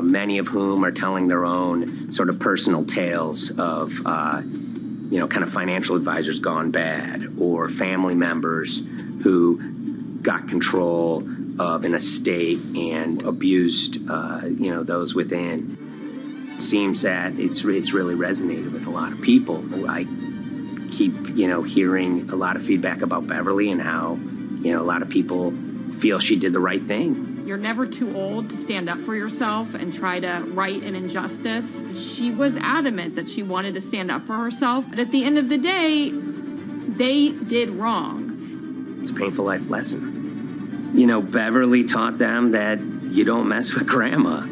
many of whom are telling their own sort of personal tales of, kind of financial advisors gone bad, or family members who got control of an estate and abused, those within. It seems that it's really resonated with a lot of people. I keep, hearing a lot of feedback about Beverly and how, a lot of people feel she did the right thing. You're never too old to stand up for yourself and try to right an injustice. She was adamant that she wanted to stand up for herself, but at the end of the day, they did wrong. It's a painful life lesson. Beverly taught them that you don't mess with grandma.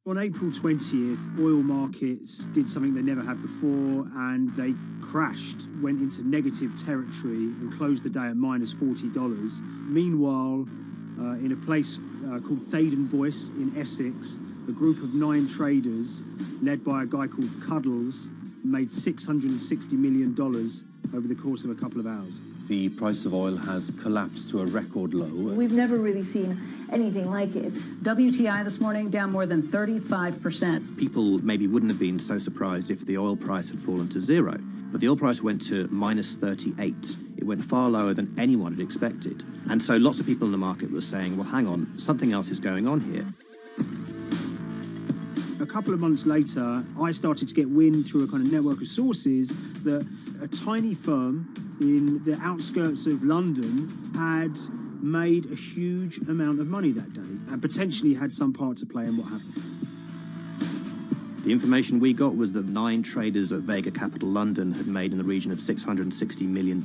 On April 20th, oil markets did something they never had before, and they crashed, went into negative territory and closed the day at minus $40. Meanwhile, in a place called Thaden Boyce in Essex, a group of 9 traders, led by a guy called Cuddles, made $660 million over the course of a couple of hours. The price of oil has collapsed to a record low. We've never really seen anything like it. WTI this morning down more than 35%. People maybe wouldn't have been so surprised if the oil price had fallen to zero, but the oil price went to minus 38. It went far lower than anyone had expected. And so lots of people in the market were saying, well, hang on, something else is going on here. A couple of months later, I started to get wind through a kind of network of sources that a tiny firm in the outskirts of London had made a huge amount of money that day and potentially had some part to play in what happened. The information we got was that 9 traders at Vega Capital London had made in the region of $660 million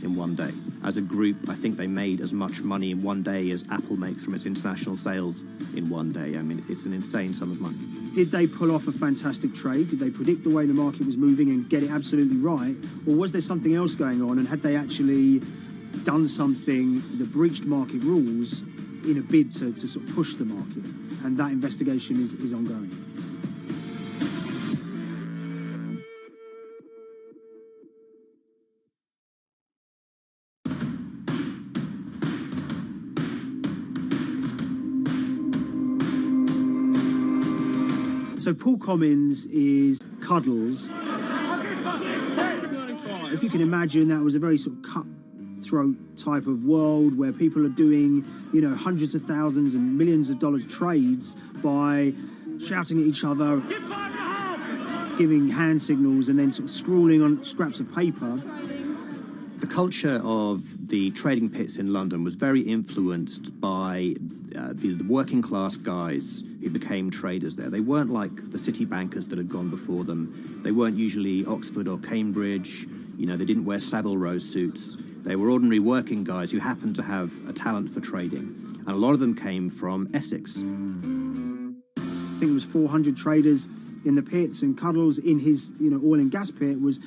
in one day. As a group, I think they made as much money in one day as Apple makes from its international sales in one day. I mean, it's an insane sum of money. Did they pull off a fantastic trade? Did they predict the way the market was moving and get it absolutely right? Or was there something else going on, and had they actually done something that breached market rules in a bid to sort of push the market? And that investigation is ongoing. So Paul Commons is Cuddles. If you can imagine, that was a very sort of cutthroat type of world where people are doing, hundreds of thousands and millions of dollars trades by shouting at each other, giving hand signals, and then sort of scrawling on scraps of paper. The culture of the trading pits in London was very influenced by the working class guys who became traders there. They weren't like the city bankers that had gone before them. They weren't usually Oxford or Cambridge. They didn't wear Savile Row suits. They were ordinary working guys who happened to have a talent for trading. And a lot of them came from Essex. I think it was 400 traders in the pits, and Cuddles in his oil and gas pit was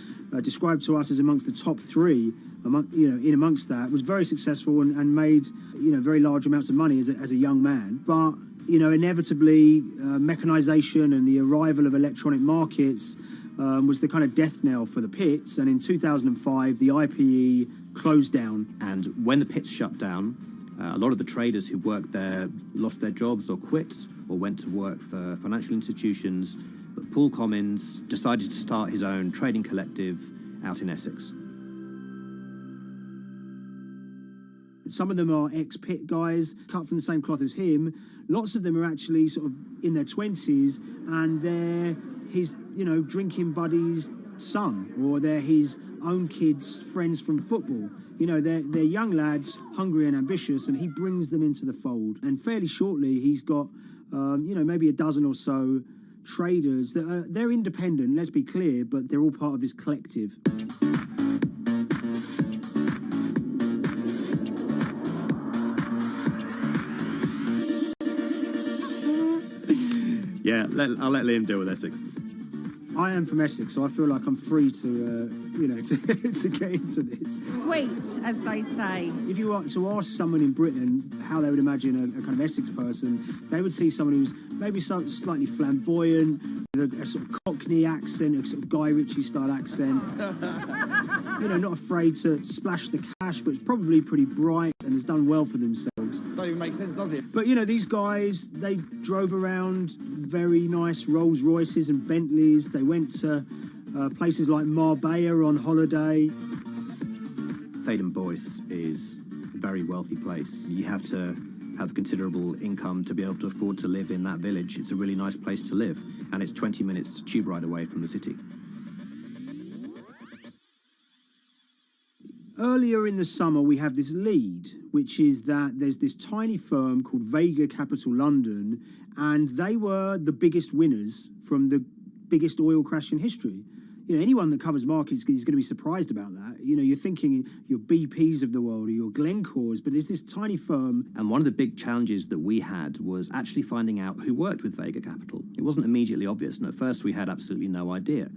described to us as amongst the top 3 amongst that, was very successful and made very large amounts of money as a young man. But inevitably mechanization and the arrival of electronic markets was the kind of death knell for the pits, and in 2005 the IPE closed down. And when the pits shut down, a lot of the traders who worked there lost their jobs or quit or went to work for financial institutions. But Paul Commons decided to start his own trading collective out in Essex. Some of them are ex-pit guys, cut from the same cloth as him. Lots of them are actually sort of in their 20s, and they're his, drinking buddies, son, or they're his own kids' friends from football. You know, they're young lads, hungry and ambitious, and he brings them into the fold. And fairly shortly, he's got, you know, maybe a dozen or so traders that they're independent, let's be clear, but they're all part of this collective. Yeah, I'll let Liam deal with Essex. I am from Essex, so I feel like I'm free to, you know, to get into this. Sweet, as they say. If you were to ask someone in Britain how they would imagine a kind of Essex person, they would see someone who's maybe slightly flamboyant, with a sort of Cockney accent, a sort of Guy Ritchie-style accent. You know, not afraid to splash the cash, but it's probably pretty bright and has done well for themselves. Don't even make sense, does it? But, you know, these guys, they drove around very nice Rolls Royces and Bentleys. They went to places like Marbella on holiday. Thaden Boyce is a very wealthy place. You have to have considerable income to be able to afford to live in that village. It's a really nice place to live, and it's 20 minutes tube ride away from the city. Earlier in the summer, we have this lead, which is that there's this tiny firm called Vega Capital London, and they were the biggest winners from the biggest oil crash in history. You know, anyone that covers markets is going to be surprised about that. You know, you're thinking your BPs of the world or your Glencores, but it's this tiny firm. And one of the big challenges that we had was actually finding out who worked with Vega Capital. It wasn't immediately obvious, and at first we had absolutely no idea.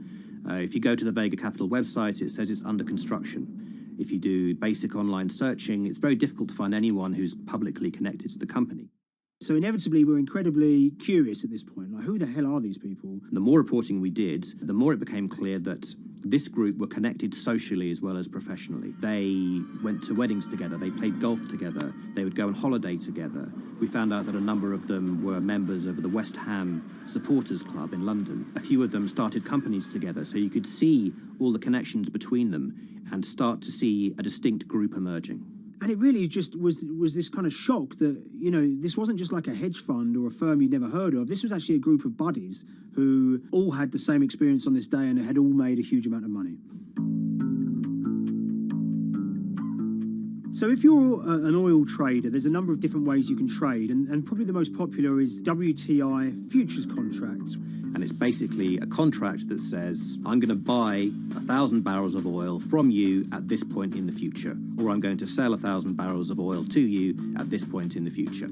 If you go to the Vega Capital website, it says it's under construction. If you do basic online searching, it's very difficult to find anyone who's publicly connected to the company. So inevitably, we're incredibly curious at this point. Like, who the hell are these people? The more reporting we did, the more it became clear that this group were connected socially as well as professionally. They went to weddings together, they played golf together, they would go on holiday together. We found out that a number of them were members of the West Ham Supporters Club in London. A few of them started companies together, so you could see all the connections between them and start to see a distinct group emerging. And it really just was this kind of shock that, you know, this wasn't just like a hedge fund or a firm you'd never heard of. This was actually a group of buddies who all had the same experience on this day and had all made a huge amount of money. So if you're an oil trader, there's a number of different ways you can trade, and probably the most popular is WTI futures contracts. And it's basically a contract that says, I'm going to buy 1,000 barrels of oil from you at this point in the future, or I'm going to sell 1,000 barrels of oil to you at this point in the future.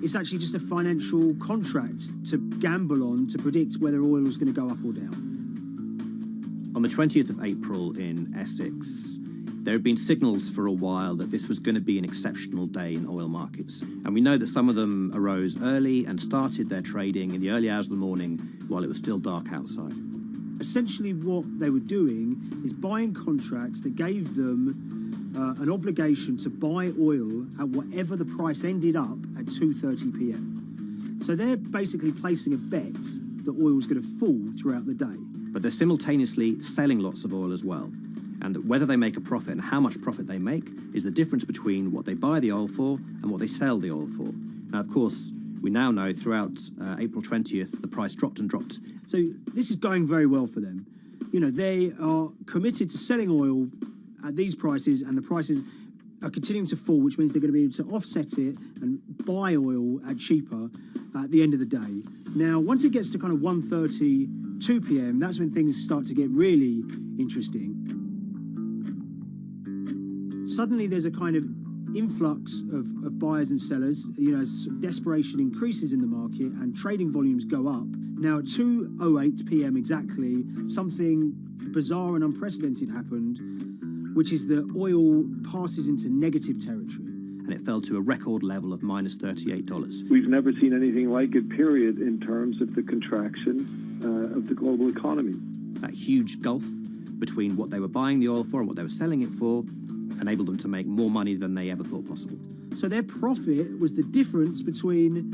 It's actually just a financial contract to gamble on to predict whether oil is going to go up or down. On the 20th of April in Essex, there have been signals for a while that this was going to be an exceptional day in oil markets. And we know that some of them arose early and started their trading in the early hours of the morning while it was still dark outside. Essentially what they were doing is buying contracts that gave them an obligation to buy oil at whatever the price ended up at 2:30 p.m. So they're basically placing a bet that oil was going to fall throughout the day. But they're simultaneously selling lots of oil as well. And whether they make a profit and how much profit they make is the difference between what they buy the oil for and what they sell the oil for. Now, of course, we now know throughout April 20th, the price dropped and dropped. So this is going very well for them. You know, they are committed to selling oil at these prices, and the prices are continuing to fall, which means they're going to be able to offset it and buy oil at cheaper at the end of the day. Now, once it gets to kind of 1:30, 2 p.m., that's when things start to get really interesting. Suddenly there's a kind of influx of buyers and sellers, you know, as desperation increases in the market and trading volumes go up. Now at 2:08 p.m. exactly, something bizarre and unprecedented happened, which is that oil passes into negative territory. And it fell to a record level of minus $38. We've never seen anything like it, period, in terms of the contraction of the global economy. That huge gulf between what they were buying the oil for and what they were selling it for enabled them to make more money than they ever thought possible. So their profit was the difference between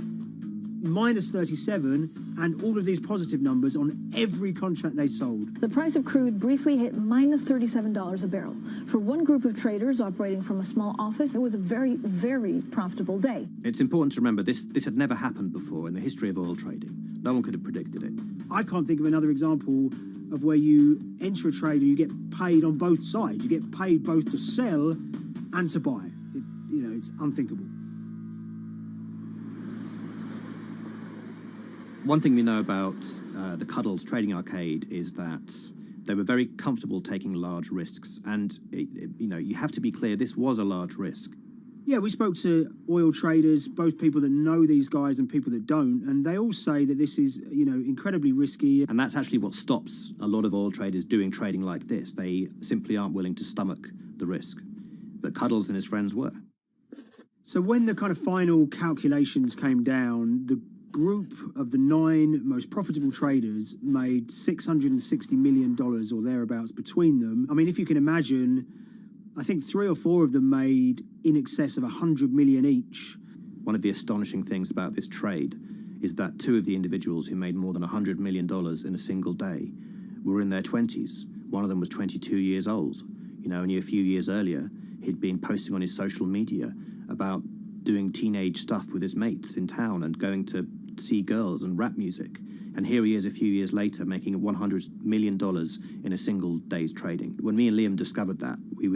minus 37 and all of these positive numbers on every contract they sold. The price of crude briefly hit minus $37 a barrel. For one group of traders operating from a small office, it was a very, very profitable day. It's important to remember this had never happened before in the history of oil trading. No one could have predicted it. I can't think of another example of where you enter a trade and you get paid on both sides. You get paid both to sell and to buy. It's unthinkable. One thing we know about the Cuddles Trading Arcade is that they were very comfortable taking large risks. And, you have to be clear, this was a large risk. Yeah, we spoke to oil traders, both people that know these guys and people that don't, and they all say that this is, incredibly risky. And that's actually what stops a lot of oil traders doing trading like this. They simply aren't willing to stomach the risk. But Cuddles and his friends were. So when the kind of final calculations came down, the group of the 9 most profitable traders made $660 million or thereabouts between them. I mean, if you can imagine, I think 3 or 4 of them made in excess of 100 million each. One of the astonishing things about this trade is that 2 of the individuals who made more than $100 million in a single day were in their 20s. One of them was 22 years old. Only a few years earlier, he'd been posting on his social media about doing teenage stuff with his mates in town and going to see girls and rap music. And here he is a few years later making $100 million in a single day's trading. When me and Liam discovered that, we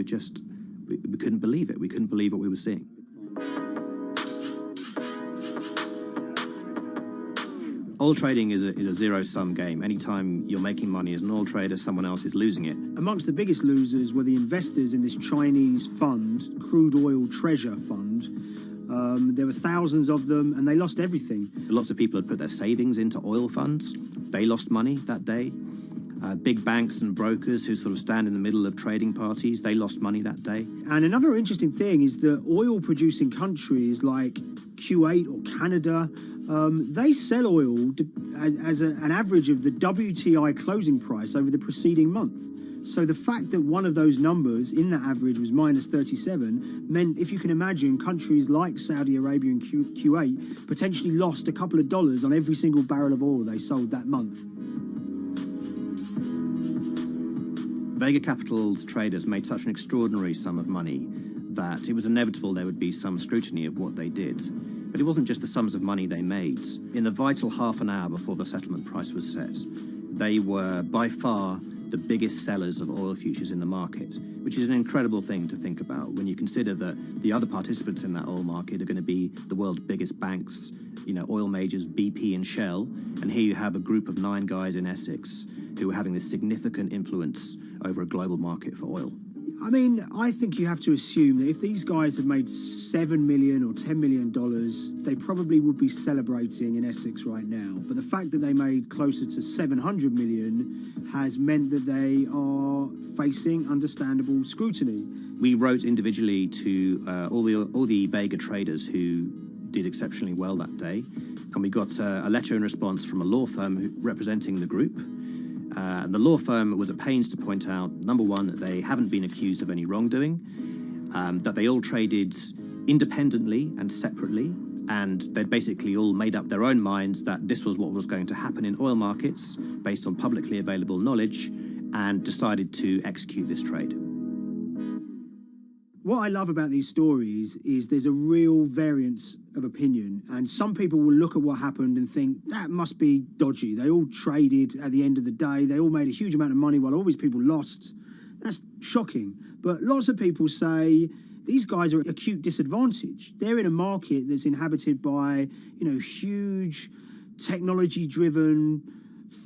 couldn't believe it. We couldn't believe what we were seeing. Oil trading is a zero-sum game. Anytime you're making money as an oil trader, someone else is losing it. Amongst the biggest losers were the investors in this Chinese fund, Crude Oil Treasure Fund. There were thousands of them, and they lost everything. Lots of people had put their savings into oil funds. They lost money that day. Big banks and brokers who sort of stand in the middle of trading parties, they lost money that day. And another interesting thing is that oil-producing countries like Kuwait or Canada, they sell oil as an average of the WTI closing price over the preceding month. So the fact that one of those numbers in that average was minus 37 meant, if you can imagine, countries like Saudi Arabia and Kuwait potentially lost a couple of dollars on every single barrel of oil they sold that month. Vega Capital's traders made such an extraordinary sum of money that it was inevitable there would be some scrutiny of what they did. But it wasn't just the sums of money they made. In the vital half an hour before the settlement price was set, they were by far the biggest sellers of oil futures in the market, which is an incredible thing to think about when you consider that the other participants in that oil market are going to be the world's biggest banks, oil majors, BP and Shell, and here you have a group of 9 guys in Essex who are having this significant influence over a global market for oil. I mean, I think you have to assume that if these guys had made $7 million or $10 million, they probably would be celebrating in Essex right now. But the fact that they made closer to $700 million has meant that they are facing understandable scrutiny. We wrote individually to all the Vega traders who did exceptionally well that day, and we got a letter in response from a law firm representing the group. And the law firm was at pains to point out, number one, that they haven't been accused of any wrongdoing, that they all traded independently and separately, and they'd basically all made up their own minds that this was what was going to happen in oil markets based on publicly available knowledge, and decided to execute this trade. What I love about these stories is there's a real variance of opinion, and some people will look at what happened and think that must be dodgy. They all traded at the end of the day. They all made a huge amount of money while all these people lost. That's shocking. But lots of people say these guys are at acute disadvantage. They're in a market that's inhabited by, huge technology-driven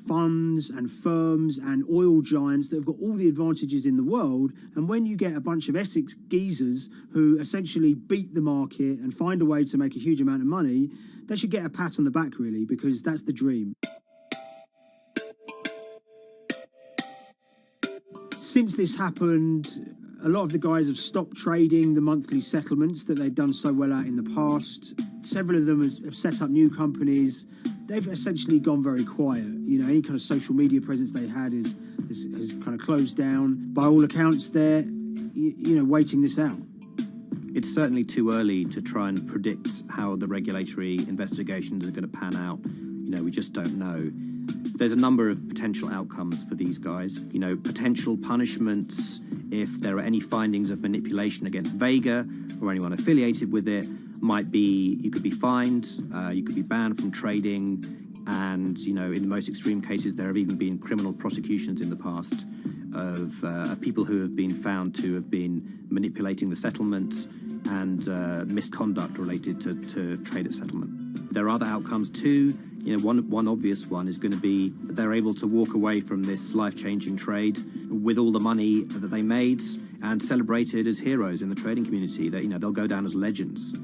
funds and firms and oil giants that have got all the advantages in the world, and when you get a bunch of Essex geezers who essentially beat the market and find a way to make a huge amount of money, they should get a pat on the back, really, because that's the dream. Since this happened, a lot of the guys have stopped trading the monthly settlements that they'd done so well at in the past. Several of them have set up new companies. They've essentially gone very quiet. Any kind of social media presence they had is kind of closed down. By all accounts, they're, waiting this out. It's certainly too early to try and predict how the regulatory investigations are going to pan out. We just don't know. There's a number of potential outcomes for these guys. Potential punishments if there are any findings of manipulation against Vega or anyone affiliated with it might be you could be fined, you could be banned from trading, And, you know, in the most extreme cases, there have even been criminal prosecutions in the past of people who have been found to have been manipulating the settlement and misconduct related to trade at settlement. There are other outcomes too. You know, one obvious one is going to be that they're able to walk away from this life-changing trade with all the money that they made and celebrated as heroes in the trading community. That, you know, they'll go down as legends.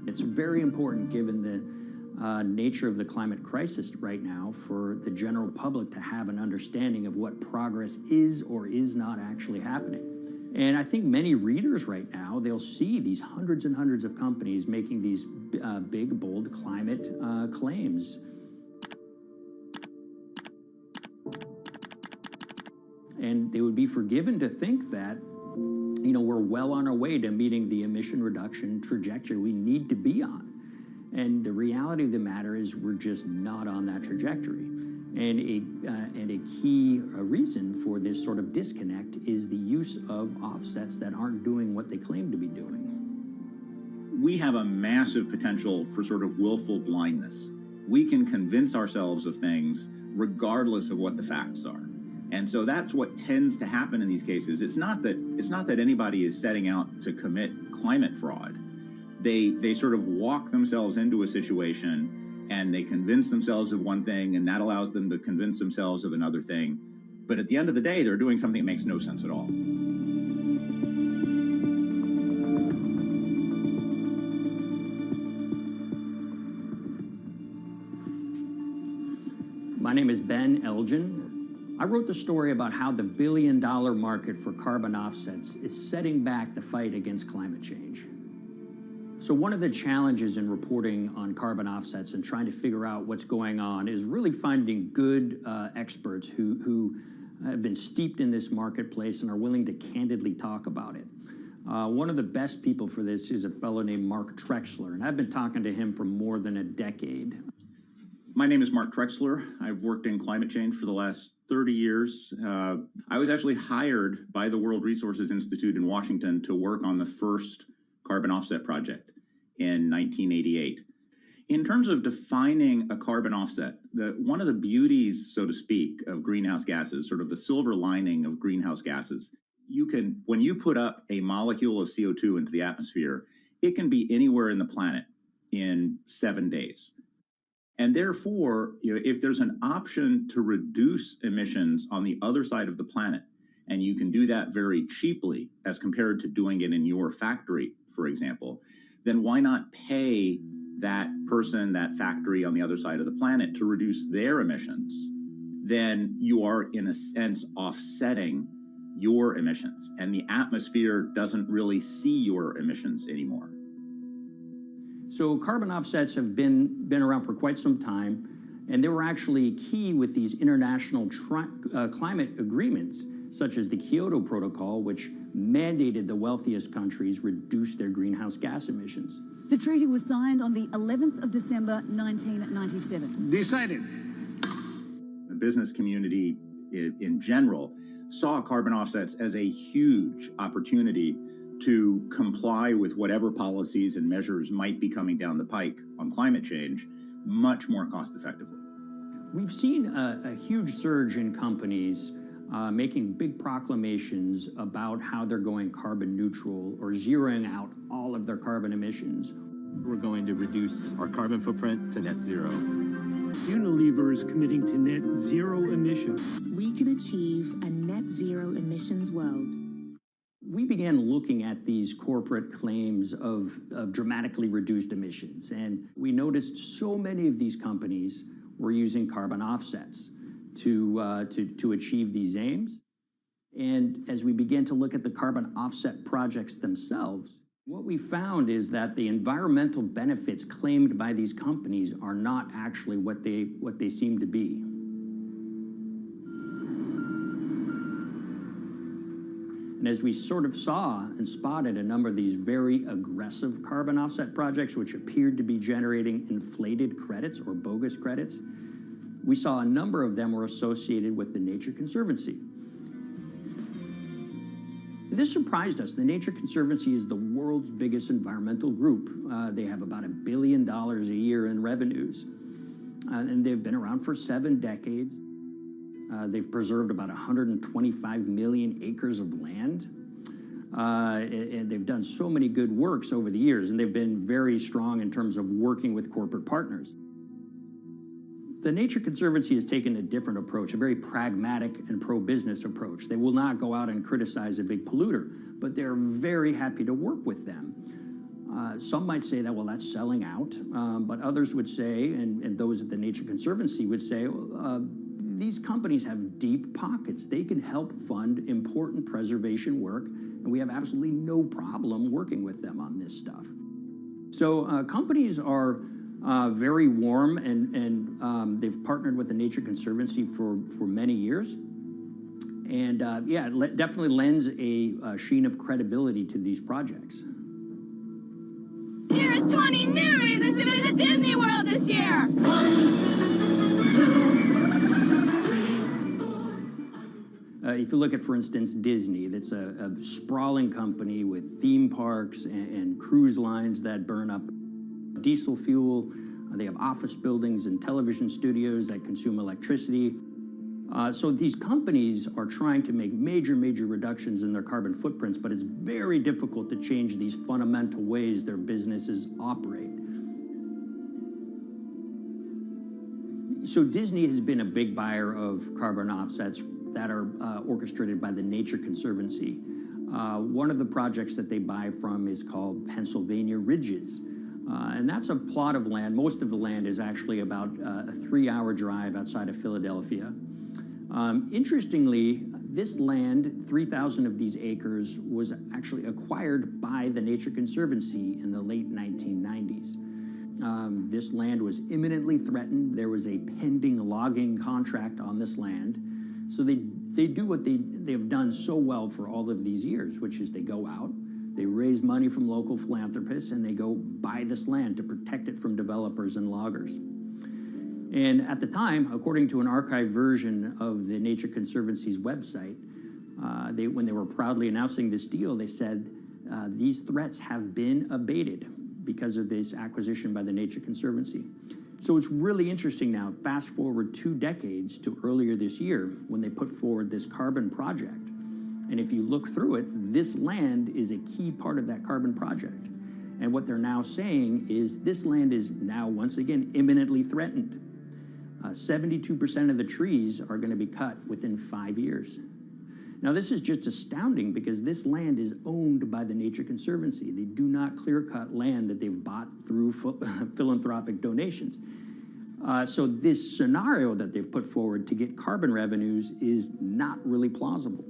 It's very important, given the nature of the climate crisis right now, for the general public to have an understanding of what progress is or is not actually happening. And I think many readers right now, they'll see these hundreds and hundreds of companies making these big, bold climate claims. And they would be forgiven to think that, you know, we're well on our way to meeting the emission reduction trajectory we need to be on. And the reality of the matter is we're just not on that trajectory. And a key reason for this sort of disconnect is the use of offsets that aren't doing what they claim to be doing. We have a massive potential for sort of willful blindness. We can convince ourselves of things regardless of what the facts are. And so that's what tends to happen in these cases. It's not that anybody is setting out to commit climate fraud. They sort of walk themselves into a situation and they convince themselves of one thing, and that allows them to convince themselves of another thing. But at the end of the day, they're doing something that makes no sense at all. My name is Ben Elgin. I wrote the story about how the billion-dollar market for carbon offsets is setting back the fight against climate change. So one of the challenges in reporting on carbon offsets and trying to figure out what's going on is really finding good experts who have been steeped in this marketplace and are willing to candidly talk about it. One of the best people for this is a fellow named Mark Trexler, and I've been talking to him for more than a decade. My name is Mark Trexler. I've worked in climate change for the last 30 years. I was actually hired by the World Resources Institute in Washington to work on the first carbon offset project in 1988. In terms of defining a carbon offset, one of the beauties, so to speak, of greenhouse gases, sort of the silver lining of greenhouse gases, when you put up a molecule of CO2 into the atmosphere, it can be anywhere in the planet in 7 days. And therefore, you know, if there's an option to reduce emissions on the other side of the planet, and you can do that very cheaply as compared to doing it in your factory, for example, then why not pay that person, that factory on the other side of the planet to reduce their emissions? Then you are, in a sense, offsetting your emissions, and the atmosphere doesn't really see your emissions anymore. So carbon offsets have been around for quite some time, and they were actually key with these international climate agreements, such as the Kyoto Protocol, which mandated the wealthiest countries reduce their greenhouse gas emissions. The treaty was signed on the 11th of December, 1997. Decided. The business community in general saw carbon offsets as a huge opportunity to comply with whatever policies and measures might be coming down the pike on climate change much more cost effectively. We've seen a huge surge in companies making big proclamations about how they're going carbon neutral or zeroing out all of their carbon emissions. We're going to reduce our carbon footprint to net zero. Unilever is committing to net zero emissions. We can achieve a net zero emissions world. we began looking at these corporate claims of dramatically reduced emissions, and we noticed so many of these companies were using carbon offsets to achieve these aims. And as we began to look at the carbon offset projects themselves, what we found is that the environmental benefits claimed by these companies are not actually what they seem to be. And as we sort of saw and spotted a number of these very aggressive carbon offset projects, which appeared to be generating inflated credits or bogus credits, we saw a number of them were associated with the Nature Conservancy. This surprised us. The Nature Conservancy is the world's biggest environmental group. They have about $1 billion a year in revenues, and they've been around for 7 decades. They've preserved about 125 million acres of land, and they've done so many good works over the years, and they've been very strong in terms of working with corporate partners. The Nature Conservancy has taken a different approach, a very pragmatic and pro-business approach. They will not go out and criticize a big polluter, but they're very happy to work with them. Some might say that, well, that's selling out, but others would say, and those at the Nature Conservancy would say, these companies have deep pockets. They can help fund important preservation work, and we have absolutely no problem working with them on this stuff. So companies are very warm, and they've partnered with the Nature Conservancy for many years. And yeah, it definitely lends a sheen of credibility to these projects. Here's 20 new reasons to visit Disney World this year. 1, 2, if you look at, for instance, Disney, that's a sprawling company with theme parks and cruise lines that burn up diesel fuel. They have office buildings and television studios that consume electricity. So these companies are trying to make major reductions in their carbon footprints, but it's very difficult to change these fundamental ways their businesses operate. So Disney has been a big buyer of carbon offsets that are orchestrated by the Nature Conservancy. One of the projects that they buy from is called Pennsylvania Ridges. And that's a plot of land. Most of the land is actually about a 3-hour drive outside of Philadelphia. Interestingly, this land, 3,000 of these acres, was actually acquired by the Nature Conservancy in the late 1990s. This land was imminently threatened. There was a pending logging contract on this land. So they do what they've done so well for all of these years, which is they go out, they raise money from local philanthropists, and they go buy this land to protect it from developers and loggers. And at the time, according to an archived version of the Nature Conservancy's website, when they were proudly announcing this deal, they said, these threats have been abated because of this acquisition by the Nature Conservancy. So it's really interesting now, fast forward 2 decades to earlier this year when they put forward this carbon project. And if you look through it, this land is a key part of that carbon project. And what they're now saying is this land is now, once again, imminently threatened. 72% of the trees are going to be cut within 5 years. Now, this is just astounding because this land is owned by the Nature Conservancy. They do not clear-cut land that they've bought through philanthropic donations. So this scenario that they've put forward to get carbon revenues is not really plausible.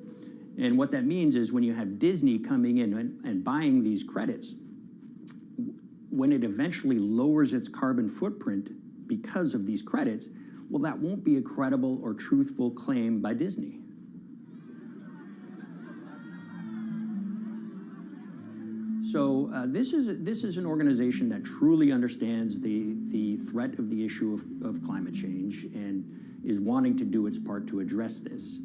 And what that means is when you have Disney coming in and buying these credits, when it eventually lowers its carbon footprint because of these credits, well, that won't be a credible or truthful claim by Disney. So this is an organization that truly understands the threat of the issue of climate change and is wanting to do its part to address this.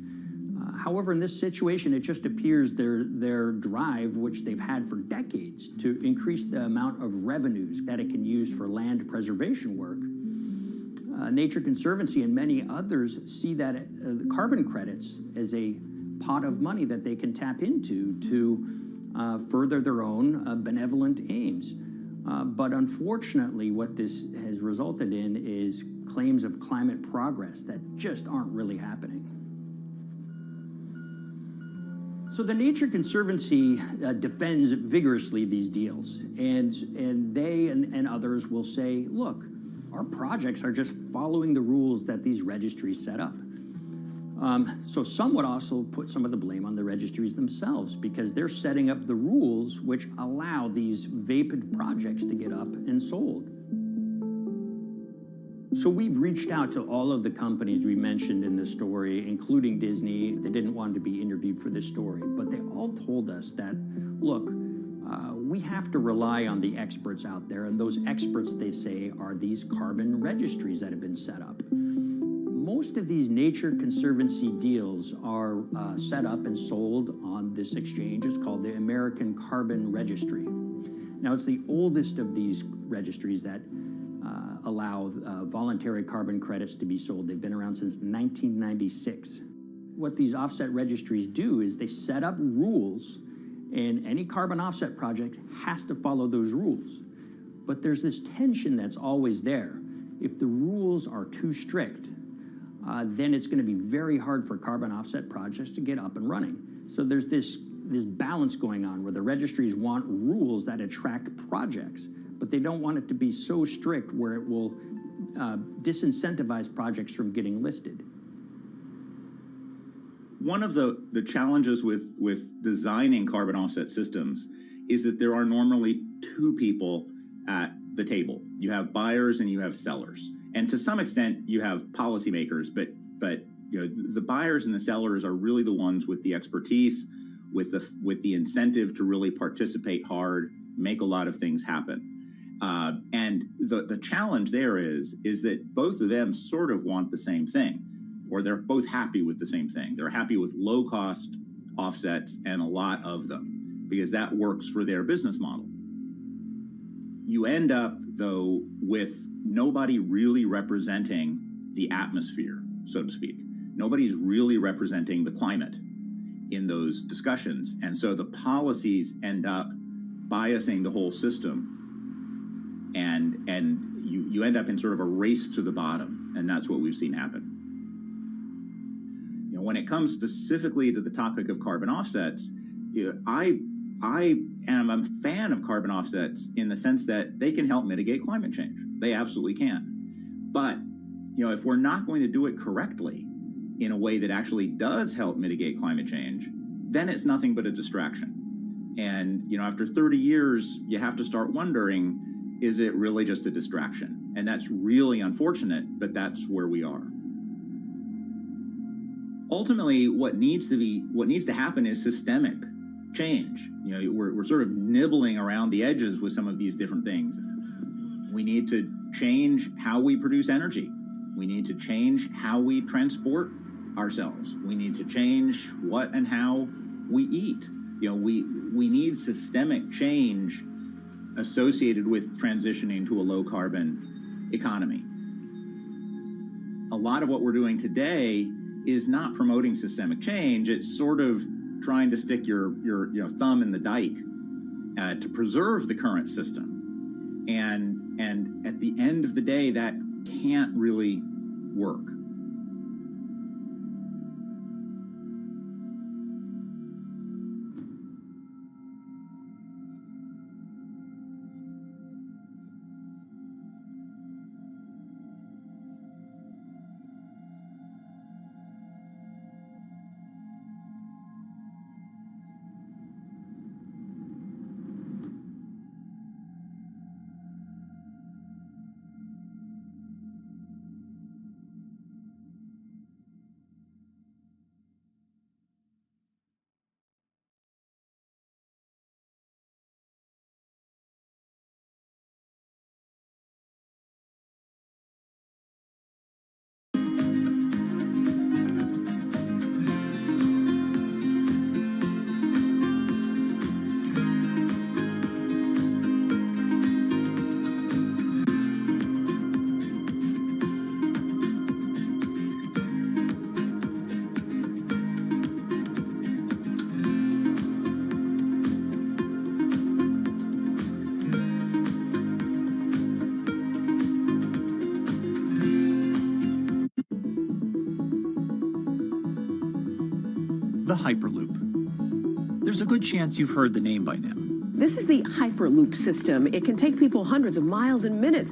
However, in this situation, it just appears their drive, which they've had for decades, to increase the amount of revenues that it can use for land preservation work. Nature Conservancy and many others see that the carbon credits as a pot of money that they can tap into to further their own benevolent aims. But unfortunately, what this has resulted in is claims of climate progress that just aren't really happening. So the Nature Conservancy defends vigorously these deals, and they and others will say, look, our projects are just following the rules that these registries set up. So some would also put some of the blame on the registries themselves because they're setting up the rules which allow these vapid projects to get up and sold. So we've reached out to all of the companies we mentioned in the story, including Disney. They didn't want to be interviewed for this story, but they all told us that, look, we have to rely on the experts out there, and those experts, they say, are these carbon registries that have been set up. Most of these Nature Conservancy deals are set up and sold on this exchange. It's called the American Carbon Registry. Now, it's the oldest of these registries that allow voluntary carbon credits to be sold. They've been around since 1996. What these offset registries do is they set up rules, and any carbon offset project has to follow those rules. But there's this tension that's always there. If the rules are too strict, then it's going to be very hard for carbon offset projects to get up and running. So there's this balance going on where the registries want rules that attract projects, but they don't want it to be so strict where it will disincentivize projects from getting listed. One of the challenges with designing carbon offset systems is that there are normally two people at the table. You have buyers and you have sellers. And to some extent, you have policymakers, but you know, the buyers and the sellers are really the ones with the expertise, with the incentive to really participate hard, make a lot of things happen. And the challenge there is that both of them sort of want the same thing, or they're both happy with the same thing. They're happy with low-cost offsets and a lot of them, because that works for their business model. You end up, though, with nobody really representing the atmosphere, so to speak. Nobody's really representing the climate in those discussions. And so the policies end up biasing the whole system. And you end up in sort of a race to the bottom. And that's what we've seen happen. You know, when it comes specifically to the topic of carbon offsets, you know, I am a fan of carbon offsets in the sense that they can help mitigate climate change. They absolutely can. But, you know, if we're not going to do it correctly in a way that actually does help mitigate climate change, then it's nothing but a distraction. And, you know, after 30 years, you have to start wondering, is it really just a distraction? And that's really unfortunate, but that's where we are. Ultimately, what needs to happen is systemic change. You know, we're sort of nibbling around the edges with some of these different things. We need to change how we produce energy. We need to change how we transport ourselves. We need to change what and how we eat. You know, we need systemic change associated with transitioning to a low carbon economy. A lot of what we're doing today is not promoting systemic change. It's sort of trying to stick your thumb in the dike to preserve the current system. And at the end of the day, that can't really work. The Hyperloop. There's a good chance you've heard the name by now. This is the Hyperloop system. It can take people hundreds of miles in minutes.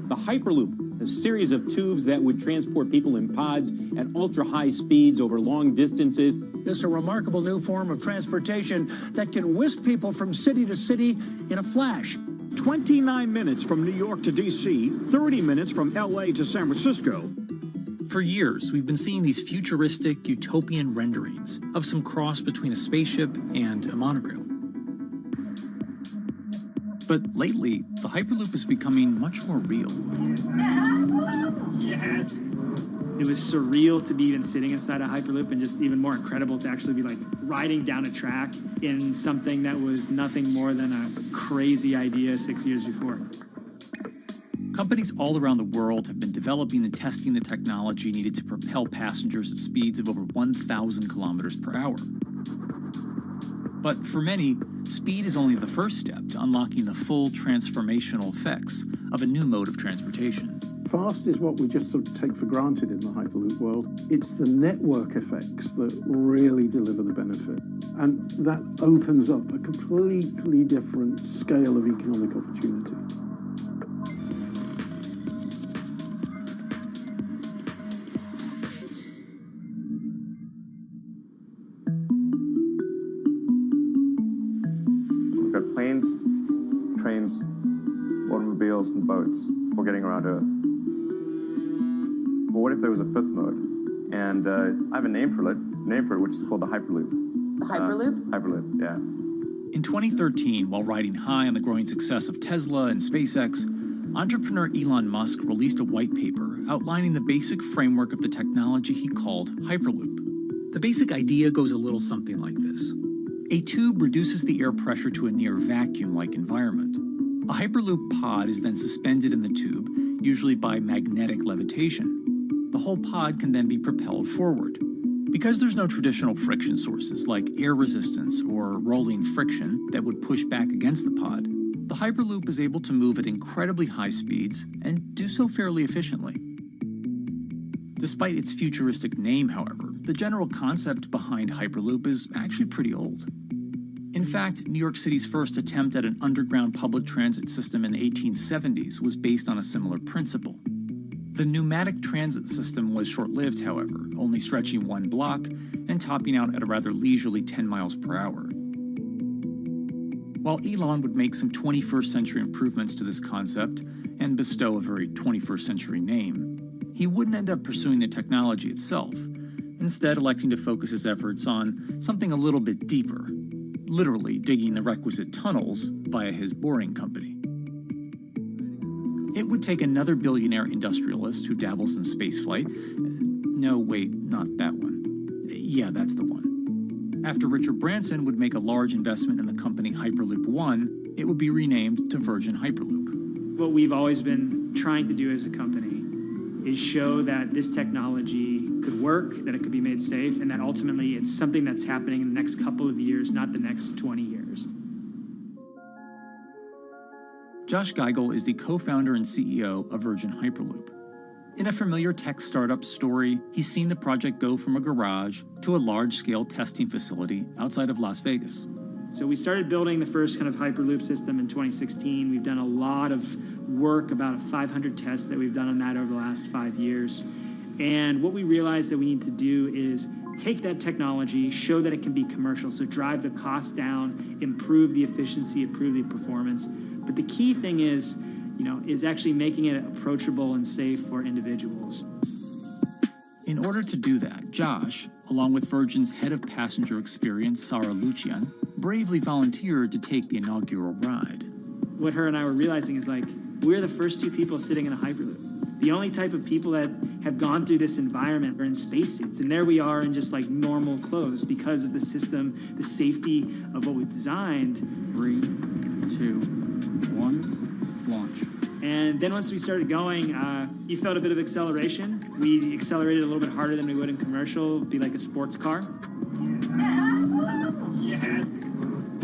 The Hyperloop, a series of tubes that would transport people in pods at ultra-high speeds over long distances. It's a remarkable new form of transportation that can whisk people from city to city in a flash. 29 minutes from New York to D.C., 30 minutes from L.A. to San Francisco. For years, we've been seeing these futuristic, utopian renderings of some cross between a spaceship and a monorail. But lately, the Hyperloop is becoming much more real. Yes! It was surreal to be even sitting inside a Hyperloop, and just even more incredible to actually be like riding down a track in something that was nothing more than a crazy idea 6 years before. Companies all around the world have been developing and testing the technology needed to propel passengers at speeds of over 1,000 kilometers per hour. But for many, speed is only the first step to unlocking the full transformational effects of a new mode of transportation. Fast is what we just sort of take for granted in the Hyperloop world. It's the network effects that really deliver the benefit. And that opens up a completely different scale of economic opportunity. We've got planes, trains, automobiles, and boats for getting around Earth. But what if there was a fifth mode? And I have a name for it, which is called the Hyperloop. The Hyperloop? Hyperloop, yeah. In 2013, while riding high on the growing success of Tesla and SpaceX, entrepreneur Elon Musk released a white paper outlining the basic framework of the technology he called Hyperloop. The basic idea goes a little something like this. A tube reduces the air pressure to a near vacuum-like environment. A Hyperloop pod is then suspended in the tube, usually by magnetic levitation. The whole pod can then be propelled forward. Because there's no traditional friction sources like air resistance or rolling friction that would push back against the pod, the Hyperloop is able to move at incredibly high speeds and do so fairly efficiently. Despite its futuristic name, however, the general concept behind Hyperloop is actually pretty old. In fact, New York City's first attempt at an underground public transit system in the 1870s was based on a similar principle. The pneumatic transit system was short-lived, however, only stretching one block and topping out at a rather leisurely 10 miles per hour. While Elon would make some 21st century improvements to this concept and bestow a very 21st century name, he wouldn't end up pursuing the technology itself, instead electing to focus his efforts on something a little bit deeper, literally digging the requisite tunnels via his boring company. It would take another billionaire industrialist who dabbles in spaceflight. No, wait, not that one. Yeah, that's the one. After Richard Branson would make a large investment in the company Hyperloop One, it would be renamed to Virgin Hyperloop. What we've always been trying to do as a company is show that this technology could work, that it could be made safe, and that ultimately it's something that's happening in the next couple of years, not the next 20 years. Josh Geigel is the co-founder and CEO of Virgin Hyperloop. In a familiar tech startup story, he's seen the project go from a garage to a large-scale testing facility outside of Las Vegas. So we started building the first kind of Hyperloop system in 2016. We've done a lot of work, about 500 tests that we've done on that over the last 5 years. And what we realized that we need to do is take that technology, show that it can be commercial, so drive the cost down, improve the efficiency, improve the performance. But the key thing is actually making it approachable and safe for individuals. In order to do that, Josh, along with Virgin's head of passenger experience, Sarah Lucian, bravely volunteered to take the inaugural ride. What her and I were realizing is we're the first two people sitting in a Hyperloop. The only type of people that have gone through this environment are in spacesuits, and there we are in just normal clothes because of the system, the safety of what we've designed. 3, 2, 1, launch. And then once we started going, you felt a bit of acceleration. We accelerated a little bit harder than we would in commercial. It'd be like a sports car. Yes.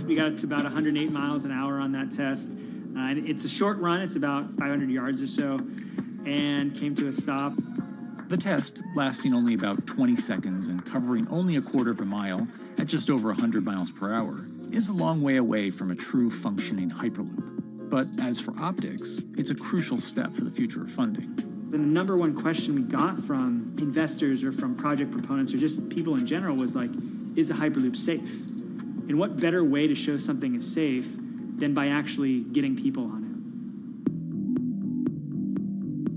We got up to about 108 miles an hour on that test. And it's a short run. It's about 500 yards or so. And came to a stop. The test, lasting only about 20 seconds and covering only a quarter of a mile at just over 100 miles per hour, is a long way away from a true functioning Hyperloop. But as for optics, it's a crucial step for the future of funding. The number one question we got from investors or from project proponents or just people in general was like, is a Hyperloop safe? And what better way to show something is safe than by actually getting people on it?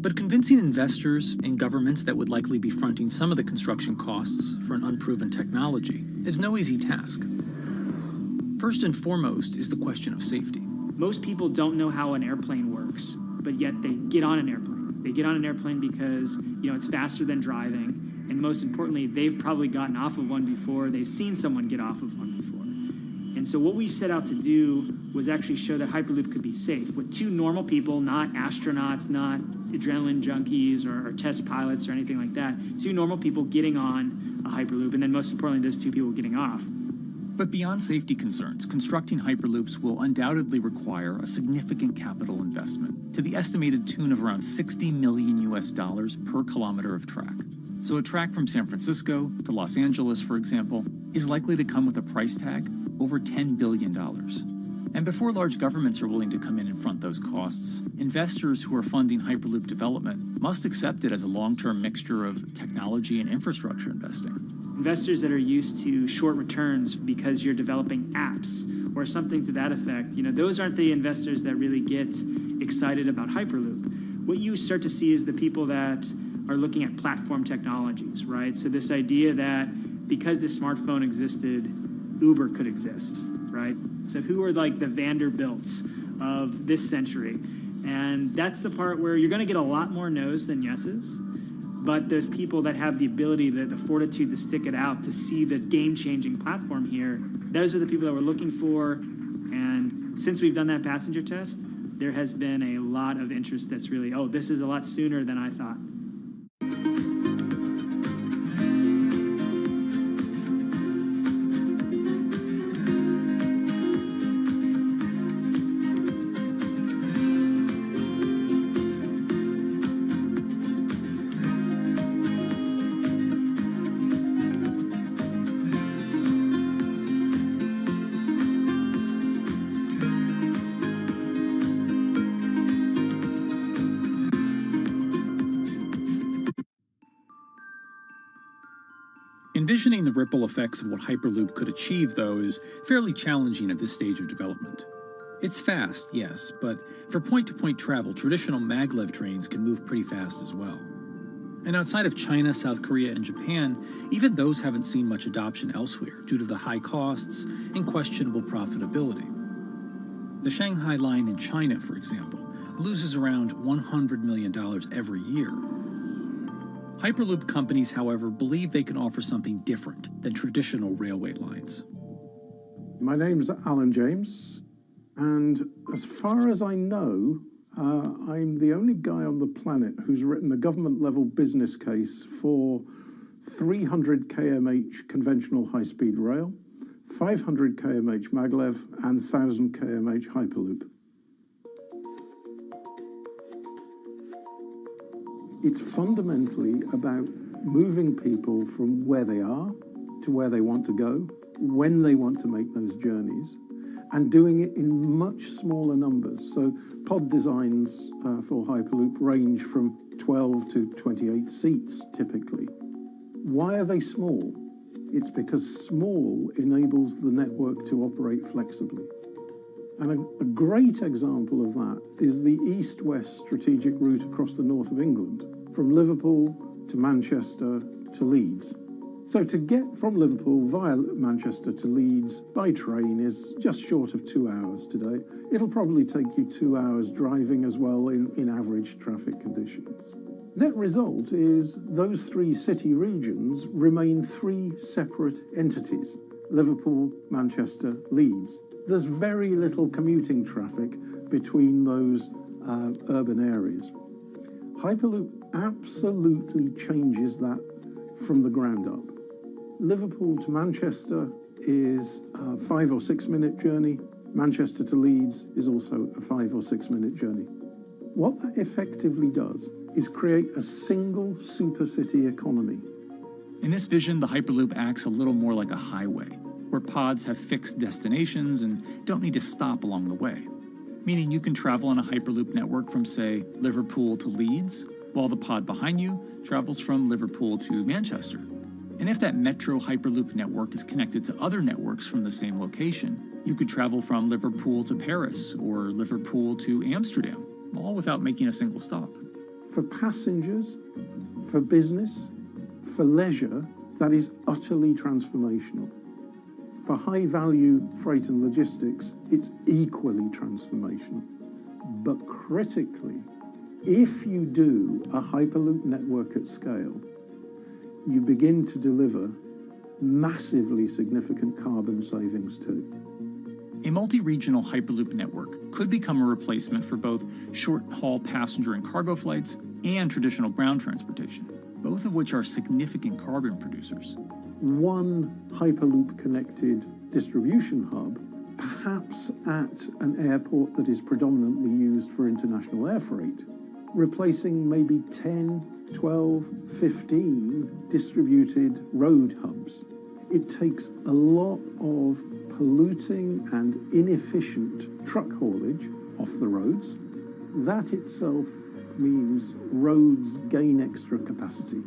But convincing investors and governments that would likely be fronting some of the construction costs for an unproven technology is no easy task. First and foremost is the question of safety. Most people don't know how an airplane works, but yet they get on an airplane. They get on an airplane because, it's faster than driving, and most importantly, they've probably gotten off of one before, they've seen someone get off of one before. And so what we set out to do was actually show that Hyperloop could be safe with two normal people, not astronauts, not adrenaline junkies or test pilots or anything like that. Two normal people getting on a Hyperloop, and then most importantly, those two people getting off. But beyond safety concerns, constructing Hyperloops will undoubtedly require a significant capital investment to the estimated tune of around $60 million per kilometer of track. So a track from San Francisco to Los Angeles, for example, is likely to come with a price tag over $10 billion. And before large governments are willing to come in and front those costs, investors who are funding Hyperloop development must accept it as a long-term mixture of technology and infrastructure investing. Investors that are used to short returns because you're developing apps or something to that effect, those aren't the investors that really get excited about Hyperloop. What you start to see is the people that are looking at platform technologies, right? So this idea that because the smartphone existed, Uber could exist, right? So who are like the Vanderbilts of this century? And that's the part where you're going to get a lot more no's than yeses. But those people that have the ability, the fortitude to stick it out, to see the game-changing platform here, those are the people that we're looking for. And since we've done that passenger test, there has been a lot of interest that's really, this is a lot sooner than I thought. Envisioning the ripple effects of what Hyperloop could achieve, though, is fairly challenging at this stage of development. It's fast, yes, but for point-to-point travel, traditional maglev trains can move pretty fast as well. And outside of China, South Korea, and Japan, even those haven't seen much adoption elsewhere due to the high costs and questionable profitability. The Shanghai line in China, for example, loses around $100 million every year. Hyperloop companies, however, believe they can offer something different than traditional railway lines. My name's Alan James, and as far as I know, I'm the only guy on the planet who's written a government-level business case for 300 kmh conventional high-speed rail, 500 kmh maglev, and 1,000 kmh Hyperloop. It's fundamentally about moving people from where they are to where they want to go, when they want to make those journeys, and doing it in much smaller numbers. So pod designs for Hyperloop range from 12 to 28 seats, typically. Why are they small? It's because small enables the network to operate flexibly. And a great example of that is the east-west strategic route across the north of England, from Liverpool to Manchester to Leeds. So to get from Liverpool via Manchester to Leeds by train is just short of 2 hours today. It'll probably take you 2 hours driving as well in average traffic conditions. Net result is those three city regions remain three separate entities: Liverpool, Manchester, Leeds. There's very little commuting traffic between those urban areas. Hyperloop absolutely changes that from the ground up. Liverpool to Manchester is a 5 or 6 minute journey. Manchester to Leeds is also a 5 or 6 minute journey. What that effectively does is create a single supercity economy. In this vision, the Hyperloop acts a little more like a highway, where pods have fixed destinations and don't need to stop along the way. Meaning you can travel on a Hyperloop network from, say, Liverpool to Leeds, while the pod behind you travels from Liverpool to Manchester. And if that metro Hyperloop network is connected to other networks from the same location, you could travel from Liverpool to Paris or Liverpool to Amsterdam, all without making a single stop. For passengers, for business, for leisure, that is utterly transformational. For high-value freight and logistics, it's equally transformational. But critically, if you do a Hyperloop network at scale, you begin to deliver massively significant carbon savings too. A multi-regional Hyperloop network could become a replacement for both short-haul passenger and cargo flights and traditional ground transportation, both of which are significant carbon producers. One Hyperloop-connected distribution hub, perhaps at an airport that is predominantly used for international air freight, replacing maybe 10, 12, 15 distributed road hubs. It takes a lot of polluting and inefficient truck haulage off the roads. That itself means roads gain extra capacity.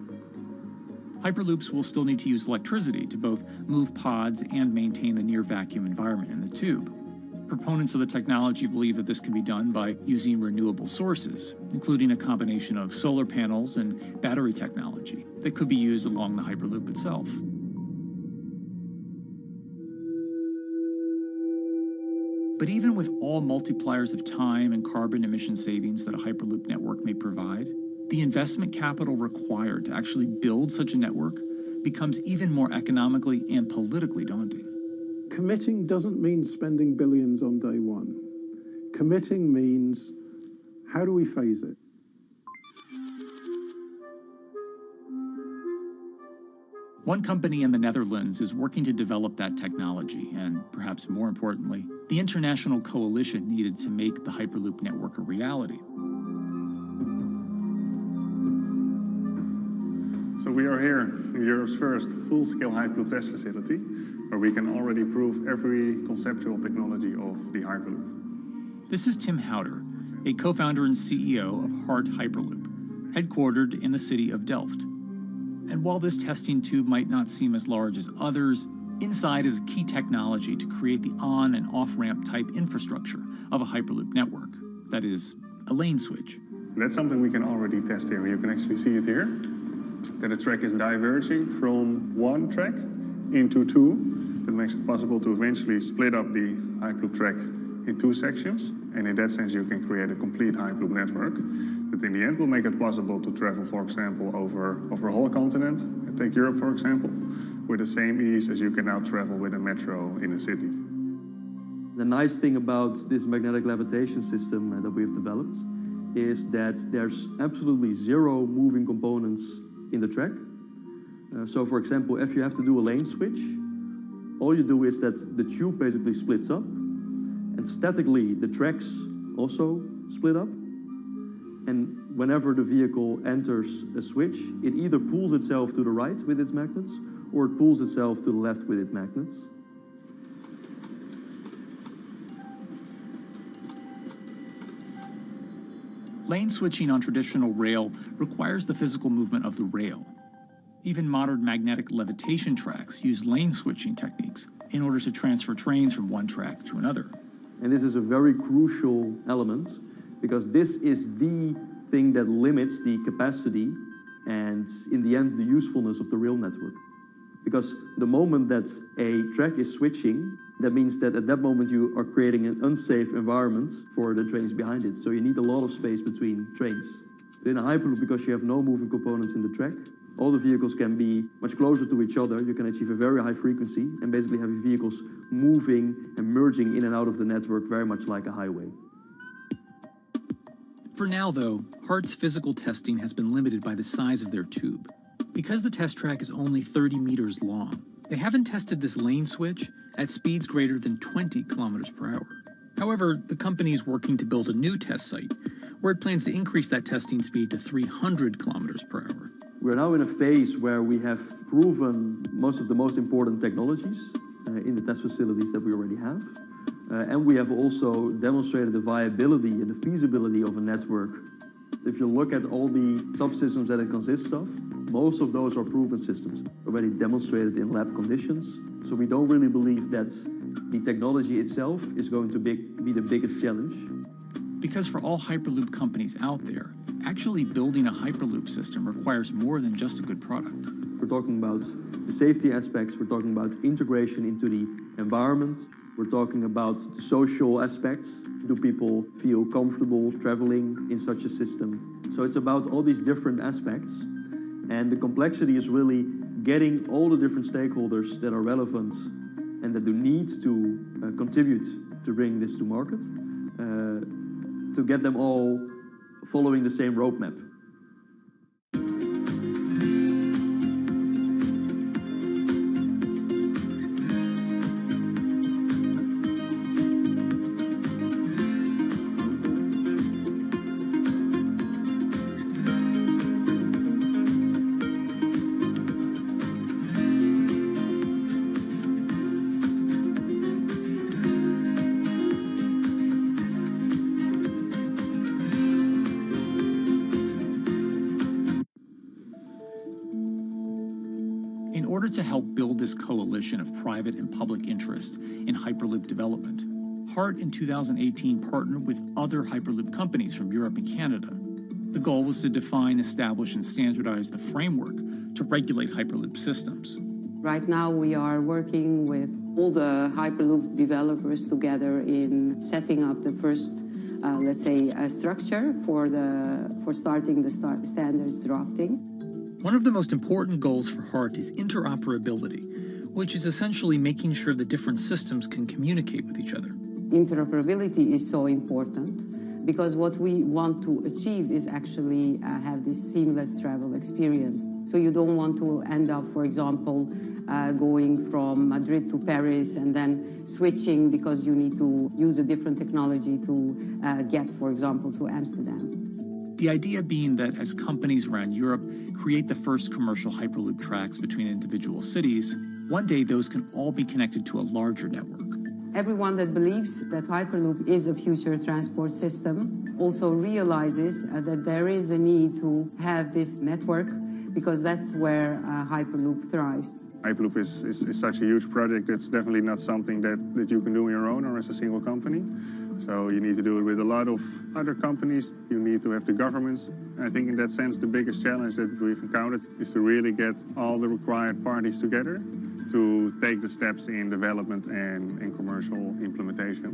Hyperloops will still need to use electricity to both move pods and maintain the near-vacuum environment in the tube. Proponents of the technology believe that this can be done by using renewable sources, including a combination of solar panels and battery technology that could be used along the Hyperloop itself. But even with all multipliers of time and carbon emission savings that a Hyperloop network may provide, the investment capital required to actually build such a network becomes even more economically and politically daunting. Committing doesn't mean spending billions on day one. Committing means, how do we phase it? One company in the Netherlands is working to develop that technology, and perhaps more importantly, the international coalition needed to make the Hyperloop network a reality. So we are here in Europe's first full-scale Hyperloop test facility, where we can already prove every conceptual technology of the Hyperloop. This is Tim Houter, a co-founder and CEO of Hart Hyperloop, headquartered in the city of Delft. And while this testing tube might not seem as large as others, inside is a key technology to create the on- and off-ramp type infrastructure of a Hyperloop network. That is, a lane switch. That's something we can already test here. You can actually see it here, that the track is diverging from one track into two. That makes it possible to eventually split up the Hyperloop track in two sections. And in that sense, you can create a complete Hyperloop network that in the end will make it possible to travel, for example, over a whole continent. And take Europe, for example, with the same ease as you can now travel with a metro in a city. The nice thing about this magnetic levitation system that we've developed is that there's absolutely zero moving components in the track. So for example, if you have to do a lane switch, all you do is that the tube basically splits up, and statically the tracks also split up. And whenever the vehicle enters a switch, it either pulls itself to the right with its magnets, or it pulls itself to the left with its magnets. Lane switching on traditional rail requires the physical movement of the rail. Even modern magnetic levitation tracks use lane switching techniques in order to transfer trains from one track to another. And this is a very crucial element, because this is the thing that limits the capacity and, in the end, the usefulness of the rail network. Because the moment that a track is switching, that means that at that moment you are creating an unsafe environment for the trains behind it. So you need a lot of space between trains. In a Hyperloop, because you have no moving components in the track, all the vehicles can be much closer to each other. You can achieve a very high frequency and basically have your vehicles moving and merging in and out of the network very much like a highway. For now, though, Hart's physical testing has been limited by the size of their tube. Because the test track is only 30 meters long, they haven't tested this lane switch at speeds greater than 20 kilometers per hour. However, the company is working to build a new test site where it plans to increase that testing speed to 300 kilometers per hour. We're now in a phase where we have proven most of the most important technologies in the test facilities that we already have. And we have also demonstrated the viability and the feasibility of a network. If you look at all the subsystems that it consists of, most of those are proven systems, already demonstrated in lab conditions. So we don't really believe that the technology itself is going to be the biggest challenge. Because for all Hyperloop companies out there, actually building a Hyperloop system requires more than just a good product. We're talking about the safety aspects, we're talking about integration into the environment, we're talking about the social aspects. Do people feel comfortable traveling in such a system? So it's about all these different aspects, and the complexity is really getting all the different stakeholders that are relevant and that do need to contribute to bring this to market, to get them all following the same roadmap. In order to help build this coalition of private and public interest in Hyperloop development, HART in 2018 partnered with other Hyperloop companies from Europe and Canada. The goal was to define, establish, and standardize the framework to regulate Hyperloop systems. Right now we are working with all the Hyperloop developers together in setting up the first, let's say, structure for starting the standards drafting. One of the most important goals for HART is interoperability, which is essentially making sure the different systems can communicate with each other. Interoperability is so important because what we want to achieve is actually have this seamless travel experience. So you don't want to end up, for example, going from Madrid to Paris and then switching because you need to use a different technology to get, for example, to Amsterdam. The idea being that as companies around Europe create the first commercial Hyperloop tracks between individual cities, one day those can all be connected to a larger network. Everyone that believes that Hyperloop is a future transport system also realizes that there is a need to have this network because that's where Hyperloop thrives. Hyperloop is such a huge project. It's definitely not something that you can do on your own or as a single company. So you need to do it with a lot of other companies. You need to have the governments. And I think in that sense, the biggest challenge that we've encountered is to really get all the required parties together to take the steps in development and in commercial implementation.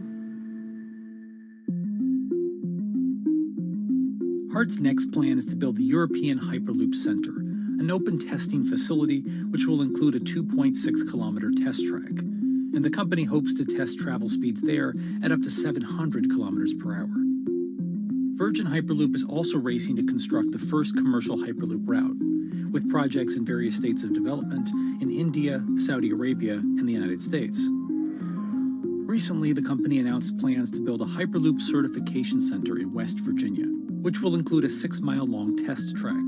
HART's next plan is to build the European Hyperloop Center, an open testing facility which will include a 2.6-kilometer test track. And the company hopes to test travel speeds there at up to 700 kilometers per hour. Virgin Hyperloop is also racing to construct the first commercial Hyperloop route, with projects in various states of development in India, Saudi Arabia, and the United States. Recently, the company announced plans to build a Hyperloop certification center in West Virginia, which will include a 6-mile-long test track.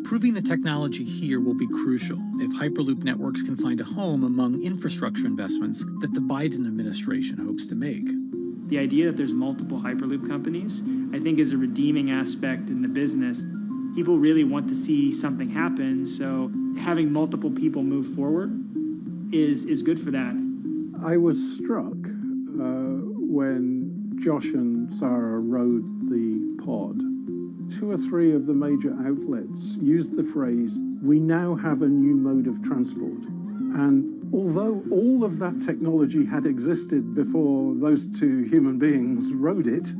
Proving the technology here will be crucial if Hyperloop networks can find a home among infrastructure investments that the Biden administration hopes to make. The idea that there's multiple Hyperloop companies, I think, is a redeeming aspect in the business. People really want to see something happen, so having multiple people move forward is good for that. I was struck when Josh and Sarah rode the pod. 2 or 3 of the major outlets used the phrase, "We now have a new mode of transport." And although all of that technology had existed before those 2 human beings rode it,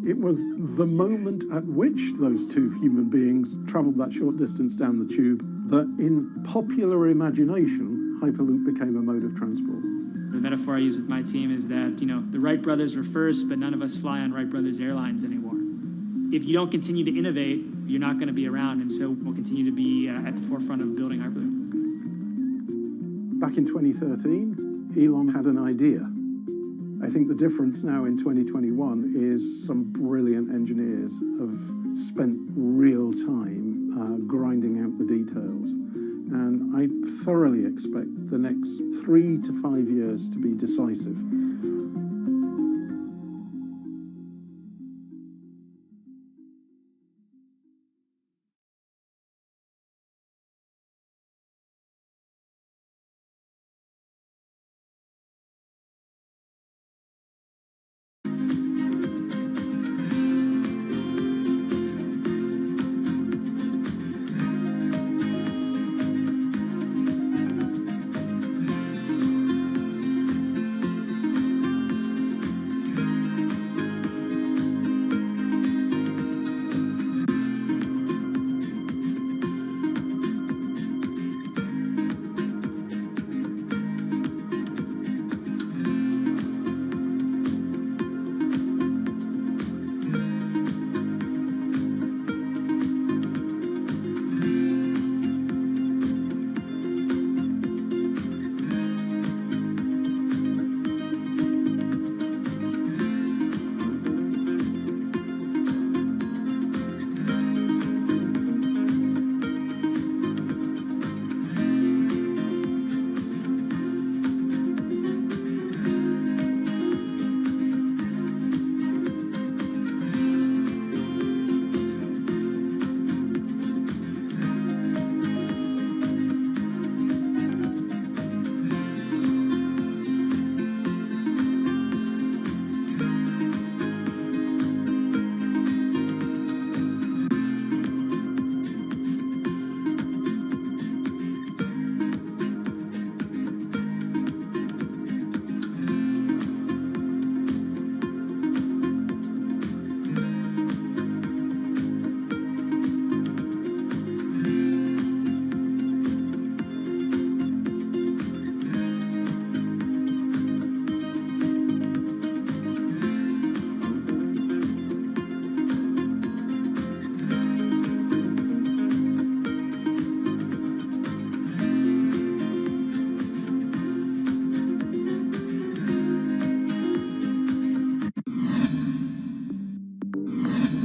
it was the moment at which those 2 human beings traveled that short distance down the tube that in popular imagination, Hyperloop became a mode of transport. The metaphor I use with my team is that, the Wright brothers were first, but none of us fly on Wright brothers airlines anymore. If you don't continue to innovate, you're not going to be around, and so we'll continue to be at the forefront of building Hyperloop. Back in 2013, Elon had an idea. I think the difference now in 2021 is some brilliant engineers have spent real time grinding out the details. And I thoroughly expect the next 3 to 5 years to be decisive.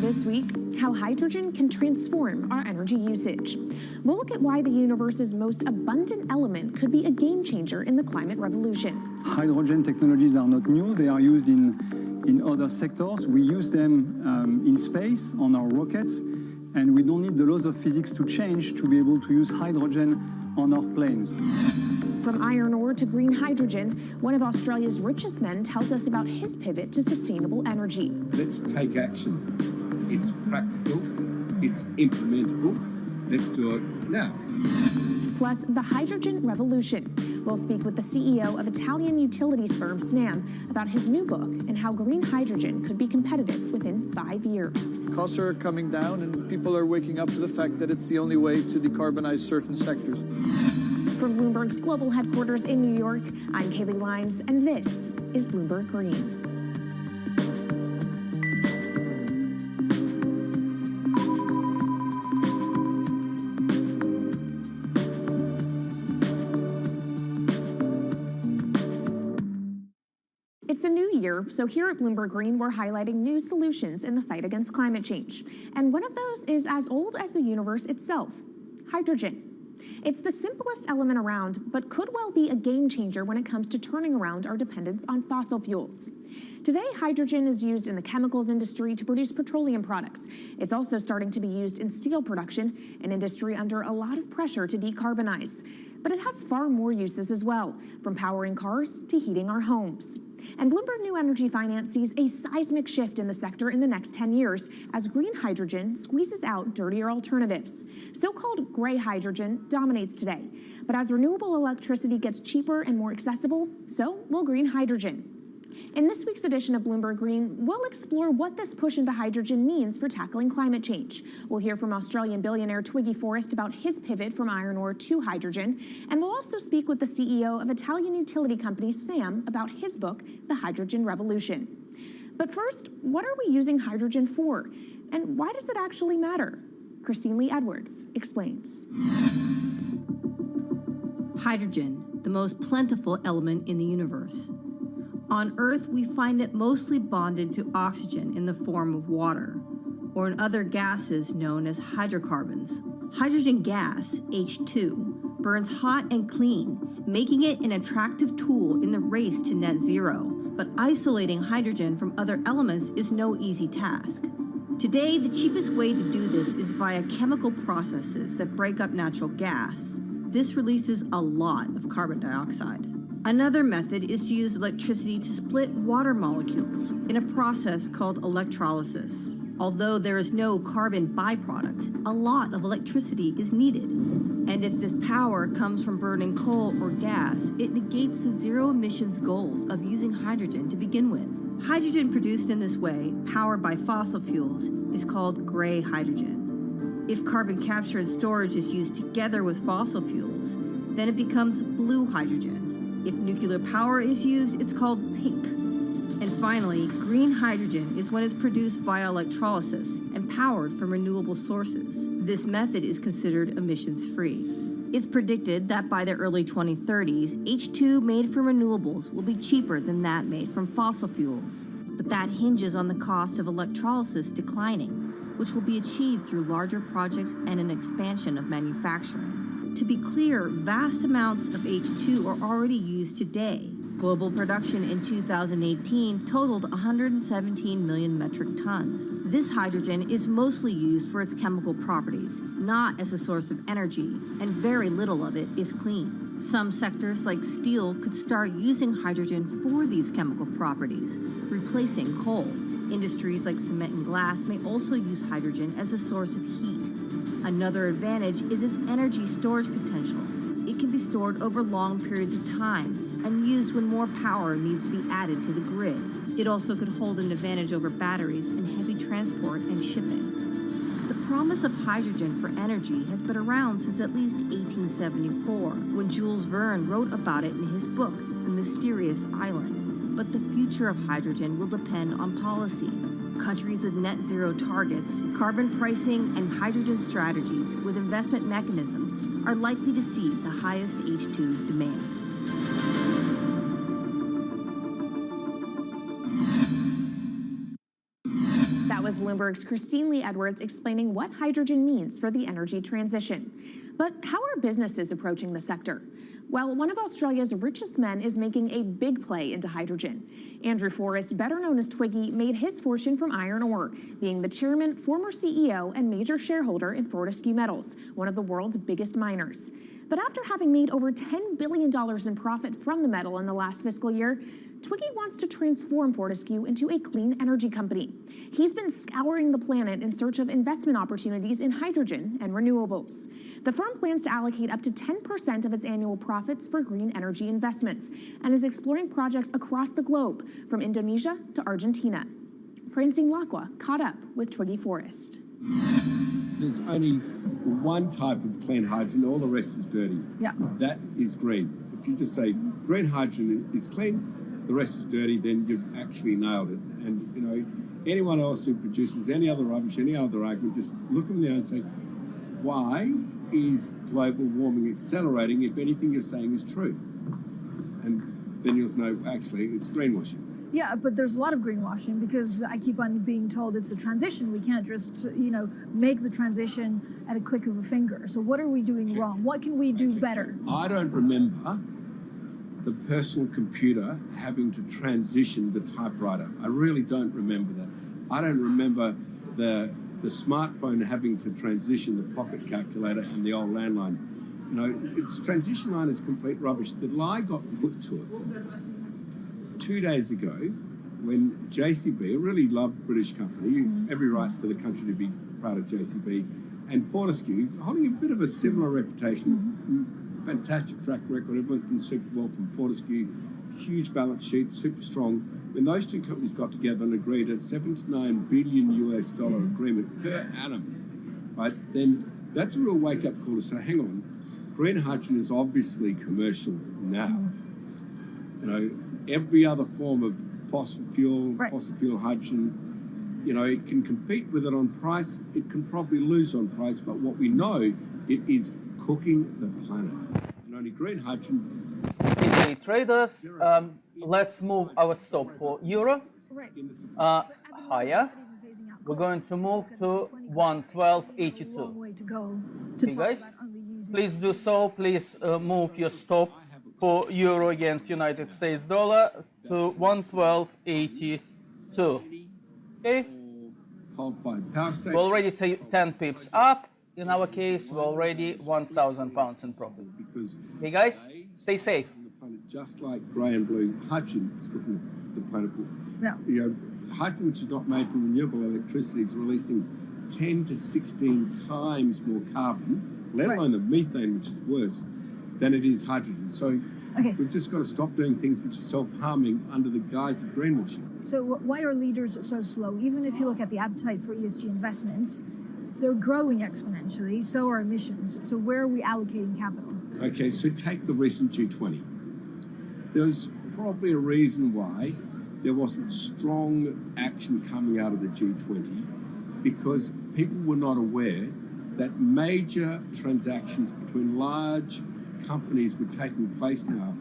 This week, how hydrogen can transform our energy usage. We'll look at why the universe's most abundant element could be a game changer in the climate revolution. Hydrogen technologies are not new. They are used in other sectors. We use them in space, on our rockets, and we don't need the laws of physics to change to be able to use hydrogen on our planes. From iron ore to green hydrogen, one of Australia's richest men tells us about his pivot to sustainable energy. Let's take action. It's practical, it's implementable. Let's do it now. Plus, the hydrogen revolution. We'll speak with the CEO of Italian utilities firm Snam about his new book and how green hydrogen could be competitive within 5 years. Costs are coming down and people are waking up to the fact that it's the only way to decarbonize certain sectors. From Bloomberg's global headquarters in New York, I'm Kaylee Lyons, and this is Bloomberg Green. It's a new year, so here at Bloomberg Green, we're highlighting new solutions in the fight against climate change. And one of those is as old as the universe itself, hydrogen. It's the simplest element around, but could well be a game changer when it comes to turning around our dependence on fossil fuels. Today, hydrogen is used in the chemicals industry to produce petroleum products. It's also starting to be used in steel production, an industry under a lot of pressure to decarbonize. But it has far more uses as well, from powering cars to heating our homes. And Bloomberg New Energy Finance sees a seismic shift in the sector in the next 10 years as green hydrogen squeezes out dirtier alternatives. So-called gray hydrogen dominates today. But as renewable electricity gets cheaper and more accessible, so will green hydrogen. In this week's edition of Bloomberg Green, we'll explore what this push into hydrogen means for tackling climate change. We'll hear from Australian billionaire Twiggy Forrest about his pivot from iron ore to hydrogen, and we'll also speak with the CEO of Italian utility company Snam about his book, The Hydrogen Revolution. But first, what are we using hydrogen for? And why does it actually matter? Christine Lee Edwards explains. Hydrogen, the most plentiful element in the universe. On Earth, we find it mostly bonded to oxygen in the form of water, or in other gases known as hydrocarbons. Hydrogen gas, H2, burns hot and clean, making it an attractive tool in the race to net zero. But isolating hydrogen from other elements is no easy task. Today, the cheapest way to do this is via chemical processes that break up natural gas. This releases a lot of carbon dioxide. Another method is to use electricity to split water molecules in a process called electrolysis. Although there is no carbon byproduct, a lot of electricity is needed. And if this power comes from burning coal or gas, it negates the zero emissions goals of using hydrogen to begin with. Hydrogen produced in this way, powered by fossil fuels, is called gray hydrogen. If carbon capture and storage is used together with fossil fuels, then it becomes blue hydrogen. If nuclear power is used, it's called pink. And finally, green hydrogen is when it's produced via electrolysis and powered from renewable sources. This method is considered emissions-free. It's predicted that by the early 2030s, H2 made from renewables will be cheaper than that made from fossil fuels. But that hinges on the cost of electrolysis declining, which will be achieved through larger projects and an expansion of manufacturing. To be clear, vast amounts of H2 are already used today. Global production in 2018 totaled 117 million metric tons. This hydrogen is mostly used for its chemical properties, not as a source of energy, and very little of it is clean. Some sectors like steel could start using hydrogen for these chemical properties, replacing coal. Industries like cement and glass may also use hydrogen as a source of heat. Another advantage is its energy storage potential. It can be stored over long periods of time and used when more power needs to be added to the grid. It also could hold an advantage over batteries in heavy transport and shipping. The promise of hydrogen for energy has been around since at least 1874, when Jules Verne wrote about it in his book, The Mysterious Island. But the future of hydrogen will depend on policy. Countries with net zero targets, carbon pricing, and hydrogen strategies with investment mechanisms are likely to see the highest H2 demand. That was Bloomberg's Christine Lee Edwards explaining what hydrogen means for the energy transition. But how are businesses approaching the sector? Well, one of Australia's richest men is making a big play into hydrogen. Andrew Forrest, better known as Twiggy, made his fortune from iron ore, being the chairman, former CEO, and major shareholder in Fortescue Metals, one of the world's biggest miners. But after having made over $10 billion in profit from the metal in the last fiscal year, Twiggy wants to transform Fortescue into a clean energy company. He's been scouring the planet in search of investment opportunities in hydrogen and renewables. The firm plans to allocate up to 10% of its annual profits for green energy investments and is exploring projects across the globe, from Indonesia to Argentina. Francine Lacqua caught up with Twiggy Forrest. There's only one type of clean hydrogen, all the rest is dirty. Yeah. That is green. If you just say green hydrogen is clean, the rest is dirty, then you've actually nailed it. And, you know, anyone else who produces any other rubbish, any other argument, just look them there and say, why is global warming accelerating if anything you're saying is true? And then you'll know, actually, it's greenwashing. Yeah, but there's a lot of greenwashing because I keep on being told it's a transition. We can't just, make the transition at a click of a finger. So what are we doing wrong? What can we do better? I don't remember the personal computer having to transition the typewriter. I really don't remember that. I don't remember the smartphone having to transition the pocket calculator and the old landline. You know, its transition line is complete rubbish. The lie got put to it 2 days ago when JCB, a really loved British company, every right for the country to be proud of JCB, and Fortescue, holding a bit of a similar reputation, fantastic track record, everyone's been super well from Fortescue, huge balance sheet, super strong. When those two companies got together and agreed a $79 billion US agreement per annum, right, then that's a real wake-up call to say, hang on, green hydrogen is obviously commercial now. You know, every other form of fossil fuel hydrogen, you know, it can compete with it on price, it can probably lose on price, but what we know, it is cooking the planet. And only green hydrogen Okay, traders, let's move our stop for euro higher. We're going to move to 112.82. Okay, guys, please do so. Please move your stop for euro against United States dollar to 112.82. Okay. We're already 10 pips up. In our case, we're already 1,000 pounds in profit. Okay, guys, stay safe. Just like grey and blue hydrogen is cooking the planet. Yeah. You know, hydrogen, which is not made from renewable electricity, is releasing 10 to 16 times more carbon, let alone the methane, which is worse, than it is hydrogen. So we've just got to stop doing things which are self-harming under the guise of greenwashing. So why are leaders so slow? Even if you look at the appetite for ESG investments, they're growing exponentially, so are emissions. So where are we allocating capital? Okay, so take the recent G20. There's probably a reason why there wasn't strong action coming out of the G20, because people were not aware that major transactions between large companies were taking place now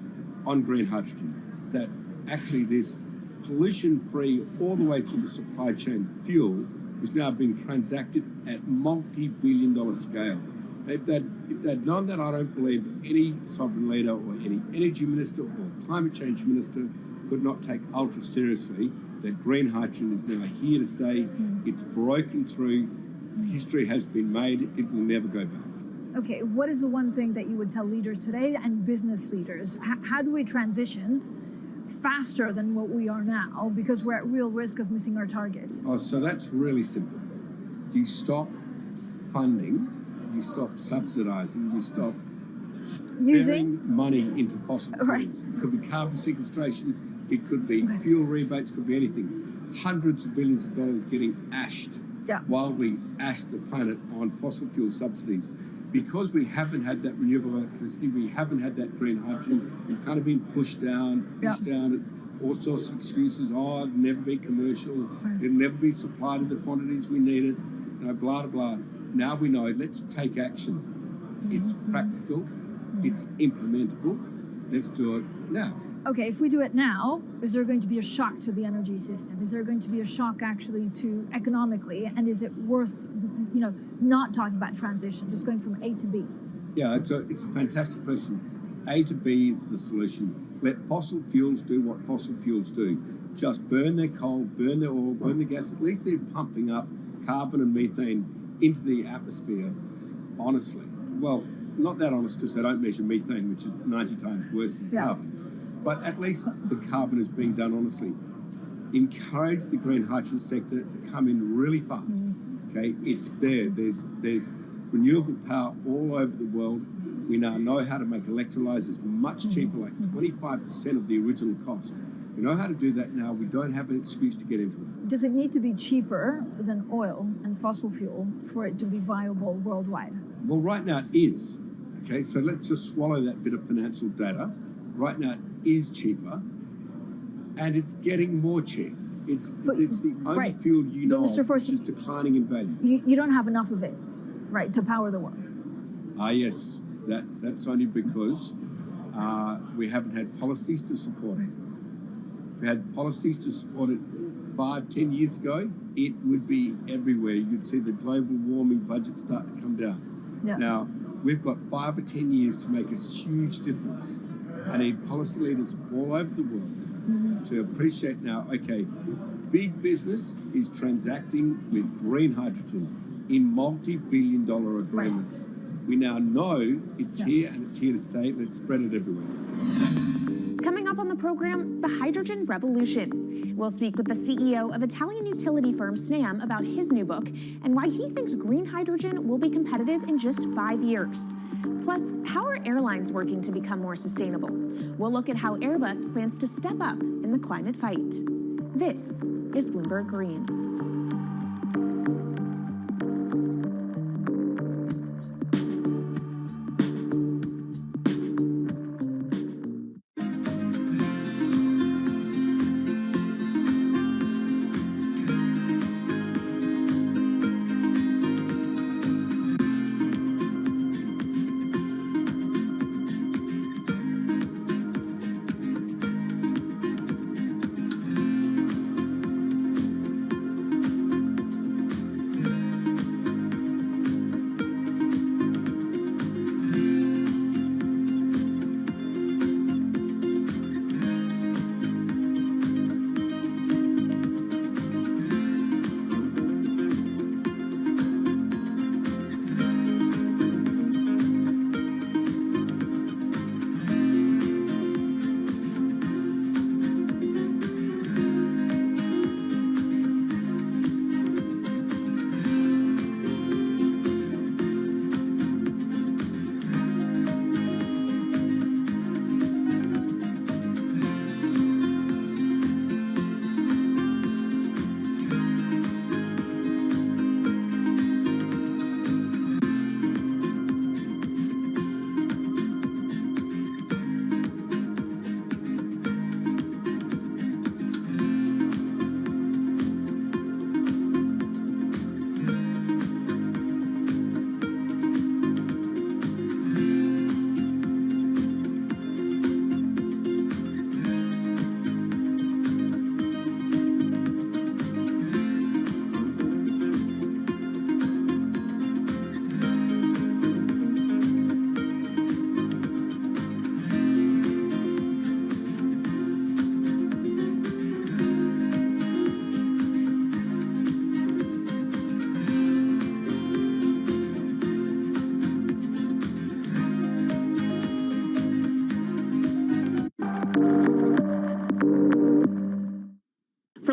on green hydrogen, that actually this pollution-free all the way to the supply chain fuel is now being transacted at multi-billion-dollar scale. If they'd known that, I don't believe any sovereign leader or any energy minister or climate change minister could not take ultra seriously that green hydrogen is now here to stay. It's broken through. History has been made. It will never go back. Okay, what is the one thing that you would tell leaders today and business leaders? How do we transition faster than what we are now, because we're at real risk of missing our targets? Oh, so that's really simple. You stop funding, you stop subsidizing, you stop using money into fossil fuels. It could be carbon sequestration, it could be fuel rebates, could be anything. Hundreds of billions of dollars getting ashed while we ash the planet on fossil fuel subsidies. Because we haven't had that renewable electricity, we haven't had that green hydrogen, we've kind of been pushed down. It's all sorts of excuses. Oh, it'll never be commercial, it'll never be supplied in the quantities we needed, you know, blah, blah, blah. Now we know, let's take action. It's practical, it's implementable, let's do it now. Okay, if we do it now, is there going to be a shock to the energy system? Is there going to be a shock actually to economically? And is it worth, you know, not talking about transition, just going from A to B? Yeah, it's a fantastic question. A to B is the solution. Let fossil fuels do what fossil fuels do. Just burn their coal, burn their oil, burn the gas. At least they're pumping up carbon and methane into the atmosphere, honestly. Well, not that honest, because they don't measure methane, which is 90 times worse than carbon. But at least the carbon is being done honestly. Encourage the green hydrogen sector to come in really fast. Okay, it's there. There's renewable power all over the world. We now know how to make electrolyzers much cheaper, like 25% of the original cost. We know how to do that now. We don't have an excuse to get into it. Does it need to be cheaper than oil and fossil fuel for it to be viable worldwide? Well, right now it is. Okay, so let's just swallow that bit of financial data. Right now it is cheaper, and it's getting more cheap. It's the only fuel you know of which is declining in value. You don't have enough of it, right, to power the world? Yes. That's only because we haven't had policies to support it. If we had policies to support it 5-10 years ago, it would be everywhere. You'd see the global warming budget start to come down. Now, we've got 5 or 10 years to make a huge difference. I need policy leaders all over the world to appreciate now, okay, big business is transacting with green hydrogen in multi-billion-dollar agreements. We now know it's here and it's here to stay. Let's spread it everywhere. Coming up on the program, the hydrogen revolution. We'll speak with the CEO of Italian utility firm Snam about his new book and why he thinks green hydrogen will be competitive in just 5 years. Plus, how are airlines working to become more sustainable? We'll look at how Airbus plans to step up in the climate fight. This is Bloomberg Green.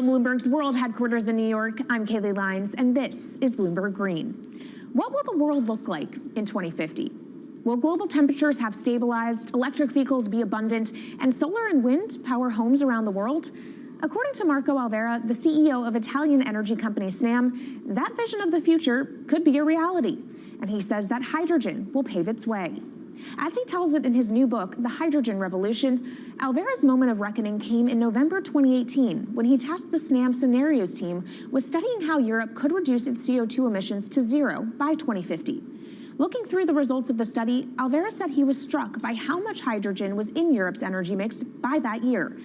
From Bloomberg's World Headquarters in New York, I'm Kaylee Lines, and this is Bloomberg Green. What will the world look like in 2050? Will global temperatures have stabilized, electric vehicles be abundant, and solar and wind power homes around the world? According to Marco Alvera, the CEO of Italian energy company Snam, that vision of the future could be a reality. And he says that hydrogen will pave its way. As he tells it in his new book, The Hydrogen Revolution, Alvera's moment of reckoning came in November 2018 when he tasked the Snam Scenarios team with studying how Europe could reduce its CO2 emissions to zero by 2050. Looking through the results of the study, Alvera said he was struck by how much hydrogen was in Europe's energy mix by that year.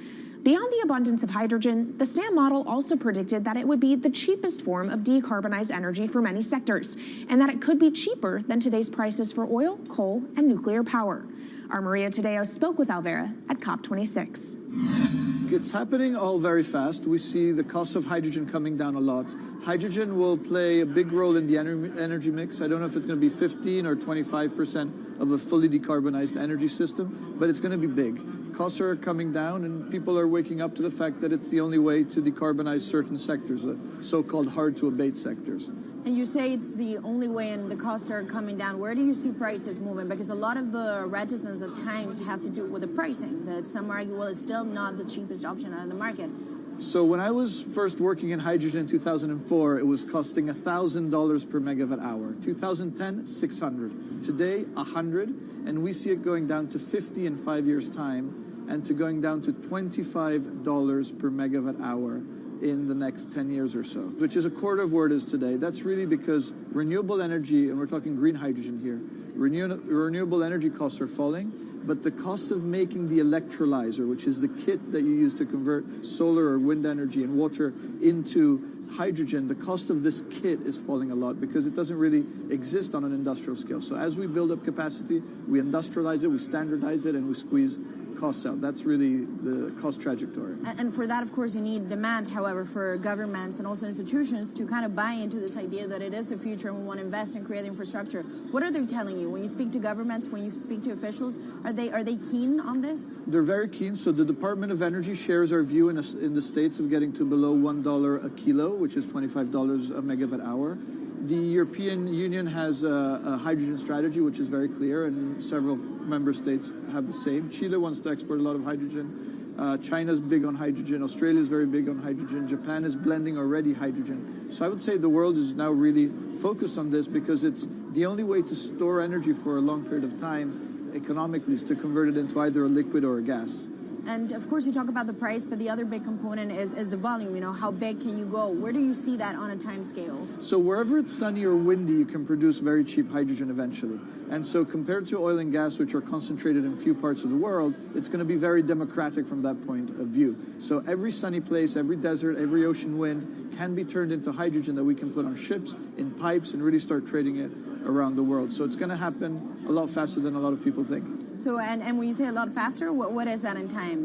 Beyond the abundance of hydrogen, the Snam model also predicted that it would be the cheapest form of decarbonized energy for many sectors, and that it could be cheaper than today's prices for oil, coal, and nuclear power. Our Maria Tadeo spoke with Alvera at COP26. It's happening all very fast. We see the cost of hydrogen coming down a lot. Hydrogen will play a big role in the energy mix. I don't know if it's going to be 15 or 25% of a fully decarbonized energy system, but it's going to be big. Costs are coming down, and people are waking up to the fact that it's the only way to decarbonize certain sectors, the so-called hard-to-abate sectors. And you say it's the only way and the costs are coming down. Where do you see prices moving? Because a lot of the reticence at times has to do with the pricing, that some argue, well, it's still not the cheapest option on the market. So when I was first working in hydrogen in 2004, it was costing $1,000 per megawatt hour. 2010, $600. Today, $100, and we see it going down to $50 in 5 years' time, and to going down to $25 per megawatt hour in the next 10 years or so, which is a quarter of where it is today. That's really because renewable energy, and we're talking green hydrogen here, renewable energy costs are falling, but the cost of making the electrolyzer, which is the kit that you use to convert solar or wind energy and water into hydrogen, the cost of this kit is falling a lot because it doesn't really exist on an industrial scale. So as we build up capacity, we industrialize it, we standardize it, and we squeeze costs out. That's really the cost trajectory. And for that, of course, you need demand, however, for governments and also institutions to kind of buy into this idea that it is the future and we want to invest and create infrastructure. What are they telling you? When you speak to governments, when you speak to officials, are they keen on this? They're very keen. So the Department of Energy shares our view in the States of getting to below $1 a kilo, which is $25 a megawatt hour. The European Union has a hydrogen strategy, which is very clear, and several member states have the same. Chile wants to export a lot of hydrogen. China's big on hydrogen. Australia is very big on hydrogen. Japan is blending already hydrogen. So I would say the world is now really focused on this because it's the only way to store energy for a long period of time economically is to convert it into either a liquid or a gas. And of course, you talk about the price, but the other big component is the volume. You know, how big can you go? Where do you see that on a time scale? So wherever it's sunny or windy, you can produce very cheap hydrogen eventually. And so compared to oil and gas, which are concentrated in few parts of the world, it's going to be very democratic from that point of view. So every sunny place, every desert, every ocean wind can be turned into hydrogen that we can put on ships, in pipes, and really start trading it around the world. So it's going to happen a lot faster than a lot of people think. So, and when you say a lot faster, what is that in time?